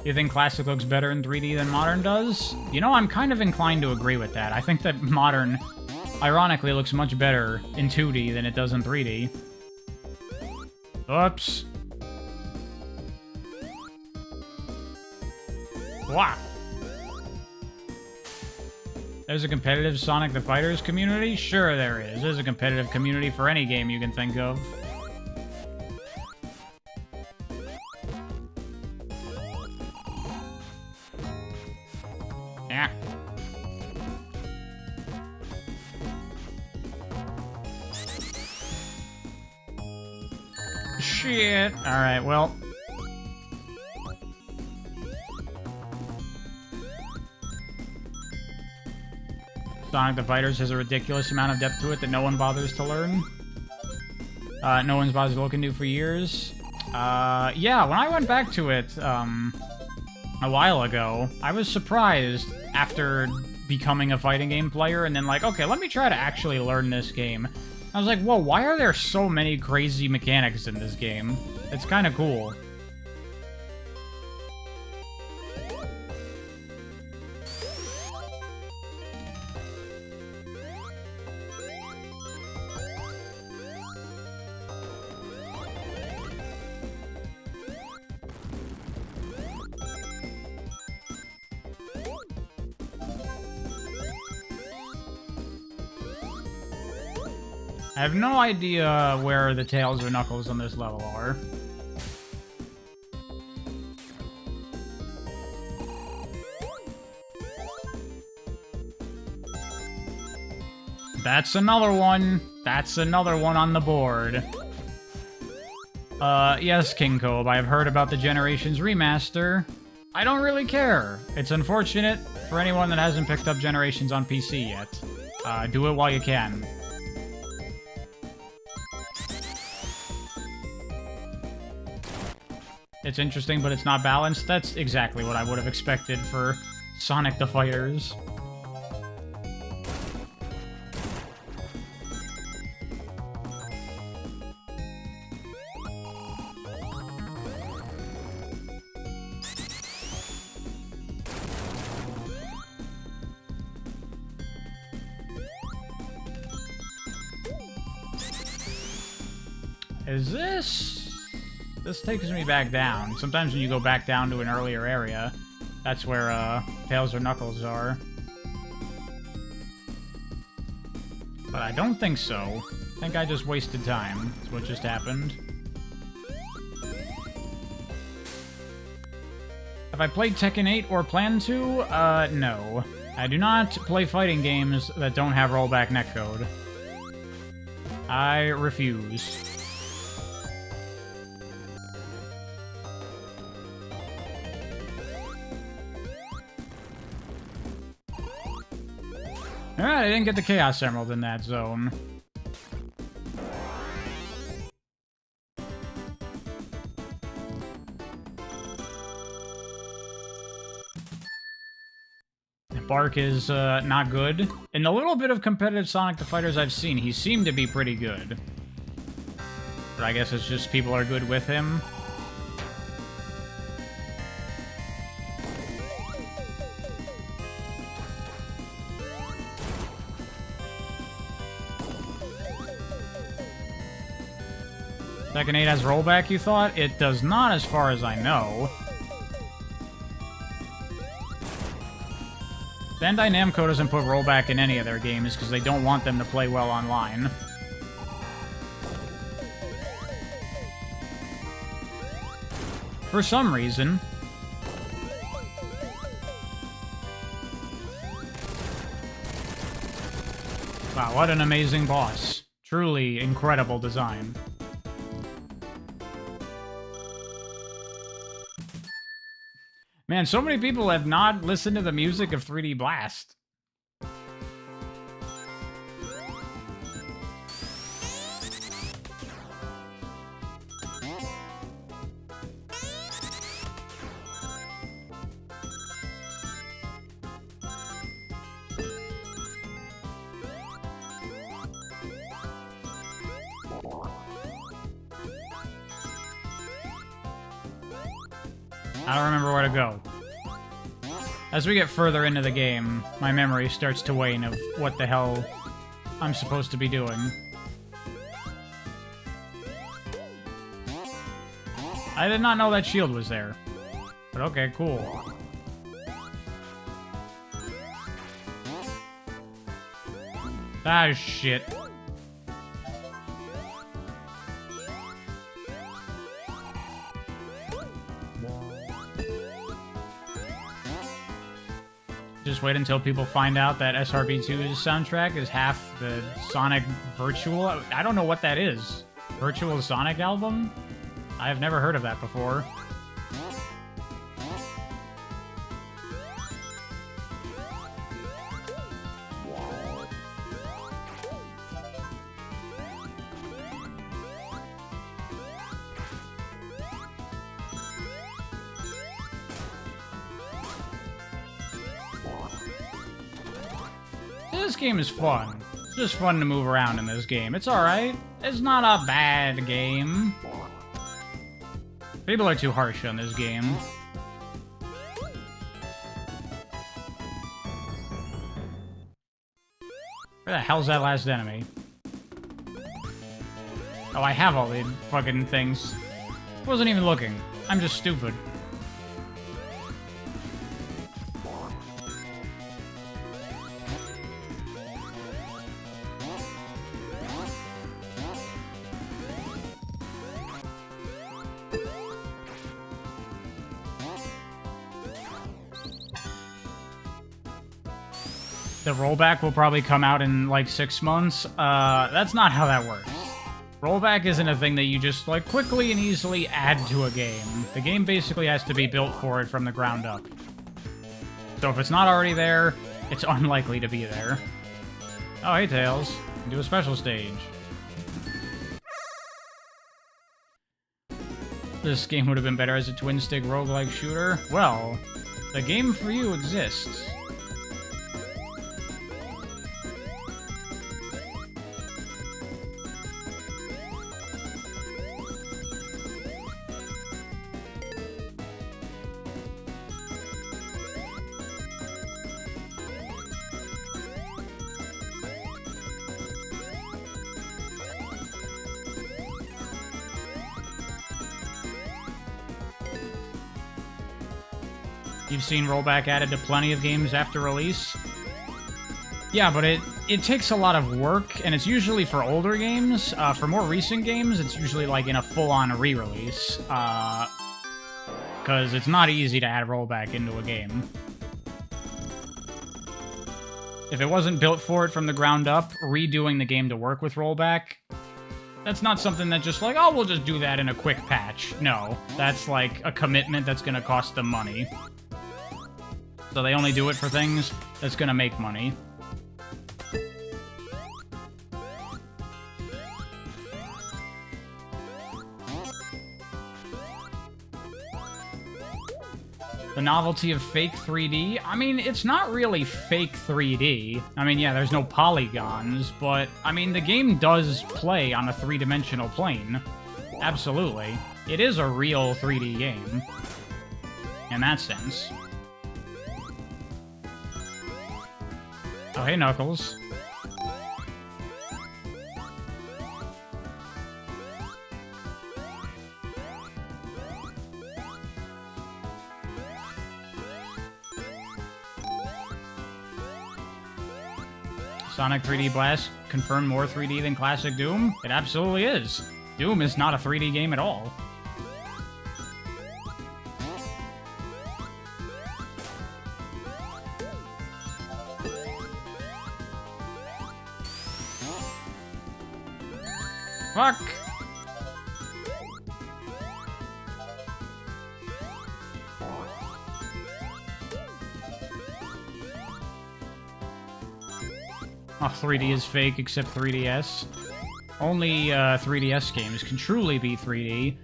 You think Classic looks better in 3D than Modern does? You know, I'm kind of inclined to agree with that. I think that Modern, ironically, looks much better in 2D than it does in 3D. Oops. Wow. There's a competitive Sonic the Fighters community? Sure there is. There's a competitive community for any game you can think of. Yeah. Shit. Alright, well. Sonic the Fighters has a ridiculous amount of depth to it that no one bothers to learn. No one's bothered to look into for years. Yeah, when I went back to it, a while ago, I was surprised after becoming a fighting game player and then like, okay, let me try to actually learn this game. I was like, whoa, why are there so many crazy mechanics in this game? It's kind of cool. I have no idea where the Tails or Knuckles on this level are. That's another one. That's another one on the board. Yes, King Kobe, I have heard about the Generations remaster. I don't really care. It's unfortunate for anyone that hasn't picked up Generations on PC yet. Do it while you can. It's interesting, but it's not balanced. That's exactly what I would have expected for Sonic the Fighters. Is this... This takes me back down. Sometimes when you go back down to an earlier area, that's where, Tails or Knuckles are. But I don't think so. I think I just wasted time. That's what just happened. Have I played Tekken 8 or plan to? No. I do not play fighting games that don't have rollback netcode. I refuse. Alright, I didn't get the Chaos Emerald in that zone. Bark is, not good. In the little bit of competitive Sonic the Fighters I've seen, he seemed to be pretty good. But I guess it's just people are good with him. Tekken 8 has rollback, you thought? It does not, as far as I know. Bandai Namco doesn't put rollback in any of their games because they don't want them to play well online. For some reason. Wow, what an amazing boss. Truly incredible design. Man, so many people have not listened to the music of 3D Blast. I don't remember where to go. As we get further into the game, my memory starts to wane of what the hell I'm supposed to be doing. I did not know that shield was there. But okay, cool. Ah, shit. Just wait until people find out that SRB2's soundtrack is half the Sonic Virtual. I don't know what that is. Virtual Sonic album? I have never heard of that before. This game is fun. It's just fun to move around in this game. It's alright. It's not a bad game. People are too harsh on this game. Where the hell's that last enemy? Oh, I have all the fucking things. Wasn't even looking. I'm just stupid. The rollback will probably come out in like 6 months. That's not how that works. Rollback isn't a thing that you just like quickly and easily add to a game. The game basically has to be built for it from the ground up. So if it's not already there, it's unlikely to be there. Oh, hey, Tails. Do a special stage. This game would have been better as a twin-stick roguelike shooter. Well, the game for you exists. You've seen rollback added to plenty of games after release. Yeah, but it takes a lot of work, and it's usually for older games. For more recent games, it's usually like in a full-on re-release. Because it's not easy to add rollback into a game. If it wasn't built for it from the ground up, redoing the game to work with rollback, that's not something that just like, oh, we'll just do that in a quick patch. No, that's like a commitment that's going to cost them money. So they only do it for things that's gonna make money. The novelty of fake 3D? I mean, it's not really fake 3D. I mean, yeah, there's no polygons, but, I mean, the game does play on a three-dimensional plane. Absolutely. It is a real 3D game. In that sense. Oh, hey, Knuckles. Sonic 3D Blast confirmed more 3D than classic Doom? It absolutely is. Doom is not a 3D game at all. Fuck! Oh, 3D is fake except 3DS. Only 3DS games can truly be 3D.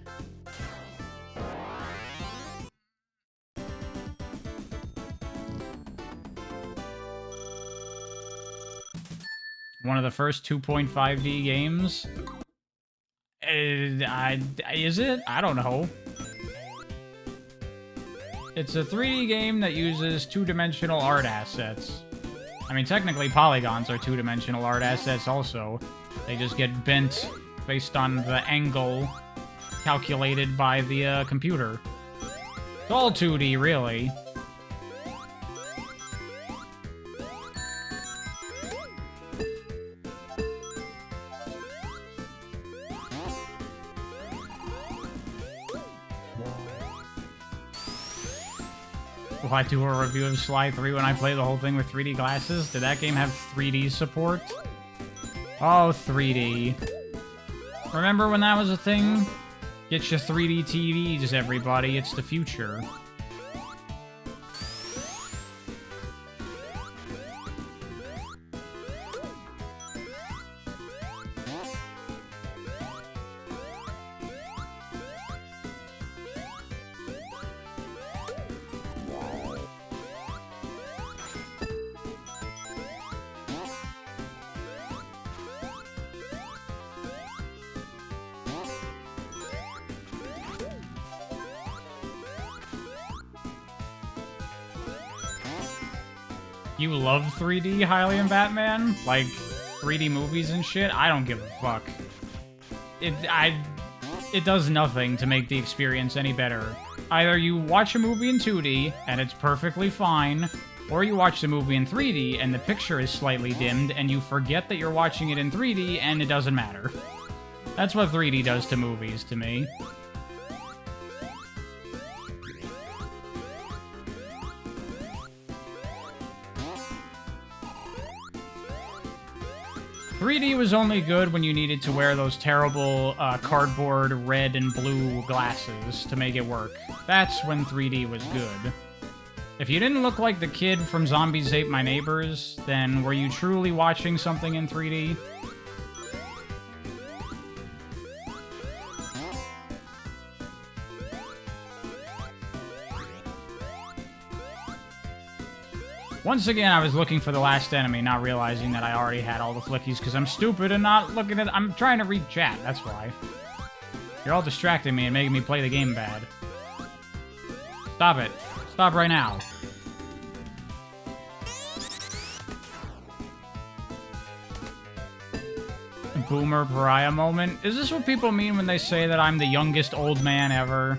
One of the first 2.5D games. Is it? I don't know. It's a 3D game that uses two-dimensional art assets. I mean, technically, polygons are two-dimensional art assets also. They just get bent based on the angle calculated by the computer. It's all 2D, really. Will I do a review of Sly 3 when I play the whole thing with 3D glasses? Did that game have 3D support? Oh, 3D. Remember when that was a thing? Get your 3D TVs, everybody. It's the future. You love 3D, Hylian Batman? Like, 3D movies and shit? I don't give a fuck. It does nothing to make the experience any better. Either you watch a movie in 2D, and it's perfectly fine, or you watch the movie in 3D, and the picture is slightly dimmed, and you forget that you're watching it in 3D, and it doesn't matter. That's what 3D does to movies, to me. 3D was only good when you needed to wear those terrible cardboard red and blue glasses to make it work. That's when 3D was good. If you didn't look like the kid from Zombies Ate My Neighbors, then were you truly watching something in 3D? Once again, I was looking for the last enemy, not realizing that I already had all the flickies because I'm stupid and not looking at... I'm trying to read chat, that's why. You're all distracting me and making me play the game bad. Stop it. Stop right now. Boomer pariah moment. Is this what people mean when they say that I'm the youngest old man ever?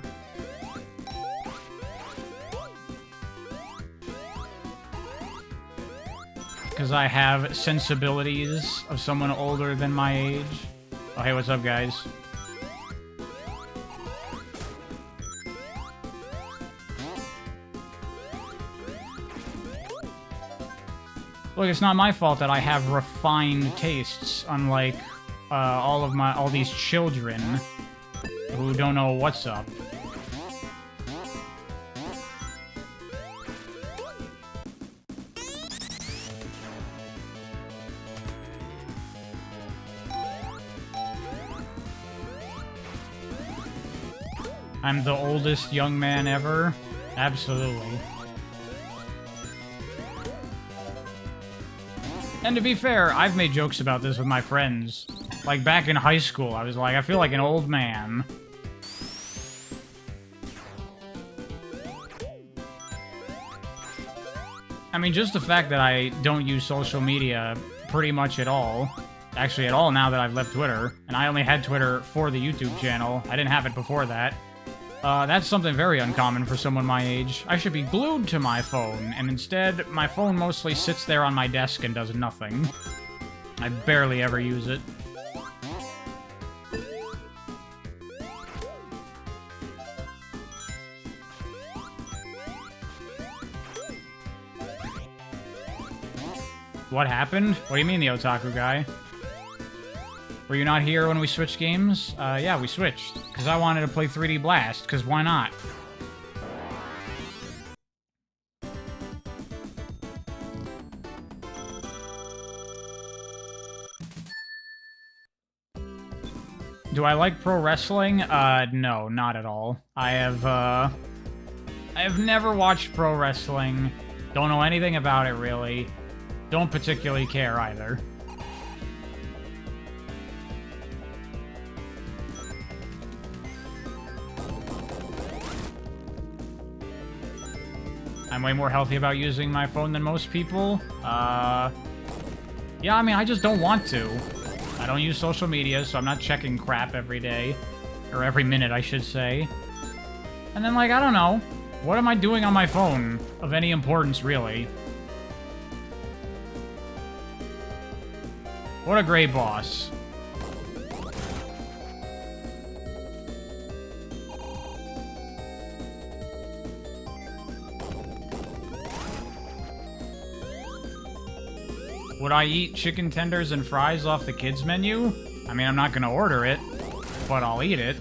Because I have sensibilities of someone older than my age. Oh, hey, what's up, guys? Look, it's not my fault that I have refined tastes, unlike all these children who don't know what's up. I'm the oldest young man ever? Absolutely. And to be fair, I've made jokes about this with my friends. Like, back in high school, I was like, I feel like an old man. I mean, just the fact that I don't use social media pretty much at all. Actually, at all now that I've left Twitter. And I only had Twitter for the YouTube channel. I didn't have it before that. That's something very uncommon for someone my age. I should be glued to my phone, and instead, my phone mostly sits there on my desk and does nothing. I barely ever use it. What happened? What do you mean, the otaku guy? Were you not here when we switched games? Yeah, we switched. Because I wanted to play 3D Blast, because why not? Do I like pro wrestling? No, not at all. I have never watched pro wrestling. Don't know anything about it, really. Don't particularly care, either. I'm way more healthy about using my phone than most people. Yeah, I mean, I just don't want to. I don't use social media, so I'm not checking crap every day. Or every minute, I should say. And then, like, I don't know. What am I doing on my phone of any importance, really? What a great boss. Would I eat chicken tenders and fries off the kids menu? I mean, I'm not gonna order it, but I'll eat it.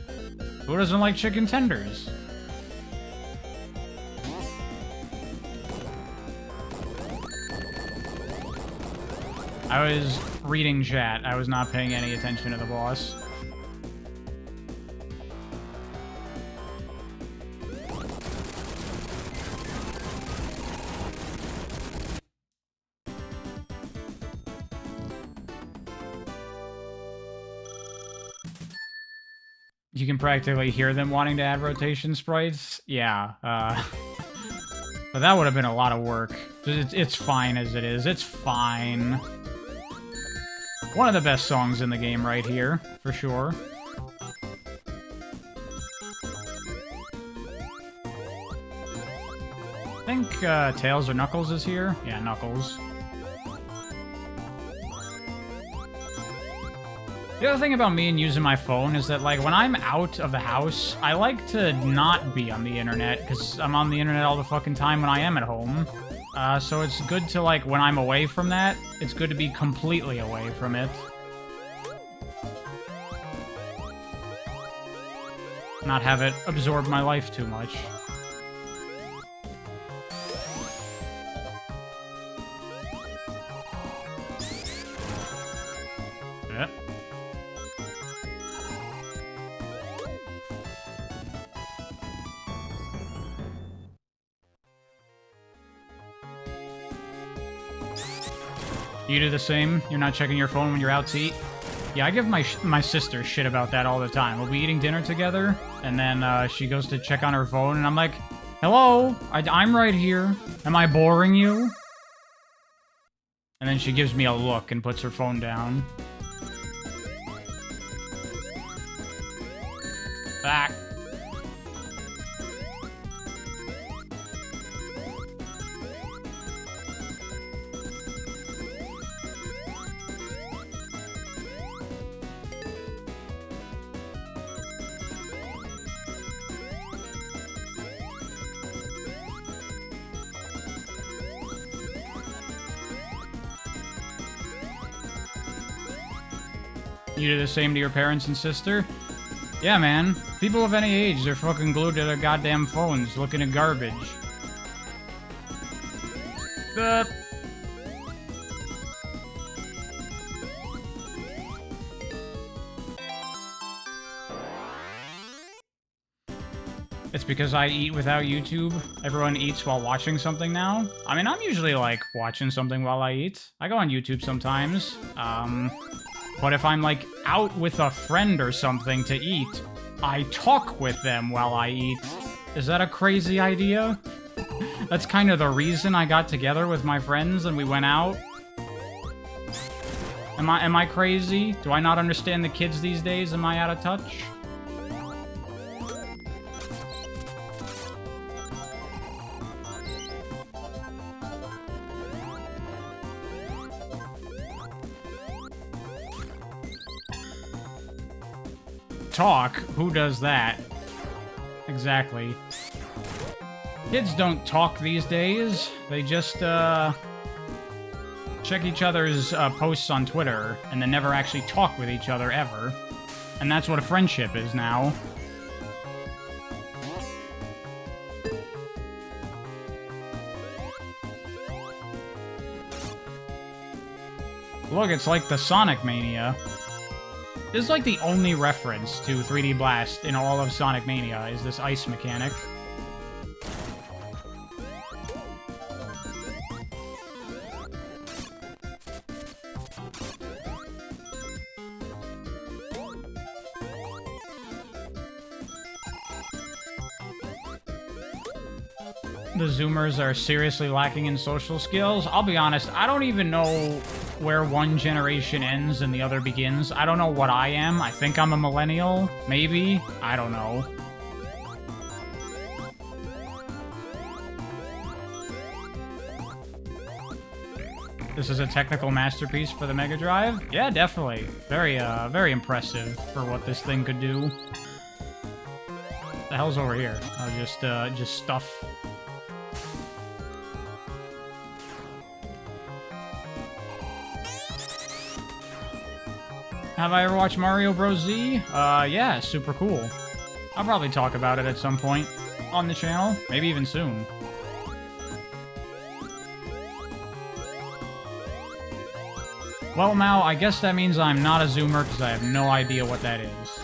Who doesn't like chicken tenders? I was reading chat. I was not paying any attention to the boss. You can practically hear them wanting to add rotation sprites. Yeah, but that would have been a lot of work. It's fine as it is. It's fine. One of the best songs in the game right here, for sure. I think Tails or Knuckles is here. Yeah, Knuckles. The other thing about me and using my phone is that, like, when I'm out of the house, I like to not be on the internet, because I'm on the internet all the fucking time when I am at home. So it's good to, like, when I'm away from that, it's good to be completely away from it. Not have it absorb my life too much. Yeah. You do the same? You're not checking your phone when you're out to eat? Yeah, I give my sister shit about that all the time. We'll be eating dinner together, and then she goes to check on her phone, and I'm like, hello, I'm right here. Am I boring you? And then she gives me a look and puts her phone down. Back. You do the same to your parents and sister? Yeah, man. People of any age, they're fucking glued to their goddamn phones, looking at garbage. It's because I eat without YouTube. Everyone eats while watching something now. I mean, I'm usually, like, watching something while I eat. I go on YouTube sometimes. But if I'm, like, out with a friend or something to eat, I talk with them while I eat. Is that a crazy idea? That's kind of the reason I got together with my friends and we went out. Am I crazy? Do I not understand the kids these days? Am I out of touch? Talk? Who does that? Exactly. Kids don't talk these days. They just, check each other's posts on Twitter, and then never actually talk with each other, ever. And that's what a friendship is now. Look, it's like the Sonic Mania. This is like the only reference to 3D Blast in all of Sonic Mania, is this ice mechanic. The Zoomers are seriously lacking in social skills. I'll be honest, I don't even know where one generation ends and the other begins. I don't know what I am. I think I'm a millennial. Maybe. I don't know. This is a technical masterpiece for the Mega Drive? Yeah, definitely. Very, very impressive for what this thing could do. The hell's over here? Oh, just stuff. Have I ever watched Mario Bros. Z? Yeah, super cool. I'll probably talk about it at some point on the channel, maybe even soon. Well, Mao, I guess that means I'm not a Zoomer because I have no idea what that is.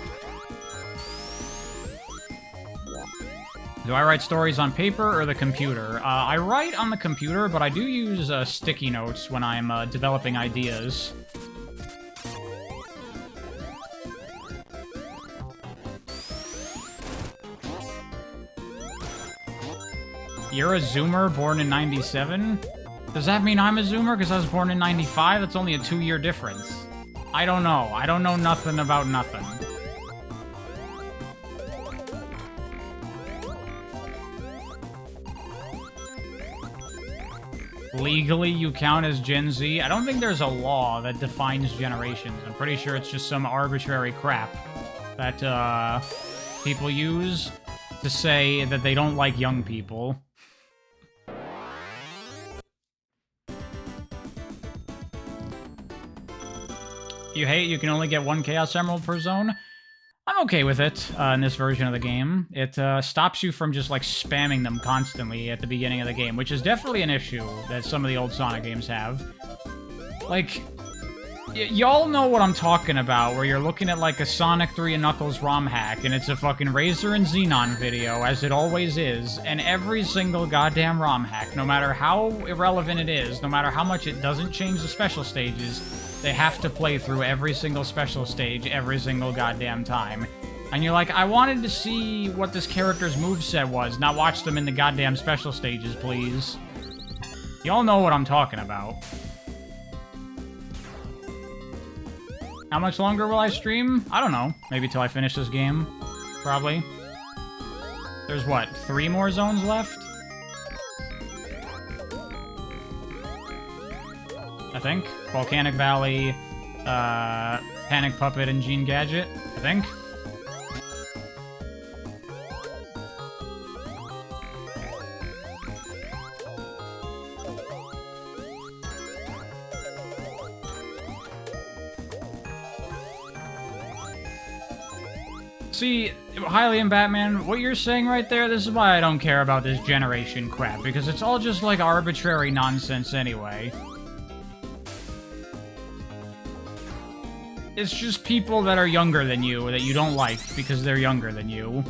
Do I write stories on paper or the computer? I write on the computer, but I do use sticky notes when I'm developing ideas. You're a Zoomer born in 97? Does that mean I'm a Zoomer because I was born in 95? That's only a 2-year difference. I don't know. I don't know nothing about nothing. Legally, you count as Gen Z? I don't think there's a law that defines generations. I'm pretty sure it's just some arbitrary crap that people use to say that they don't like young people. You hate you can only get 1 Chaos Emerald per zone? I'm okay with it in this version of the game. It stops you from just, like, spamming them constantly at the beginning of the game, which is definitely an issue that some of the old Sonic games have. Like, y'all know what I'm talking about, where you're looking at, like, a Sonic 3 and Knuckles ROM hack, and it's a fucking Razor and Xenon video, as it always is, and every single goddamn ROM hack, no matter how irrelevant it is, no matter how much it doesn't change the special stages, they have to play through every single special stage every single goddamn time. And you're like, I wanted to see what this character's moveset was, not watch them in the goddamn special stages, please. Y'all know what I'm talking about. How much longer will I stream? I don't know. Maybe till I finish this game. Probably. There's what, 3 more zones left? I think. Volcanic Valley, Panic Puppet, and Gene Gadget, I think. See, Hylian Batman, what you're saying right there, this is why I don't care about this generation crap, because it's all just like arbitrary nonsense anyway. It's just people that are younger than you that you don't like because they're younger than you.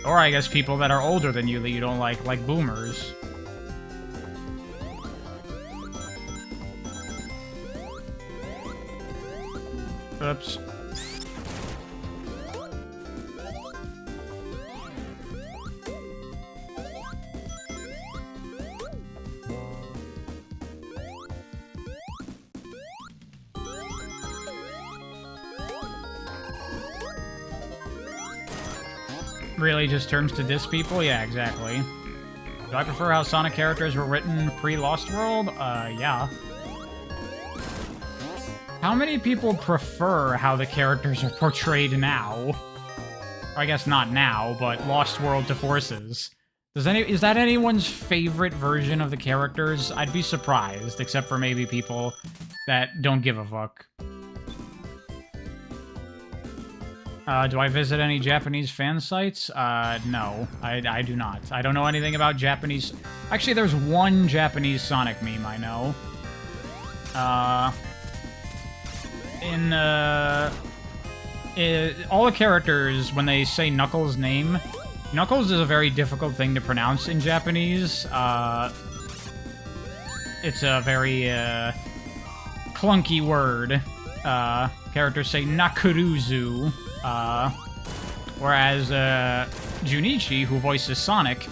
Or I guess people that are older than you that you don't like boomers. Oops. Really just turns to diss people? Yeah, exactly. Do I prefer how Sonic characters were written pre-Lost World? Yeah. How many people prefer how the characters are portrayed now? Or I guess not now, but Lost World to Forces. Is that anyone's favorite version of the characters? I'd be surprised, except for maybe people that don't give a fuck. Do I visit any Japanese fan sites? No, I do not. I don't know anything about Japanese... Actually, there's one Japanese Sonic meme I know. All the characters, when they say Knuckles' name, Knuckles is a very difficult thing to pronounce in Japanese. It's a very, clunky word. Characters say Nakuruzu. Whereas Junichi, who voices Sonic,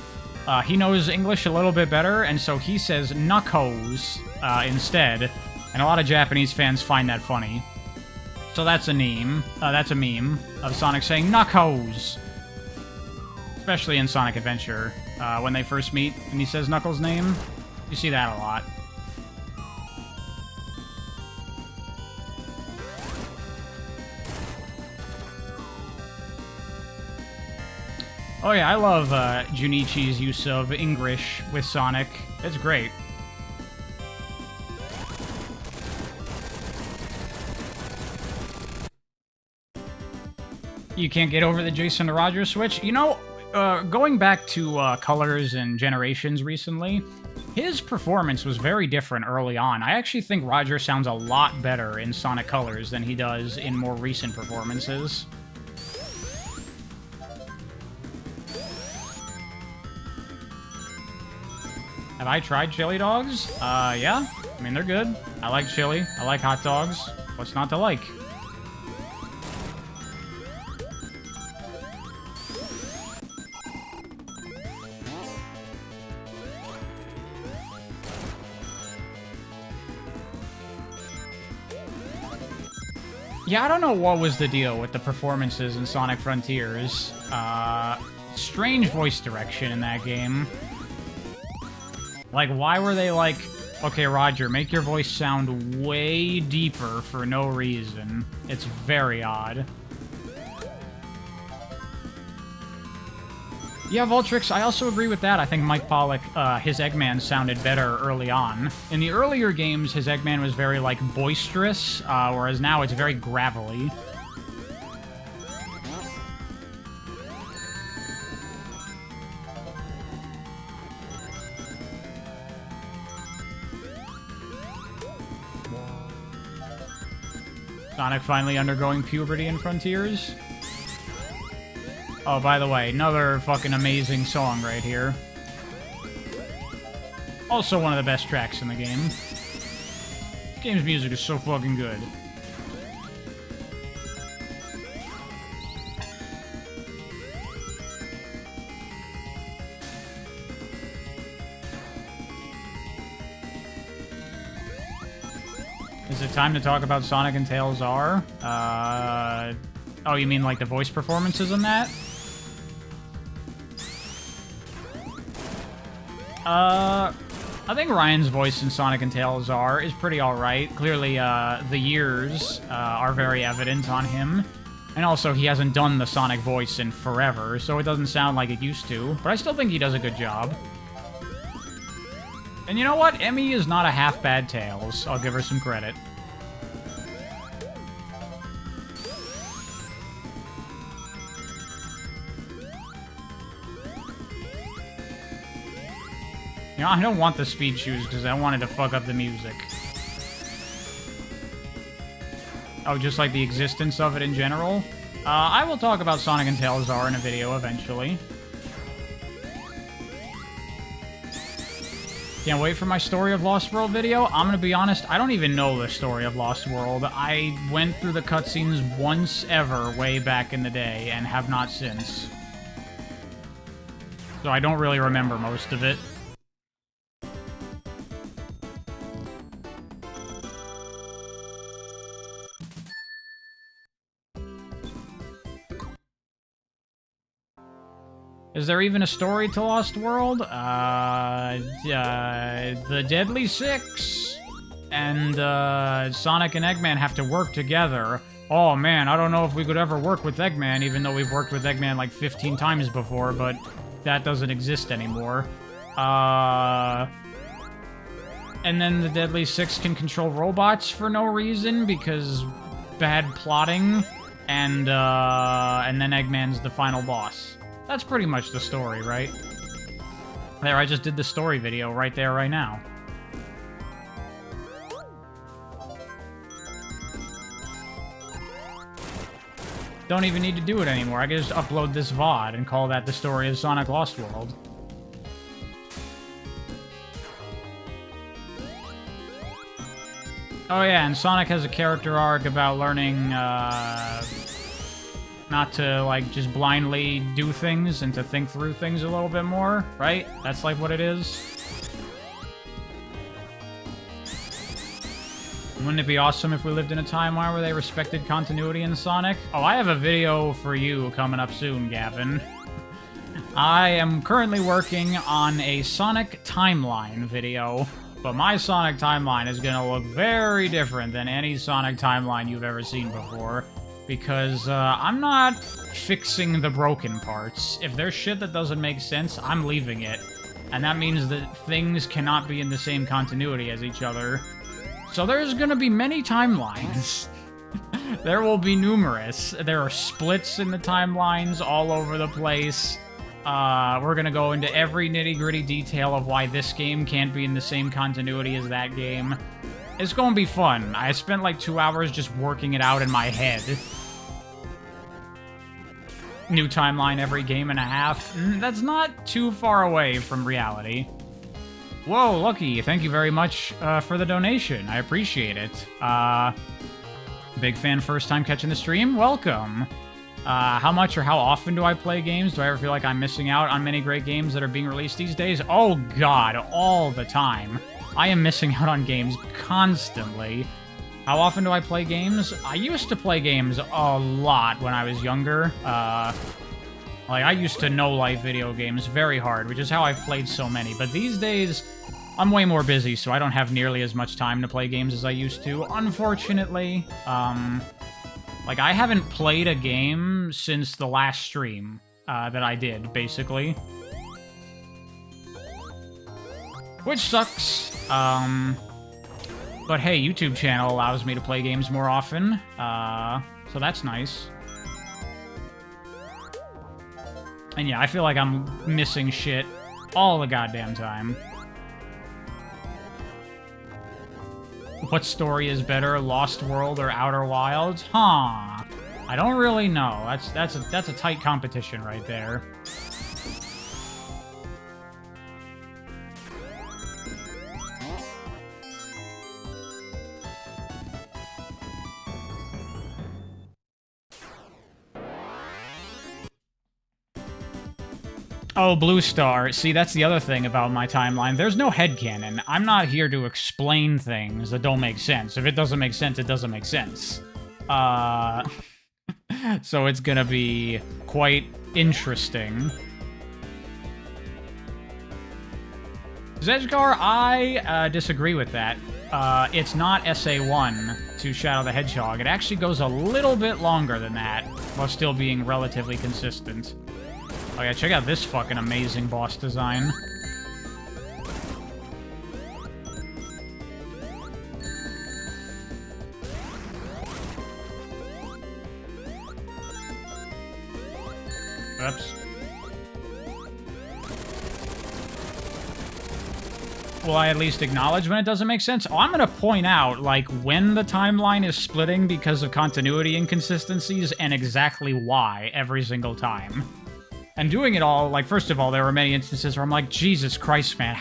he knows English a little bit better, and so he says Knuckles instead. And a lot of Japanese fans find that funny. So that's a meme. That's a meme of Sonic saying Knuckles. Especially in Sonic Adventure, when they first meet and he says Knuckles' name. You see that a lot. Oh yeah, I love Junichi's use of English with Sonic. It's great. You can't get over the Jason to Roger switch? You know, going back to Colors and Generations recently, his performance was very different early on. I actually think Roger sounds a lot better in Sonic Colors than he does in more recent performances. Have I tried chili dogs? Yeah. I mean, they're good. I like chili. I like hot dogs. What's not to like? Yeah, I don't know what was the deal with the performances in Sonic Frontiers. Strange voice direction in that game. Like, why were they like, okay, Roger, make your voice sound way deeper for no reason? It's very odd. Yeah, Voltrix, I also agree with that. I think Mike Pollock, his Eggman sounded better early on. In the earlier games, his Eggman was very, like, boisterous, whereas now it's very gravelly. Sonic finally undergoing puberty in Frontiers. Oh, by the way, another fucking amazing song right here. Also one of the best tracks in the game. This game's music is so fucking good. Is it time to talk about Sonic and Tails R? Oh, you mean like the voice performances in that? I think Ryan's voice in Sonic and Tails R is pretty alright. Clearly, the years are very evident on him. And also, he hasn't done the Sonic voice in forever, so it doesn't sound like it used to. But I still think he does a good job. And you know what? Emmy is not a half-bad Tails. I'll give her some credit. You know, I don't want the speed shoes because I wanted to fuck up the music. Oh, just like the existence of it in general? I will talk about Sonic and Tails R in a video eventually. Can't wait for my Story of Lost World video. I'm gonna be honest, I don't even know the Story of Lost World. I went through the cutscenes once ever way back in the day and have not since. So I don't really remember most of it. Is there even a story to Lost World? The Deadly Six and Sonic and Eggman have to work together. Oh man, I don't know if we could ever work with Eggman, even though we've worked with Eggman like 15 times before, but that doesn't exist anymore. And then the Deadly Six can control robots for no reason because bad plotting, and then Eggman's the final boss. That's pretty much the story, right? There, I just did the story video right there, right now. Don't even need to do it anymore. I can just upload this VOD and call that the story of Sonic Lost World. Oh yeah, and Sonic has a character arc about learning, not to, like, just blindly do things and to think through things a little bit more, right? That's, like, what it is. Wouldn't it be awesome if we lived in a timeline where they respected continuity in Sonic? Oh, I have a video for you coming up soon, Gavin. I am currently working on a Sonic timeline video, but my Sonic timeline is gonna look very different than any Sonic timeline you've ever seen before. Because I'm not fixing the broken parts. If there's shit that doesn't make sense, I'm leaving it. And that means that things cannot be in the same continuity as each other. So there's gonna be many timelines. There will be numerous. There are splits in the timelines all over the place. We're gonna go into every nitty-gritty detail of why this game can't be in the same continuity as that game. It's gonna be fun. I spent like 2 hours just working it out in my head. New timeline every game and a half. That's not too far away from reality. Whoa, Lucky, thank you very much for the donation. I appreciate it. Big fan, first time catching the stream? Welcome. How much or how often do I play games? Do I ever feel like I'm missing out on many great games that are being released these days? Oh god, all the time. I am missing out on games constantly. How often do I play games? I used to play games a lot when I was younger. Like, I used to no-life video games very hard, which is how I've played so many. But these days, I'm way more busy, so I don't have nearly as much time to play games as I used to, unfortunately. Like, I haven't played a game since the last stream. that I did, basically. Which sucks. But hey, YouTube channel allows me to play games more often, so that's nice. And yeah, I feel like I'm missing shit all the goddamn time. What story is better, Lost World or Outer Wilds? Huh. I don't really know. That's a tight competition right there. Oh, Blue Star. See, that's the other thing about my timeline. There's no headcanon. I'm not here to explain things that don't make sense. If it doesn't make sense, it doesn't make sense. So it's gonna be quite interesting. Zedgar, I disagree with that. It's not SA1 to Shadow the Hedgehog. It actually goes a little bit longer than that, while still being relatively consistent. Oh yeah, check out this fucking amazing boss design. Oops. Will I at least acknowledge when it doesn't make sense? Oh, I'm gonna point out, like, when the timeline is splitting because of continuity inconsistencies and exactly why every single time. And doing it all, like, first of all, there were many instances where I'm like, Jesus Christ, man,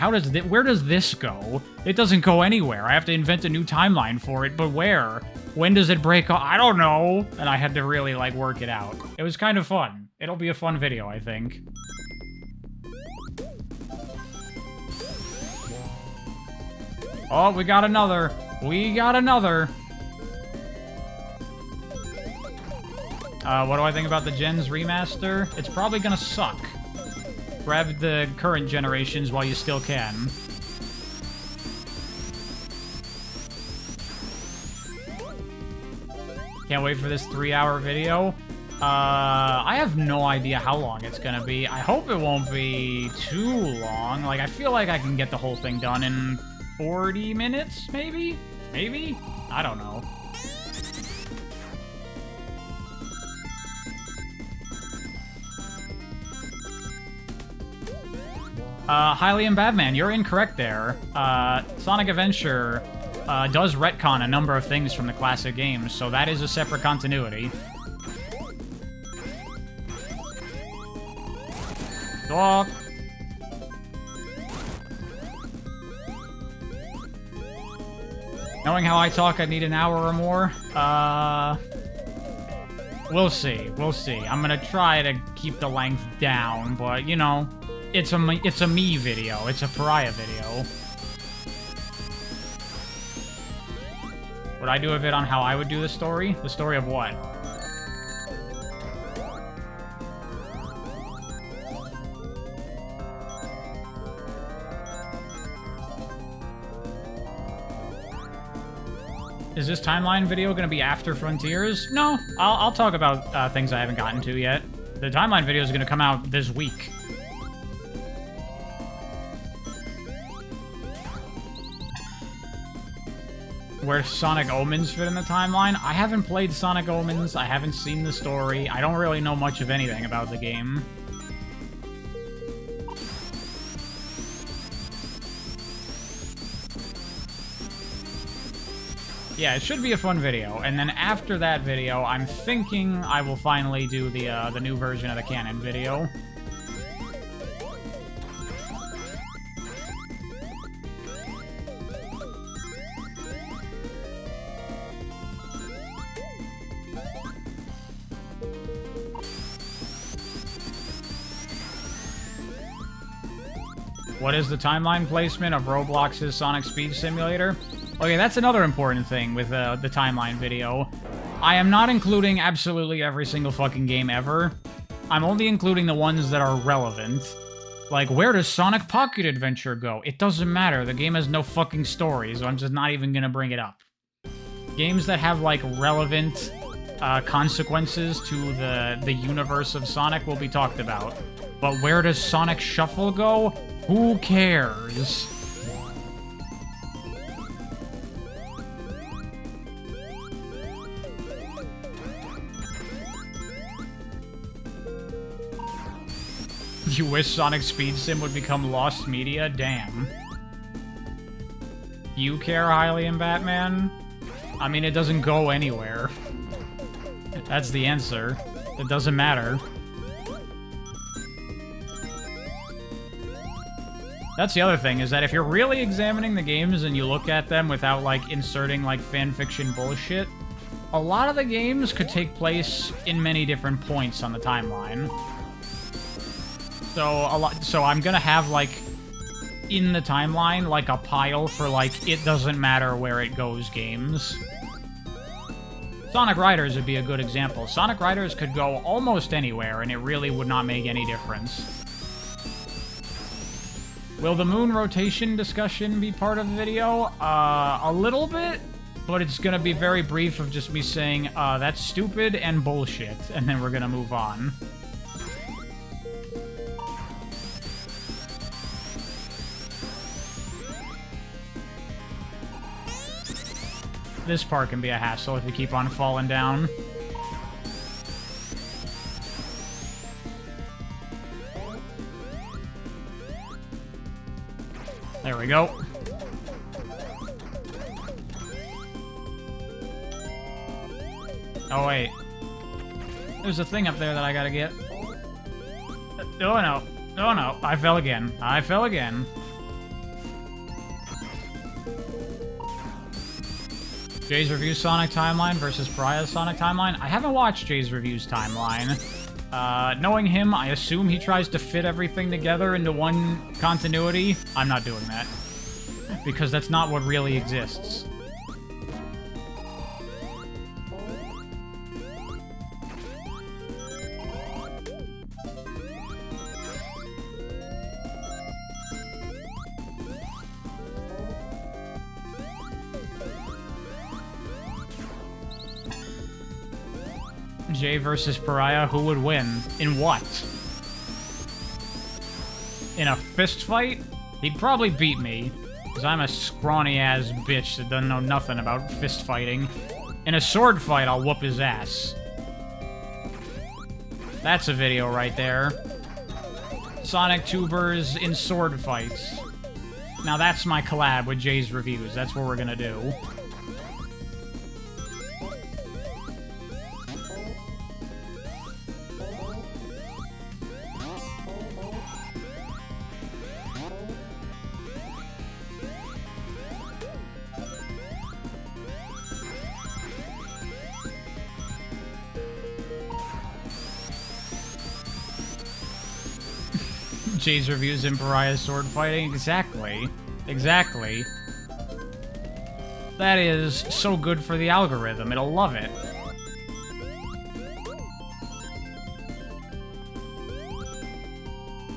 where does this go? It doesn't go anywhere. I have to invent a new timeline for it, but where? When does it break off? I don't know. And I had to really, like, work it out. It was kind of fun. It'll be a fun video, I think. Oh, we got another. We got another. What do I think about the Gens remaster? It's probably gonna suck. Grab the current generations while you still can. Can't wait for this 3-hour video. I have no idea how long it's gonna be. I hope it won't be too long. Like, I feel like I can get the whole thing done in 40 minutes, maybe? Maybe? I don't know. Hylian Badman, you're incorrect there. Sonic Adventure does retcon a number of things from the classic games, so that is a separate continuity. Talk. Knowing how I talk, I'd need an hour or more. We'll see. We'll see. I'm gonna try to keep the length down, but, you know, it's a me video. It's a pariah video. Would I do a vid on how I would do the story? The story of what? Is this timeline video going to be after Frontiers? No, I'll talk about things I haven't gotten to yet. The timeline video is going to come out this week. Where Sonic Omens fit in the timeline? I haven't played Sonic Omens, I haven't seen the story, I don't really know much of anything about the game. Yeah, it should be a fun video, and then after that video, I'm thinking I will finally do the new version of the canon video. What is the timeline placement of Roblox's Sonic Speed Simulator? Okay, that's another important thing with the timeline video. I am not including absolutely every single fucking game ever. I'm only including the ones that are relevant. Like, where does Sonic Pocket Adventure go? It doesn't matter. The game has no fucking story, so I'm just not even gonna bring it up. Games that have, like, relevant consequences to the universe of Sonic will be talked about. But where does Sonic Shuffle go? Who cares? You wish Sonic Speed Sim would become lost media? Damn. You care, Hylian Batman? I mean, it doesn't go anywhere. That's the answer. It doesn't matter. That's the other thing, is that if you're really examining the games and you look at them without, like, inserting, like, fanfiction bullshit, a lot of the games could take place in many different points on the timeline. So I'm gonna have, like, in the timeline, like, a pile for, like, it doesn't matter where it goes games. Sonic Riders would be a good example. Sonic Riders could go almost anywhere, and it really would not make any difference. Will the moon rotation discussion be part of the video? A little bit, but it's gonna be very brief of just me saying, that's stupid and bullshit, and then we're gonna move on. This part can be a hassle if you keep on falling down. There we go. Oh, wait. There's a thing up there that I gotta get. Oh, no. Oh, no. I fell again. I fell again. Jay's Reviews Sonic Timeline versus Pariah's Sonic Timeline. I haven't watched Jay's Reviews Timeline. Knowing him, I assume he tries to fit everything together into one continuity. I'm not doing that. Because that's not what really exists. Jay versus Pariah, who would win? In what? In a fist fight? He'd probably beat me, because I'm a scrawny-ass bitch that doesn't know nothing about fist fighting. In a sword fight, I'll whoop his ass. That's a video right there. Sonic Tubers in sword fights. Now that's my collab with Jay's Reviews. That's what we're gonna do. Jay's Reviews in Pariah's sword fighting? Exactly. Exactly. That is so good for the algorithm. It'll love it.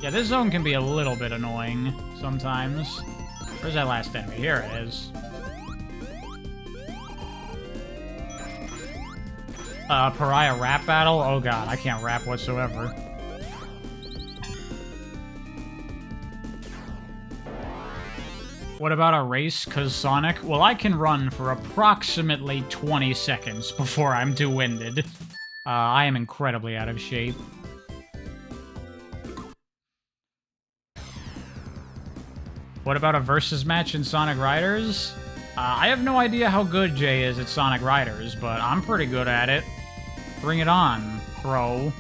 Yeah, this zone can be a little bit annoying sometimes. Where's that last enemy? Here it is. Pariah rap battle? Oh god, I can't rap whatsoever. What about a race? 'Cause Sonic? Well, I can run for approximately 20 seconds before I'm too winded. I am incredibly out of shape. What about a versus match in Sonic Riders? I have no idea how good Jay is at Sonic Riders, but I'm pretty good at it. Bring it on, bro.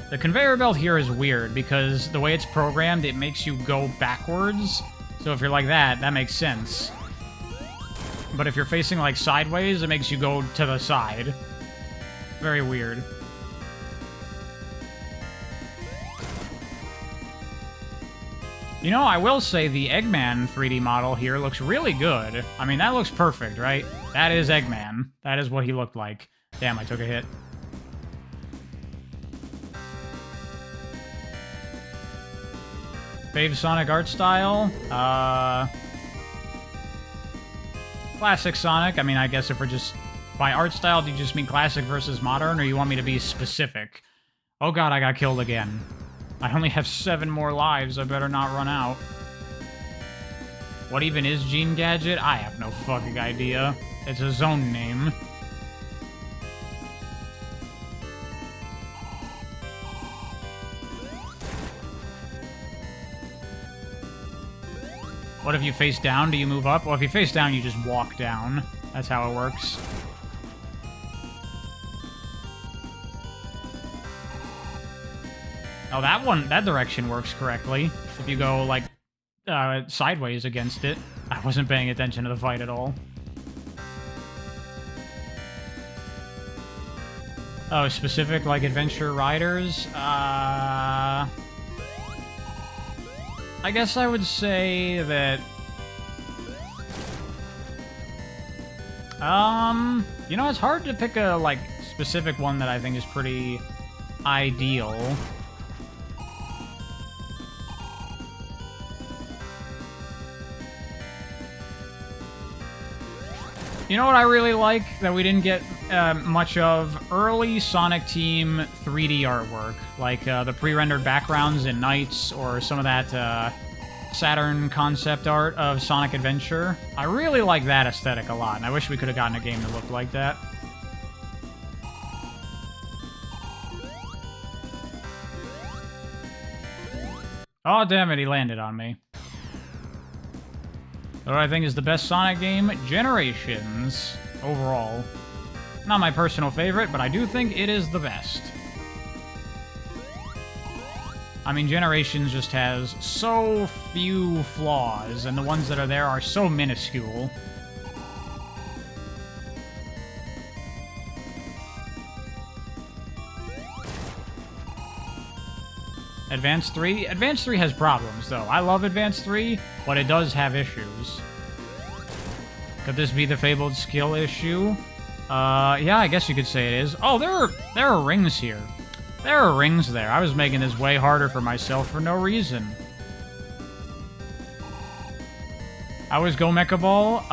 The conveyor belt here is weird, because the way it's programmed, it makes you go backwards. So if you're like that, that makes sense. But if you're facing, like, sideways, it makes you go to the side. Very weird. You know, I will say the Eggman 3D model here looks really good. I mean, that looks perfect, right? That is Eggman. That is what he looked like. Damn, I took a hit. Fave Sonic art style? Classic Sonic. I mean, I guess if we're just... By art style, do you just mean classic versus modern, or you want me to be specific? Oh god, I got killed again. I only have 7 more lives. I better not run out. What even is Gene Gadget? I have no fucking idea. It's a zone name. What if you face down? Do you move up? Well, if you face down, you just walk down. That's how it works. Oh, that direction works correctly. If you go, like, sideways against it. I wasn't paying attention to the fight at all. Oh, specific, like, adventure riders? I guess I would say that... You know, it's hard to pick a, like, specific one that I think is pretty ideal. You know what I really like that we didn't get much of? Early Sonic Team 3D artwork. Like the pre-rendered backgrounds in Nights, or some of that Saturn concept art of Sonic Adventure. I really like that aesthetic a lot, and I wish we could have gotten a game that looked like that. Oh, damn it, he landed on me. What I think is the best Sonic game? Generations, overall. Not my personal favorite, but I do think it is the best. I mean, Generations just has so few flaws, and the ones that are there are so minuscule. Advance 3? Advance 3 has problems, though. I love Advance 3, but it does have issues. Could this be the fabled skill issue? Yeah, I guess you could say it is. Oh, there are rings here. There are rings there. I was making this way harder for myself for no reason. How was Go Mecha Ball?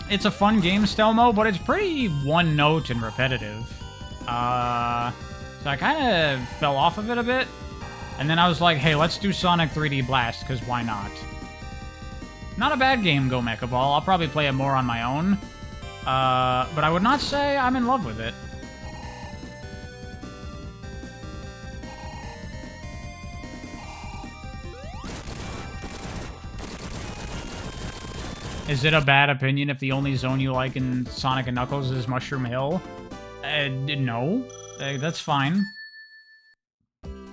It's a fun game, Stelmo, but it's pretty one-note and repetitive. So I kind of fell off of it a bit. And then I was like, hey, let's do Sonic 3D Blast, because why not? Not a bad game, Go Mecha Ball. I'll probably play it more on my own. But I would not say I'm in love with it. Is it a bad opinion if the only zone you like in Sonic and Knuckles is Mushroom Hill? No. That's fine.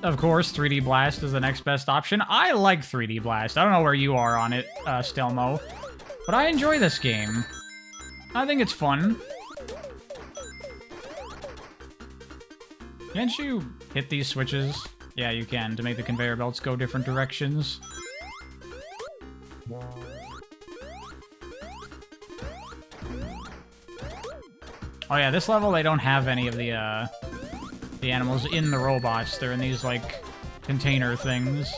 Of course, 3D Blast is the next best option. I like 3D Blast. I don't know where you are on it, Stelmo. But I enjoy this game. I think it's fun. Can't you hit these switches? Yeah, you can, to make the conveyor belts go different directions. Oh yeah, this level, they don't have any of the animals in the robots. They're in these, like, container things.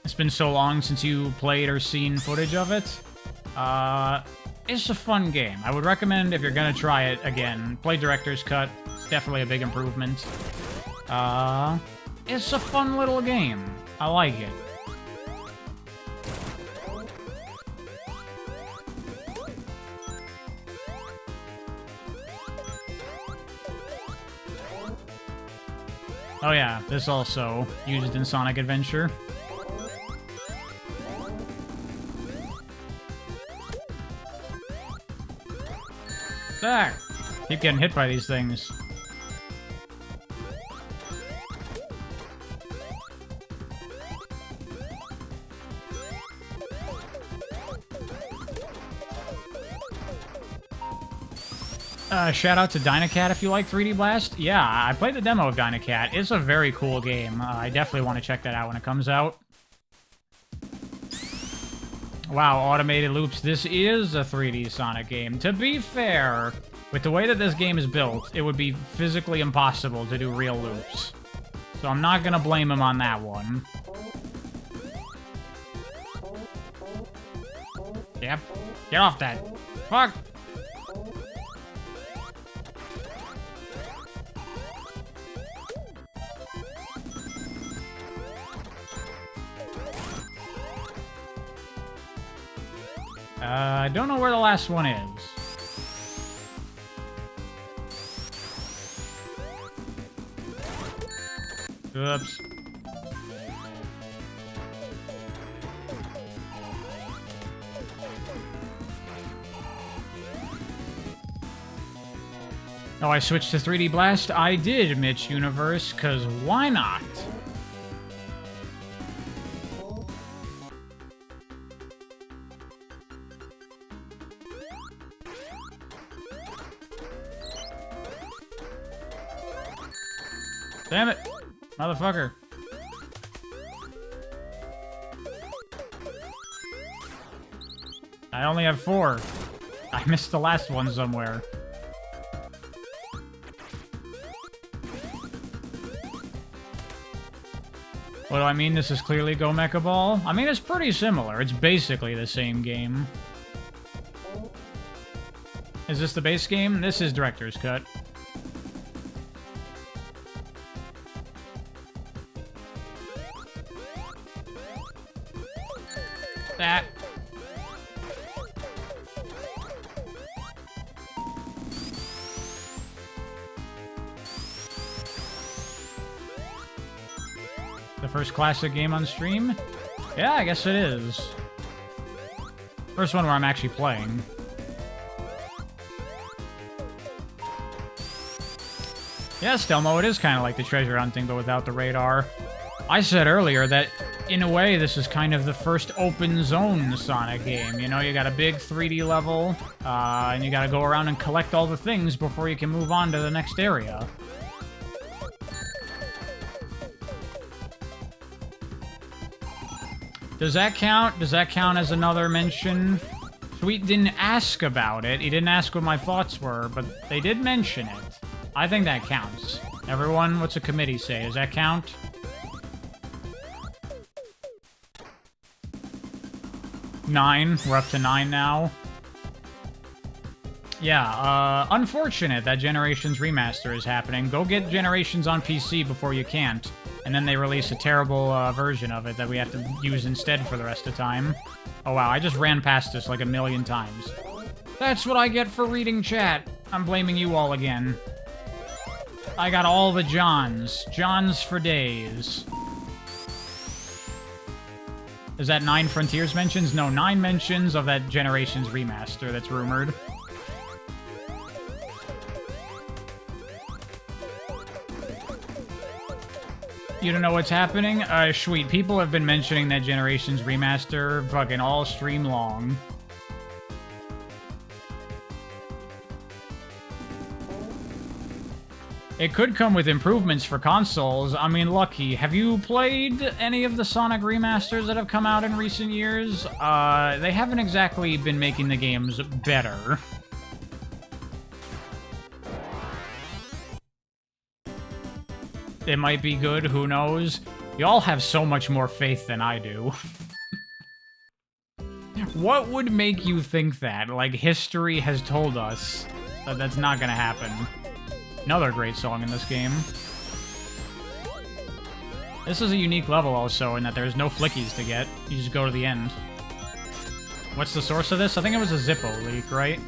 It's been so long since you played or seen footage of it. It's a fun game. I would recommend, if you're gonna try it again, play Director's Cut. It's definitely a big improvement. It's a fun little game. I like it. Oh yeah, this also used in Sonic Adventure. There! Keep getting hit by these things. Shout out to Dynacat if you like 3D Blast. Yeah, I played the demo of Dynacat. It's a very cool game. I definitely want to check that out when it comes out. Wow, automated loops. This is a 3D Sonic game. To be fair, with the way that this game is built, it would be physically impossible to do real loops. So I'm not gonna blame him on that one. Yep. Get off that. Fuck! I don't know where the last one is. Oops. Oh, I switched to 3D Blast? I did, Mitch Universe, because why not? Damn it! Motherfucker. I only have 4. I missed the last one somewhere. What do I mean? This is clearly Go Mecha Ball? I mean, it's pretty similar. It's basically the same game. Is this the base game? This is Director's Cut. That. The first classic game on stream? Yeah, I guess it is. First one where I'm actually playing. Yeah, Stelmo, it is kind of like the treasure hunting, but without the radar. I said earlier that, in a way, this is kind of the first open zone Sonic game. You know, you got a big 3D level, and you gotta go around and collect all the things before you can move on to the next area. Does that count? Does that count as another mention? Sweet didn't ask about it. He didn't ask what my thoughts were, but they did mention it. I think that counts. Everyone, what's the committee say? Does that count? Nine. We're up to 9 now. Yeah, unfortunate that Generations Remaster is happening. Go get Generations on PC before you can't. And then they release a terrible version of it that we have to use instead for the rest of the time. Oh wow, I just ran past this like a million times. That's what I get for reading chat. I'm blaming you all again. I got all the Johns. Johns for days. Is that 9 Frontiers mentions? No, 9 mentions of that Generations Remaster that's rumored. You don't know what's happening? Sweet. People have been mentioning that Generations Remaster fucking all stream long. It could come with improvements for consoles. I mean, Lucky, have you played any of the Sonic remasters that have come out in recent years? They haven't exactly been making the games better. It might be good, who knows? Y'all have so much more faith than I do. What would make you think that? Like, history has told us that that's not gonna happen. Another great song in this game. This is a unique level also in that there's no flickies to get. You just go to the end. What's the source of this? I think it was a Zippo leak, right?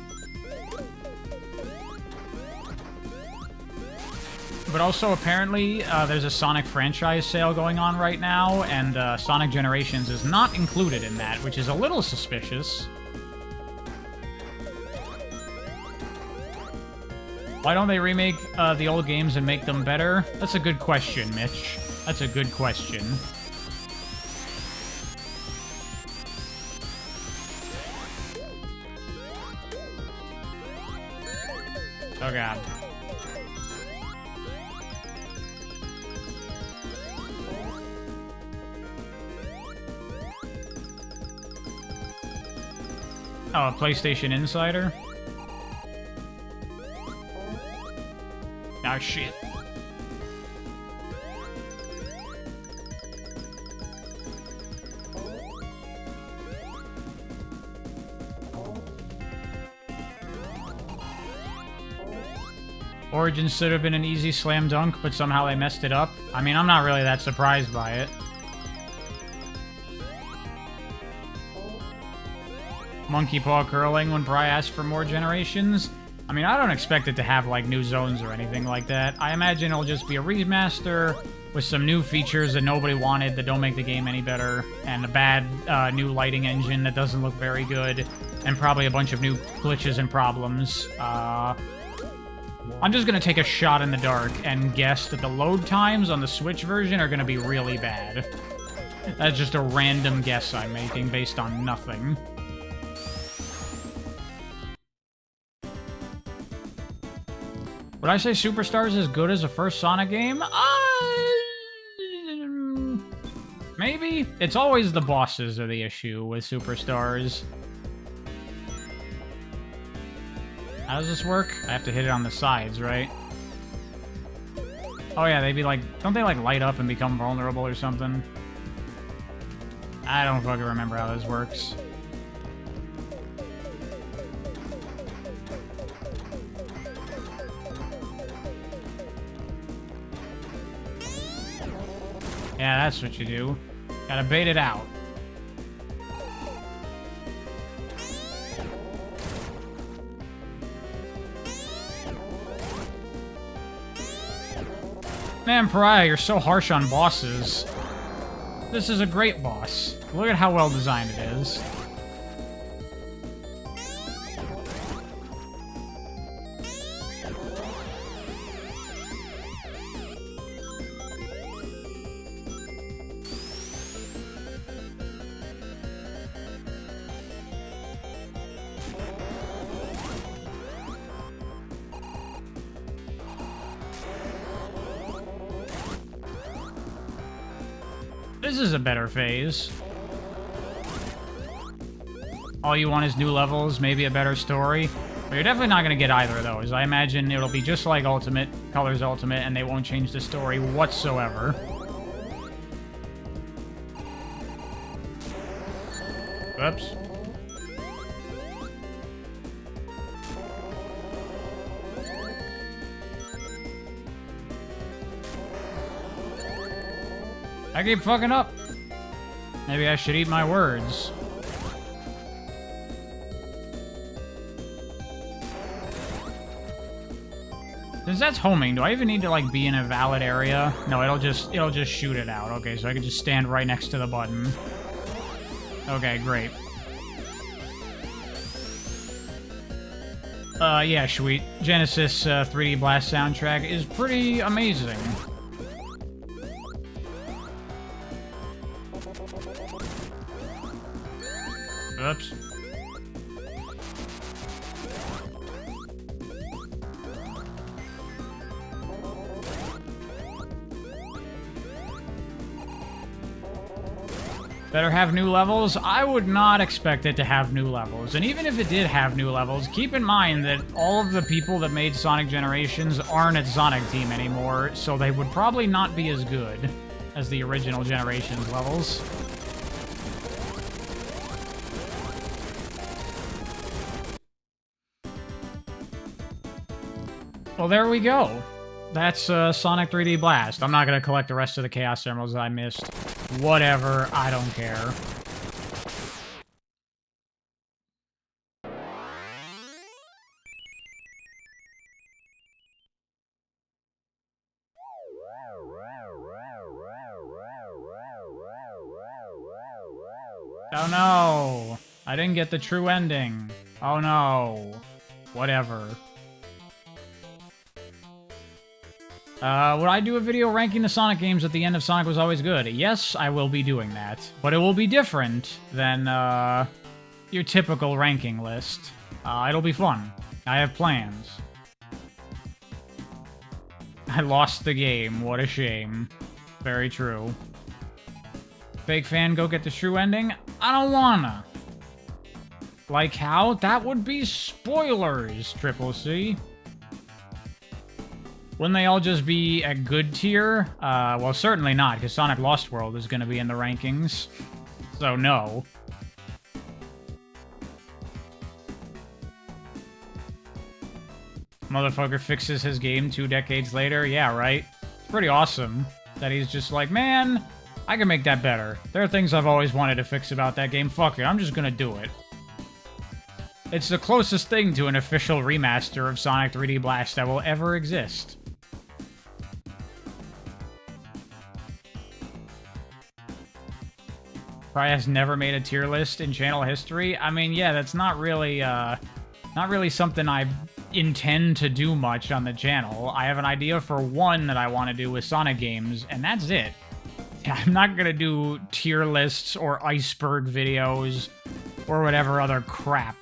But also, apparently, there's a Sonic franchise sale going on right now, and Sonic Generations is not included in that, which is a little suspicious. Why don't they remake the old games and make them better? That's a good question, Mitch. That's a good question. Oh god. Oh, a PlayStation Insider? Ah, shit. Origins should have been an easy slam dunk, but somehow they messed it up. I mean, I'm not really that surprised by it. Monkey paw curling when Bry asked for more generations. I mean, I don't expect it to have, like, new zones or anything like that. I imagine it'll just be a remaster with some new features that nobody wanted that don't make the game any better, and a bad new lighting engine that doesn't look very good, and probably a bunch of new glitches and problems. I'm just gonna take a shot in the dark and guess that the load times on the Switch version are gonna be really bad. That's just a random guess I'm making based on nothing. Would I say Superstars is as good as the first Sonic game? Maybe. It's always the bosses are the issue with Superstars. How does this work? I have to hit it on the sides, right? Oh yeah, they be like... Don't they like light up and become vulnerable or something? I don't fucking remember how this works. Yeah, that's what you do. Gotta bait it out. Man, Pariah, you're so harsh on bosses. This is a great boss. Look at how well designed it is. This is a better phase. All you want is new levels, maybe a better story. But you're definitely not going to get either of those. I imagine it'll be just like Ultimate, Colors Ultimate, and they won't change the story whatsoever. Oops. I keep fucking up. Maybe I should eat my words. Since that's homing, do I even need to like be in a valid area? No, it'll just shoot it out. Okay, so I can just stand right next to the button. Okay, great. Yeah, sweet. Genesis 3D Blast soundtrack is pretty amazing. Oops. Better have new levels? I would not expect it to have new levels. And even if it did have new levels, keep in mind that all of the people that made Sonic Generations aren't at Sonic Team anymore, so they would probably not be as good as the original Generations levels. Well, there we go. That's Sonic 3D Blast. I'm not going to collect the rest of the Chaos Emeralds I missed. Whatever, I don't care. Oh no! I didn't get the true ending. Oh no. Whatever. Would I do a video ranking the Sonic games at the end of Sonic Was Always Good? Yes, I will be doing that. But it will be different than, your typical ranking list. It'll be fun. I have plans. I lost the game. What a shame. Very true. Fake fan, go get the true ending? I don't wanna. Like how? That would be spoilers, Triple C. Wouldn't they all just be a good tier? Well, certainly not, because Sonic Lost World is going to be in the rankings. So, no. Motherfucker fixes his game 2 decades later. Yeah, right? It's pretty awesome that he's just like, man, I can make that better. There are things I've always wanted to fix about that game. Fuck it, I'm just going to do it. It's the closest thing to an official remaster of Sonic 3D Blast that will ever exist. Probably has never made a tier list in channel history. I mean, yeah, that's not really something I intend to do much on the channel. I have an idea for one that I want to do with Sonic games, and that's it. I'm not gonna do tier lists or iceberg videos or whatever other crap.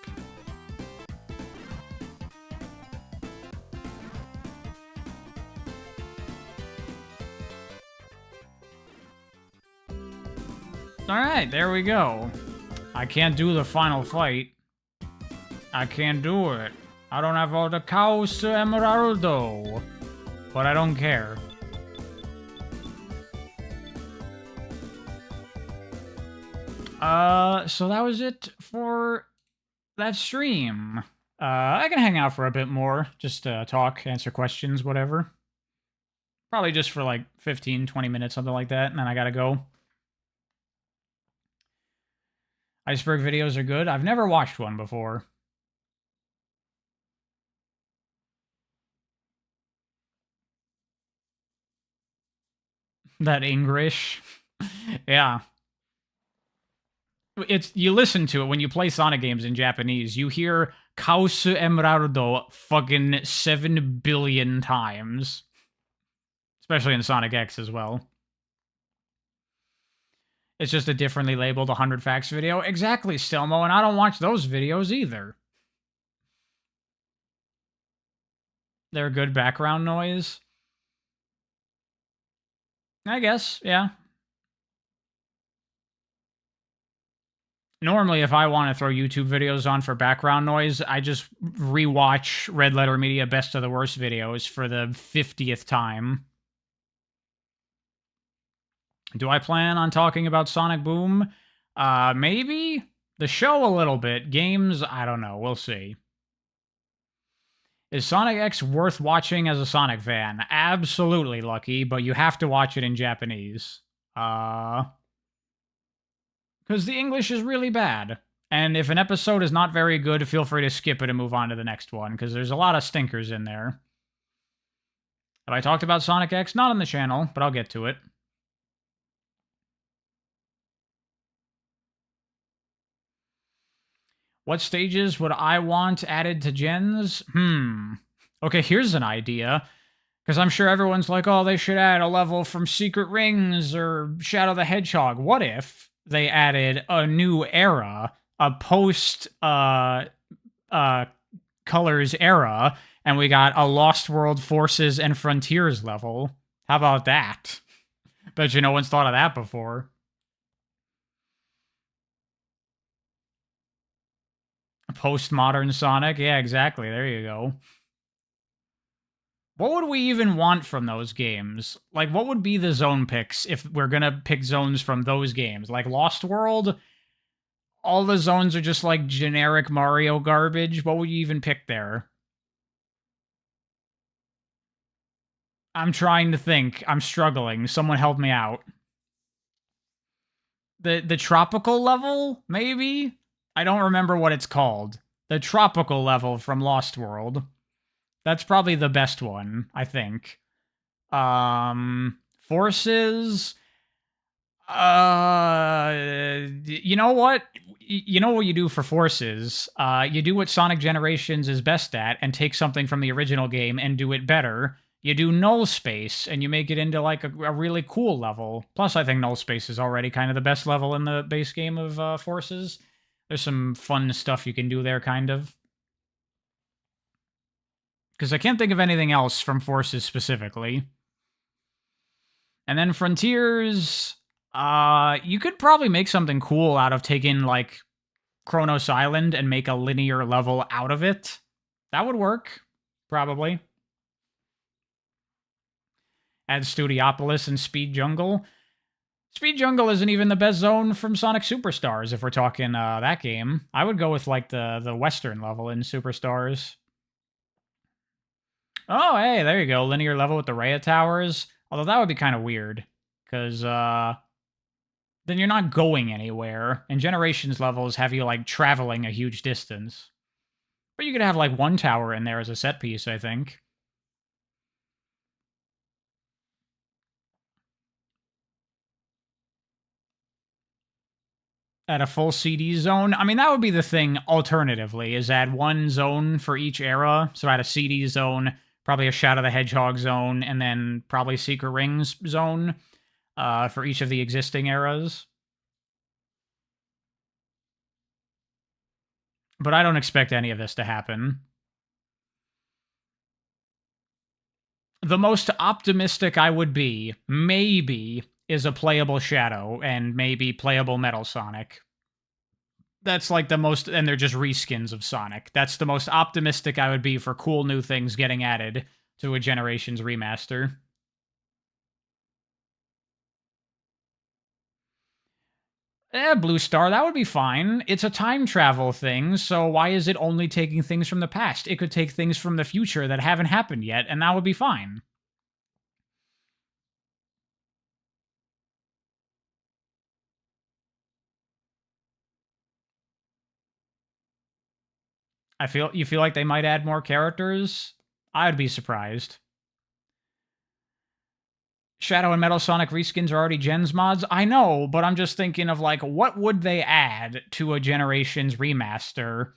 Alright, there we go. I can't do the final fight. I can't do it. I don't have all the Caos Emeraldo. But I don't care. So that was it for that stream. I can hang out for a bit more. Just talk, answer questions, whatever. Probably just for like 15, 20 minutes, something like that, and then I gotta go. Iceberg videos are good. I've never watched one before. That English. Yeah. You listen to it when you play Sonic games in Japanese. You hear Caos Emeraldo fucking 7 billion times. Especially in Sonic X as well. It's just a differently labeled 100 Facts video. Exactly, Stelmo, and I don't watch those videos either. They're good background noise. I guess, yeah. Normally, if I want to throw YouTube videos on for background noise, I just rewatch Red Letter Media Best of the Worst videos for the 50th time. Do I plan on talking about Sonic Boom? Maybe? The show a little bit. Games, I don't know. We'll see. Is Sonic X worth watching as a Sonic fan? Absolutely, Lucky, but you have to watch it in Japanese. Because the English is really bad. And if an episode is not very good, feel free to skip it and move on to the next one, because there's a lot of stinkers in there. Have I talked about Sonic X? Not on the channel, but I'll get to it. What stages would I want added to gens? Okay, here's an idea. Because I'm sure everyone's like, oh, they should add a level from Secret Rings or Shadow the Hedgehog. What if they added a new era, a post Colors era, and we got a Lost World Forces and Frontiers level? How about that? Bet you no one's thought of that before. Postmodern Sonic? Yeah, exactly. There you go. What would we even want from those games? Like, what would be the zone picks if we're gonna pick zones from those games? Like Lost World? All the zones are just like generic Mario garbage. What would you even pick there? I'm trying to think. I'm struggling. Someone help me out. The tropical level, maybe? I don't remember what it's called. The tropical level from Lost World. That's probably the best one, I think. Forces. You know what? You know what you do for Forces? You do what Sonic Generations is best at and take something from the original game and do it better. You do Null Space, and you make it into, like, a really cool level. Plus, I think Null Space is already kind of the best level in the base game of Forces. There's some fun stuff you can do there, kind of. Because I can't think of anything else from Forces specifically. And then Frontiers, you could probably make something cool out of taking like Kronos Island and make a linear level out of it. That would work, probably. Add Studiopolis and Speed Jungle. Speed Jungle isn't even the best zone from Sonic Superstars if we're talking that game. I would go with like the western level in Superstars. Oh, hey, there you go. Linear level with the Rhea Towers. Although that would be kind of weird, because then you're not going anywhere. And Generations levels have you like traveling a huge distance. But you could have like one tower in there as a set piece, I think. At a full CD zone. I mean, that would be the thing alternatively, is add one zone for each era. So add a CD zone, probably a Shadow the Hedgehog zone, and then probably Secret Rings zone for each of the existing eras. But I don't expect any of this to happen. The most optimistic I would be, maybe, is a playable Shadow and maybe playable Metal Sonic. That's like the most, and they're just reskins of Sonic. That's the most optimistic I would be for cool new things getting added to a Generations remaster. Blue Star, that would be fine. It's a time travel thing, so why is it only taking things from the past? It could take things from the future that haven't happened yet, and that would be fine. You feel like they might add more characters? I'd be surprised. Shadow and Metal Sonic reskins are already gens mods. I know, but I'm just thinking of like, what would they add to a Generations remaster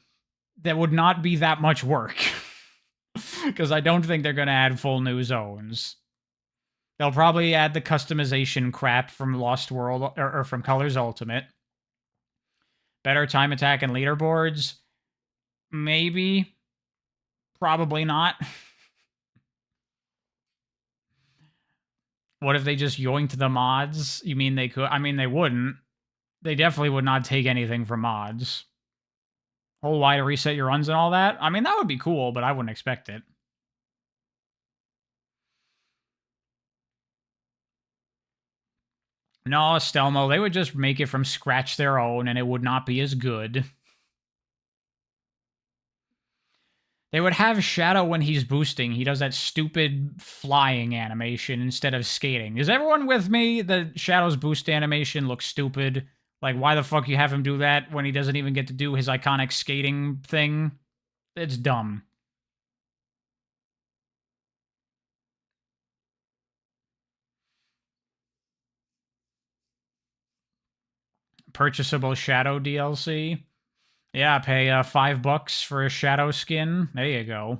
that would not be that much work? Because I don't think they're going to add full new zones. They'll probably add the customization crap from Lost World or from Colors Ultimate. Better time attack and leaderboards? Maybe. Probably not. What if they just yoinked the mods? You mean they could? I mean, they wouldn't. They definitely would not take anything from mods. Whole why to reset your runs and all that? I mean, that would be cool, but I wouldn't expect it. No, Stelmo, they would just make it from scratch their own, and it would not be as good. They would have Shadow when he's boosting. He does that stupid flying animation instead of skating. Is everyone with me? The Shadow's boost animation looks stupid. Like, why the fuck you have him do that when he doesn't even get to do his iconic skating thing? It's dumb. Purchasable Shadow DLC. Yeah, pay $5 for a Shadow skin. There you go.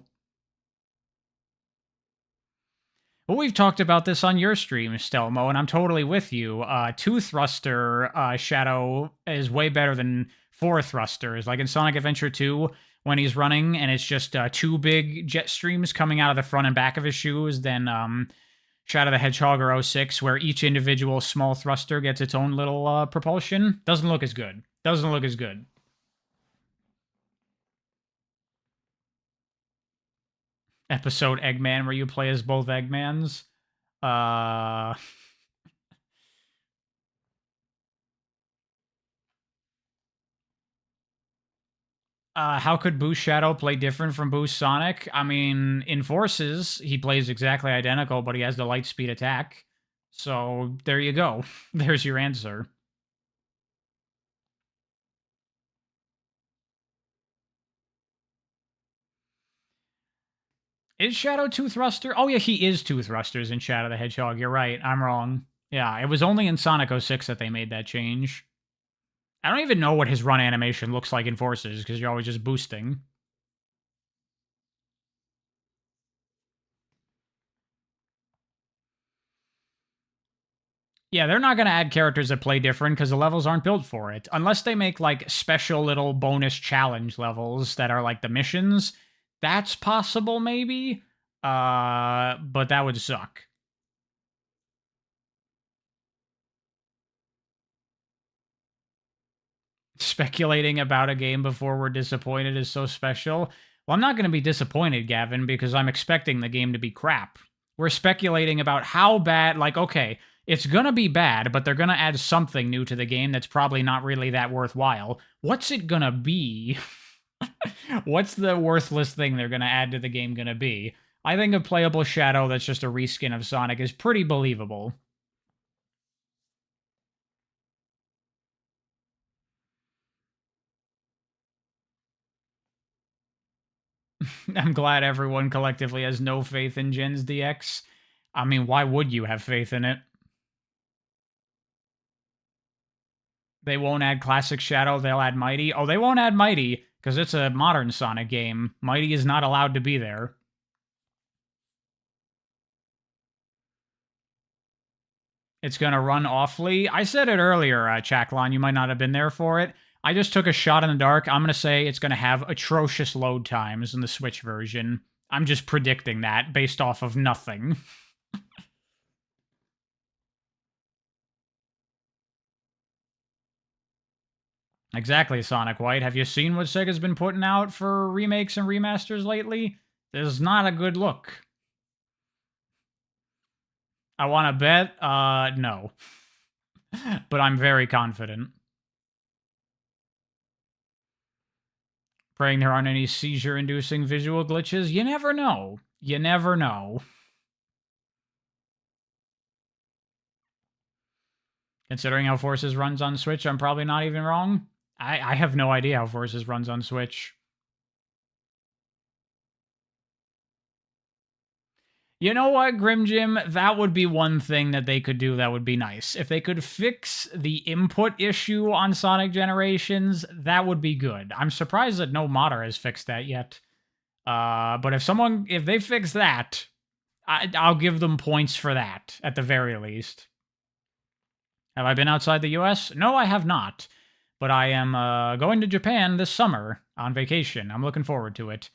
Well, we've talked about this on your stream, Stelmo, and I'm totally with you. Two thruster Shadow is way better than four thrusters. Like in Sonic Adventure 2, when he's running and it's just two big jet streams coming out of the front and back of his shoes, then Shadow the Hedgehog or 06, where each individual small thruster gets its own little propulsion. Doesn't look as good. Doesn't look as good. Episode Eggman where you play as both Eggmans. How could Boost Shadow play different from Boost Sonic? I mean, in Forces, he plays exactly identical, but he has the light speed attack. So there you go. There's your answer. Is Shadow two thruster? Oh yeah, he is two thrusters in Shadow the Hedgehog. You're right. I'm wrong. Yeah, it was only in Sonic 06 that they made that change. I don't even know what his run animation looks like in Forces, because you're always just boosting. Yeah, they're not going to add characters that play different because the levels aren't built for it. Unless they make like special little bonus challenge levels that are like the missions, That's possible, maybe. But that would suck. Speculating about a game before we're disappointed is so special. Well, I'm not going to be disappointed, Gavin, because I'm expecting the game to be crap. We're speculating about how bad, like, okay, it's going to be bad, but they're going to add something new to the game that's probably not really that worthwhile. What's it going to be? What's the worthless thing they're going to add to the game going to be? I think a playable Shadow that's just a reskin of Sonic is pretty believable. I'm glad everyone collectively has no faith in Gen's DX. I mean, why would you have faith in it? They won't add Classic Shadow, they'll add Mighty. Oh, they won't add Mighty, because it's a modern Sonic game. Mighty is not allowed to be there. It's going to run awfully. I said it earlier, Chaklon, you might not have been there for it. I just took a shot in the dark. I'm going to say it's going to have atrocious load times in the Switch version. I'm just predicting that based off of nothing. Exactly, Sonic White. Have you seen what Sega's been putting out for remakes and remasters lately? This is not a good look. I want to bet, no. But I'm very confident. Praying there aren't any seizure-inducing visual glitches. You never know. You never know. Considering how Forces runs on Switch, I'm probably not even wrong. I have no idea how Forces runs on Switch. You know what, Grim Jim? That would be one thing that they could do that would be nice. If they could fix the input issue on Sonic Generations, that would be good. I'm surprised that no modder has fixed that yet. But if they fix that, I'll give them points for that, at the very least. Have I been outside the US? No, I have not. But I am going to Japan this summer on vacation. I'm looking forward to it.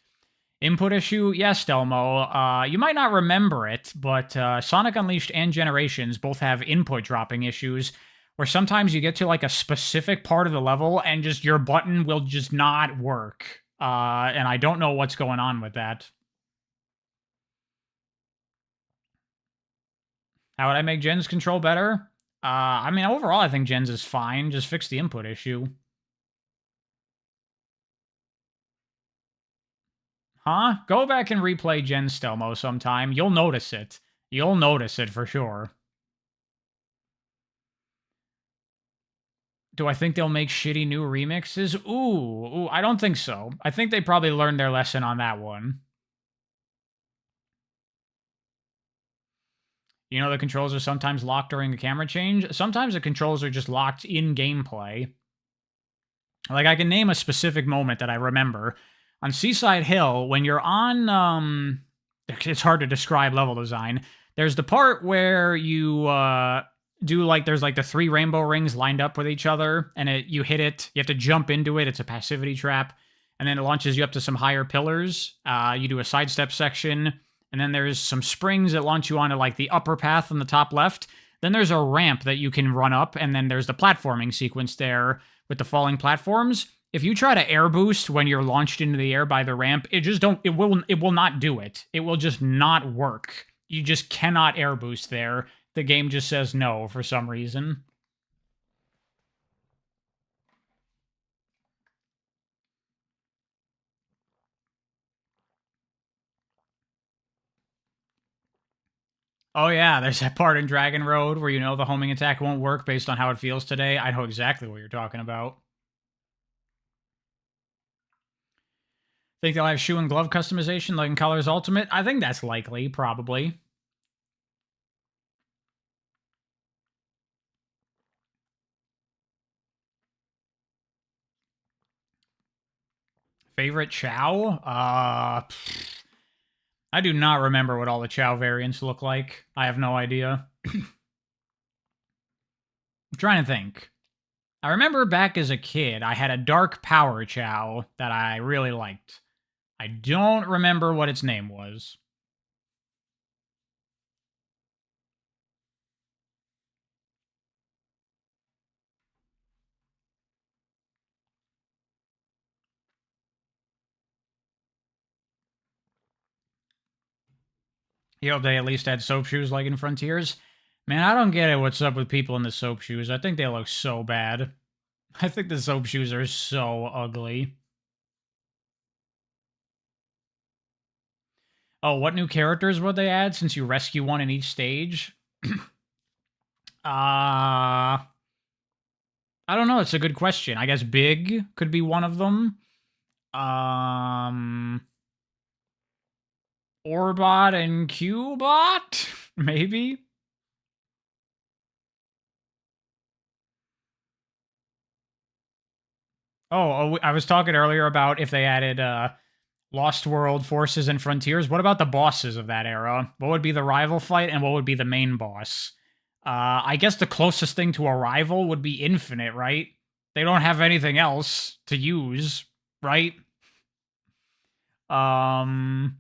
Input issue? Yes, Delmo. You might not remember it, but Sonic Unleashed and Generations both have input dropping issues where sometimes you get to like a specific part of the level and just your button will just not work. And I don't know what's going on with that. How would I make Gen's control better? I mean, overall, I think Gen's is fine. Just fix the input issue. Huh? Go back and replay Gen Stelmo sometime. You'll notice it. You'll notice it for sure. Do I think they'll make shitty new remixes? Ooh, I don't think so. I think they probably learned their lesson on that one. You know, the controls are sometimes locked during the camera change. Sometimes the controls are just locked in gameplay. Like, I can name a specific moment that I remember. On Seaside Hill, when you're on, it's hard to describe level design. There's the part where you, do, like, there's, like, the 3 rainbow rings lined up with each other, and you hit it, you have to jump into it, it's a passivity trap, and then it launches you up to some higher pillars. You do a sidestep section, and then there's some springs that launch you onto, like, the upper path on the top left. Then there's a ramp that you can run up, and then there's the platforming sequence there with the falling platforms. If you try to air boost when you're launched into the air by the ramp, it will not do it. It will just not work. You just cannot air boost there. The game just says no for some reason. Oh yeah, there's that part in Dragon Road where you know the homing attack won't work based on how it feels today. I know exactly what you're talking about. Think they'll have shoe and glove customization like in Colors Ultimate? I think that's likely, probably. Favorite Chow? I do not remember what all the Chow variants look like. I have no idea. I'm trying to think. I remember back as a kid, I had a dark power Chow that I really liked. I don't remember what its name was. You hope they at least had soap shoes like in Frontiers. Man, I don't get it what's up with people in the soap shoes. I think they look so bad. I think the soap shoes are so ugly. Oh, what new characters would they add since you rescue one in each stage? I don't know. It's a good question. I guess Big could be one of them. Um, Orbot and Cubot? Maybe? Oh, I was talking earlier about if they added Lost World, Forces, and Frontiers. What about the bosses of that era? What would be the rival fight and what would be the main boss? I guess the closest thing to a rival would be Infinite, right? They don't have anything else to use, right? Um,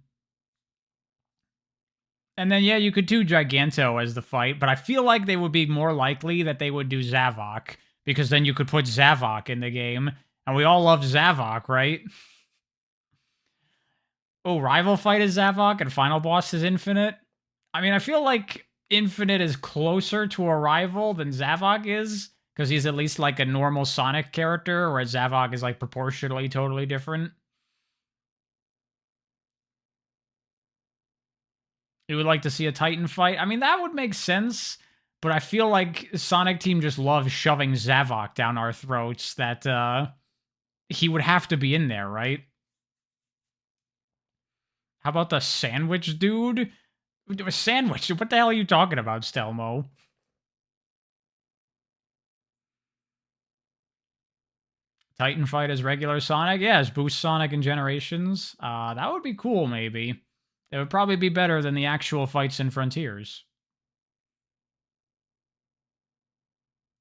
and then yeah, you could do Giganto as the fight, but I feel like they would be more likely that they would do Zavok because then you could put Zavok in the game, and we all love Zavok, right? Oh, rival fight is Zavok and final boss is Infinite. I mean, I feel like Infinite is closer to a rival than Zavok is because he's at least like a normal Sonic character, whereas Zavok is like proportionally totally different. You would like to see a Titan fight? I mean, that would make sense, but I feel like Sonic Team just loves shoving Zavok down our throats that he would have to be in there, right? How about the sandwich dude? A sandwich? What the hell are you talking about, Stelmo? Titan fight as regular Sonic? Yeah, as Boost Sonic in Generations. That would be cool, maybe. It would probably be better than the actual fights in Frontiers.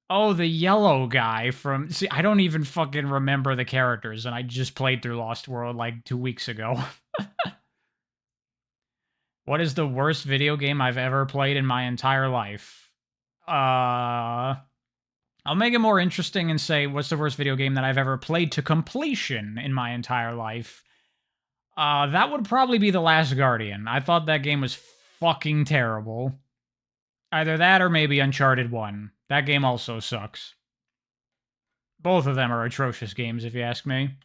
Oh, the yellow guy from. See, I don't even fucking remember the characters, and I just played through Lost World like 2 weeks ago. What is the worst video game I've ever played in my entire life? Uh. I'll make it more interesting and say, what's the worst video game that I've ever played to completion in my entire life? That would probably be The Last Guardian. I thought that game was fucking terrible. Either that or maybe Uncharted 1. That game also sucks. Both of them are atrocious games, if you ask me.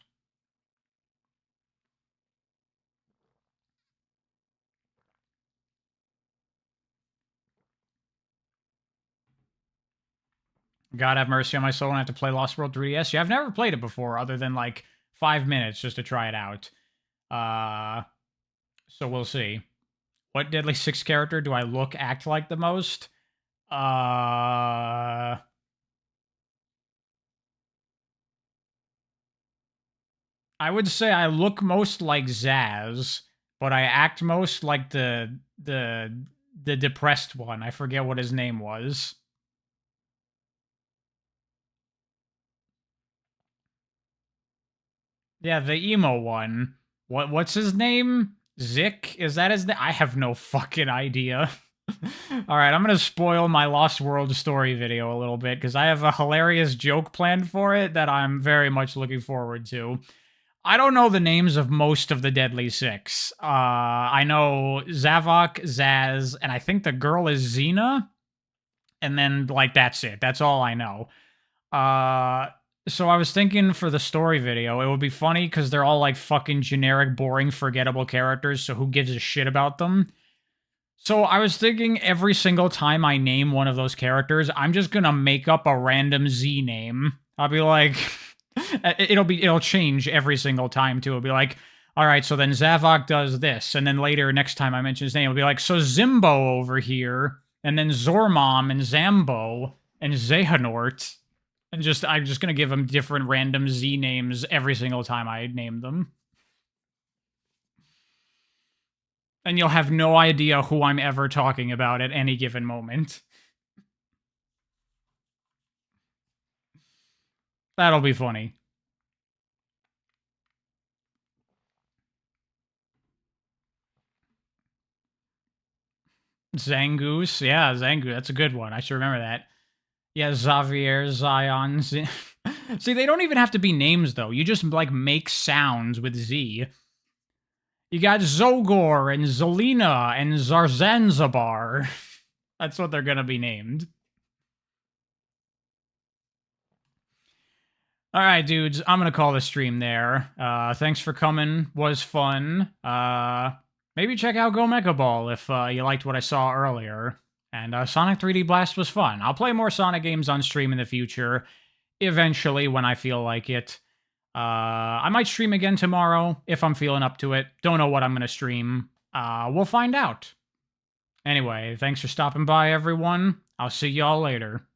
God have mercy on my soul, and I have to play Lost World 3DS. Yeah, I've never played it before, other than like 5 minutes just to try it out. So we'll see. What Deadly Six character do I act like the most? Uh, I would say I look most like Zaz, but I act most like the depressed one. I forget what his name was. Yeah, the emo one. What's his name? Zick? Is that his name? I have no fucking idea. All right, I'm gonna spoil my Lost World story video a little bit because I have a hilarious joke planned for it that I'm very much looking forward to. I don't know the names of most of the Deadly Six. I know Zavok, Zaz, and I think the girl is Xena, and then like that's it. That's all I know. Uh, so I was thinking for the story video, it would be funny because they're all like fucking generic, boring, forgettable characters. So who gives a shit about them? So I was thinking every single time I name one of those characters, I'm just gonna make up a random Z name. I'll be like, it'll change every single time too. It'll be like, all right, so then Zavok does this, and then later next time I mention his name, it'll be like, so Zimbo over here, and then Zormom and Zambo and Zehanort, and I'm just gonna give them different random Z names every single time I name them. And you'll have no idea who I'm ever talking about at any given moment. That'll be funny. Zangoose. Yeah, Zangoose. That's a good one. I should remember that. Yeah, Xavier, Zion. See, they don't even have to be names, though. You just, like, make sounds with Z. You got Zogor and Zelina and Zarzanzabar. That's what they're gonna be named. All right, dudes. I'm gonna call the stream there. Thanks for coming. Was fun. Maybe check out Go Mecha Ball if you liked what I saw earlier. And Sonic 3D Blast was fun. I'll play more Sonic games on stream in the future, eventually when I feel like it. I might stream again tomorrow if I'm feeling up to it. Don't know what I'm gonna stream. We'll find out. Anyway, thanks for stopping by, everyone. I'll see y'all later.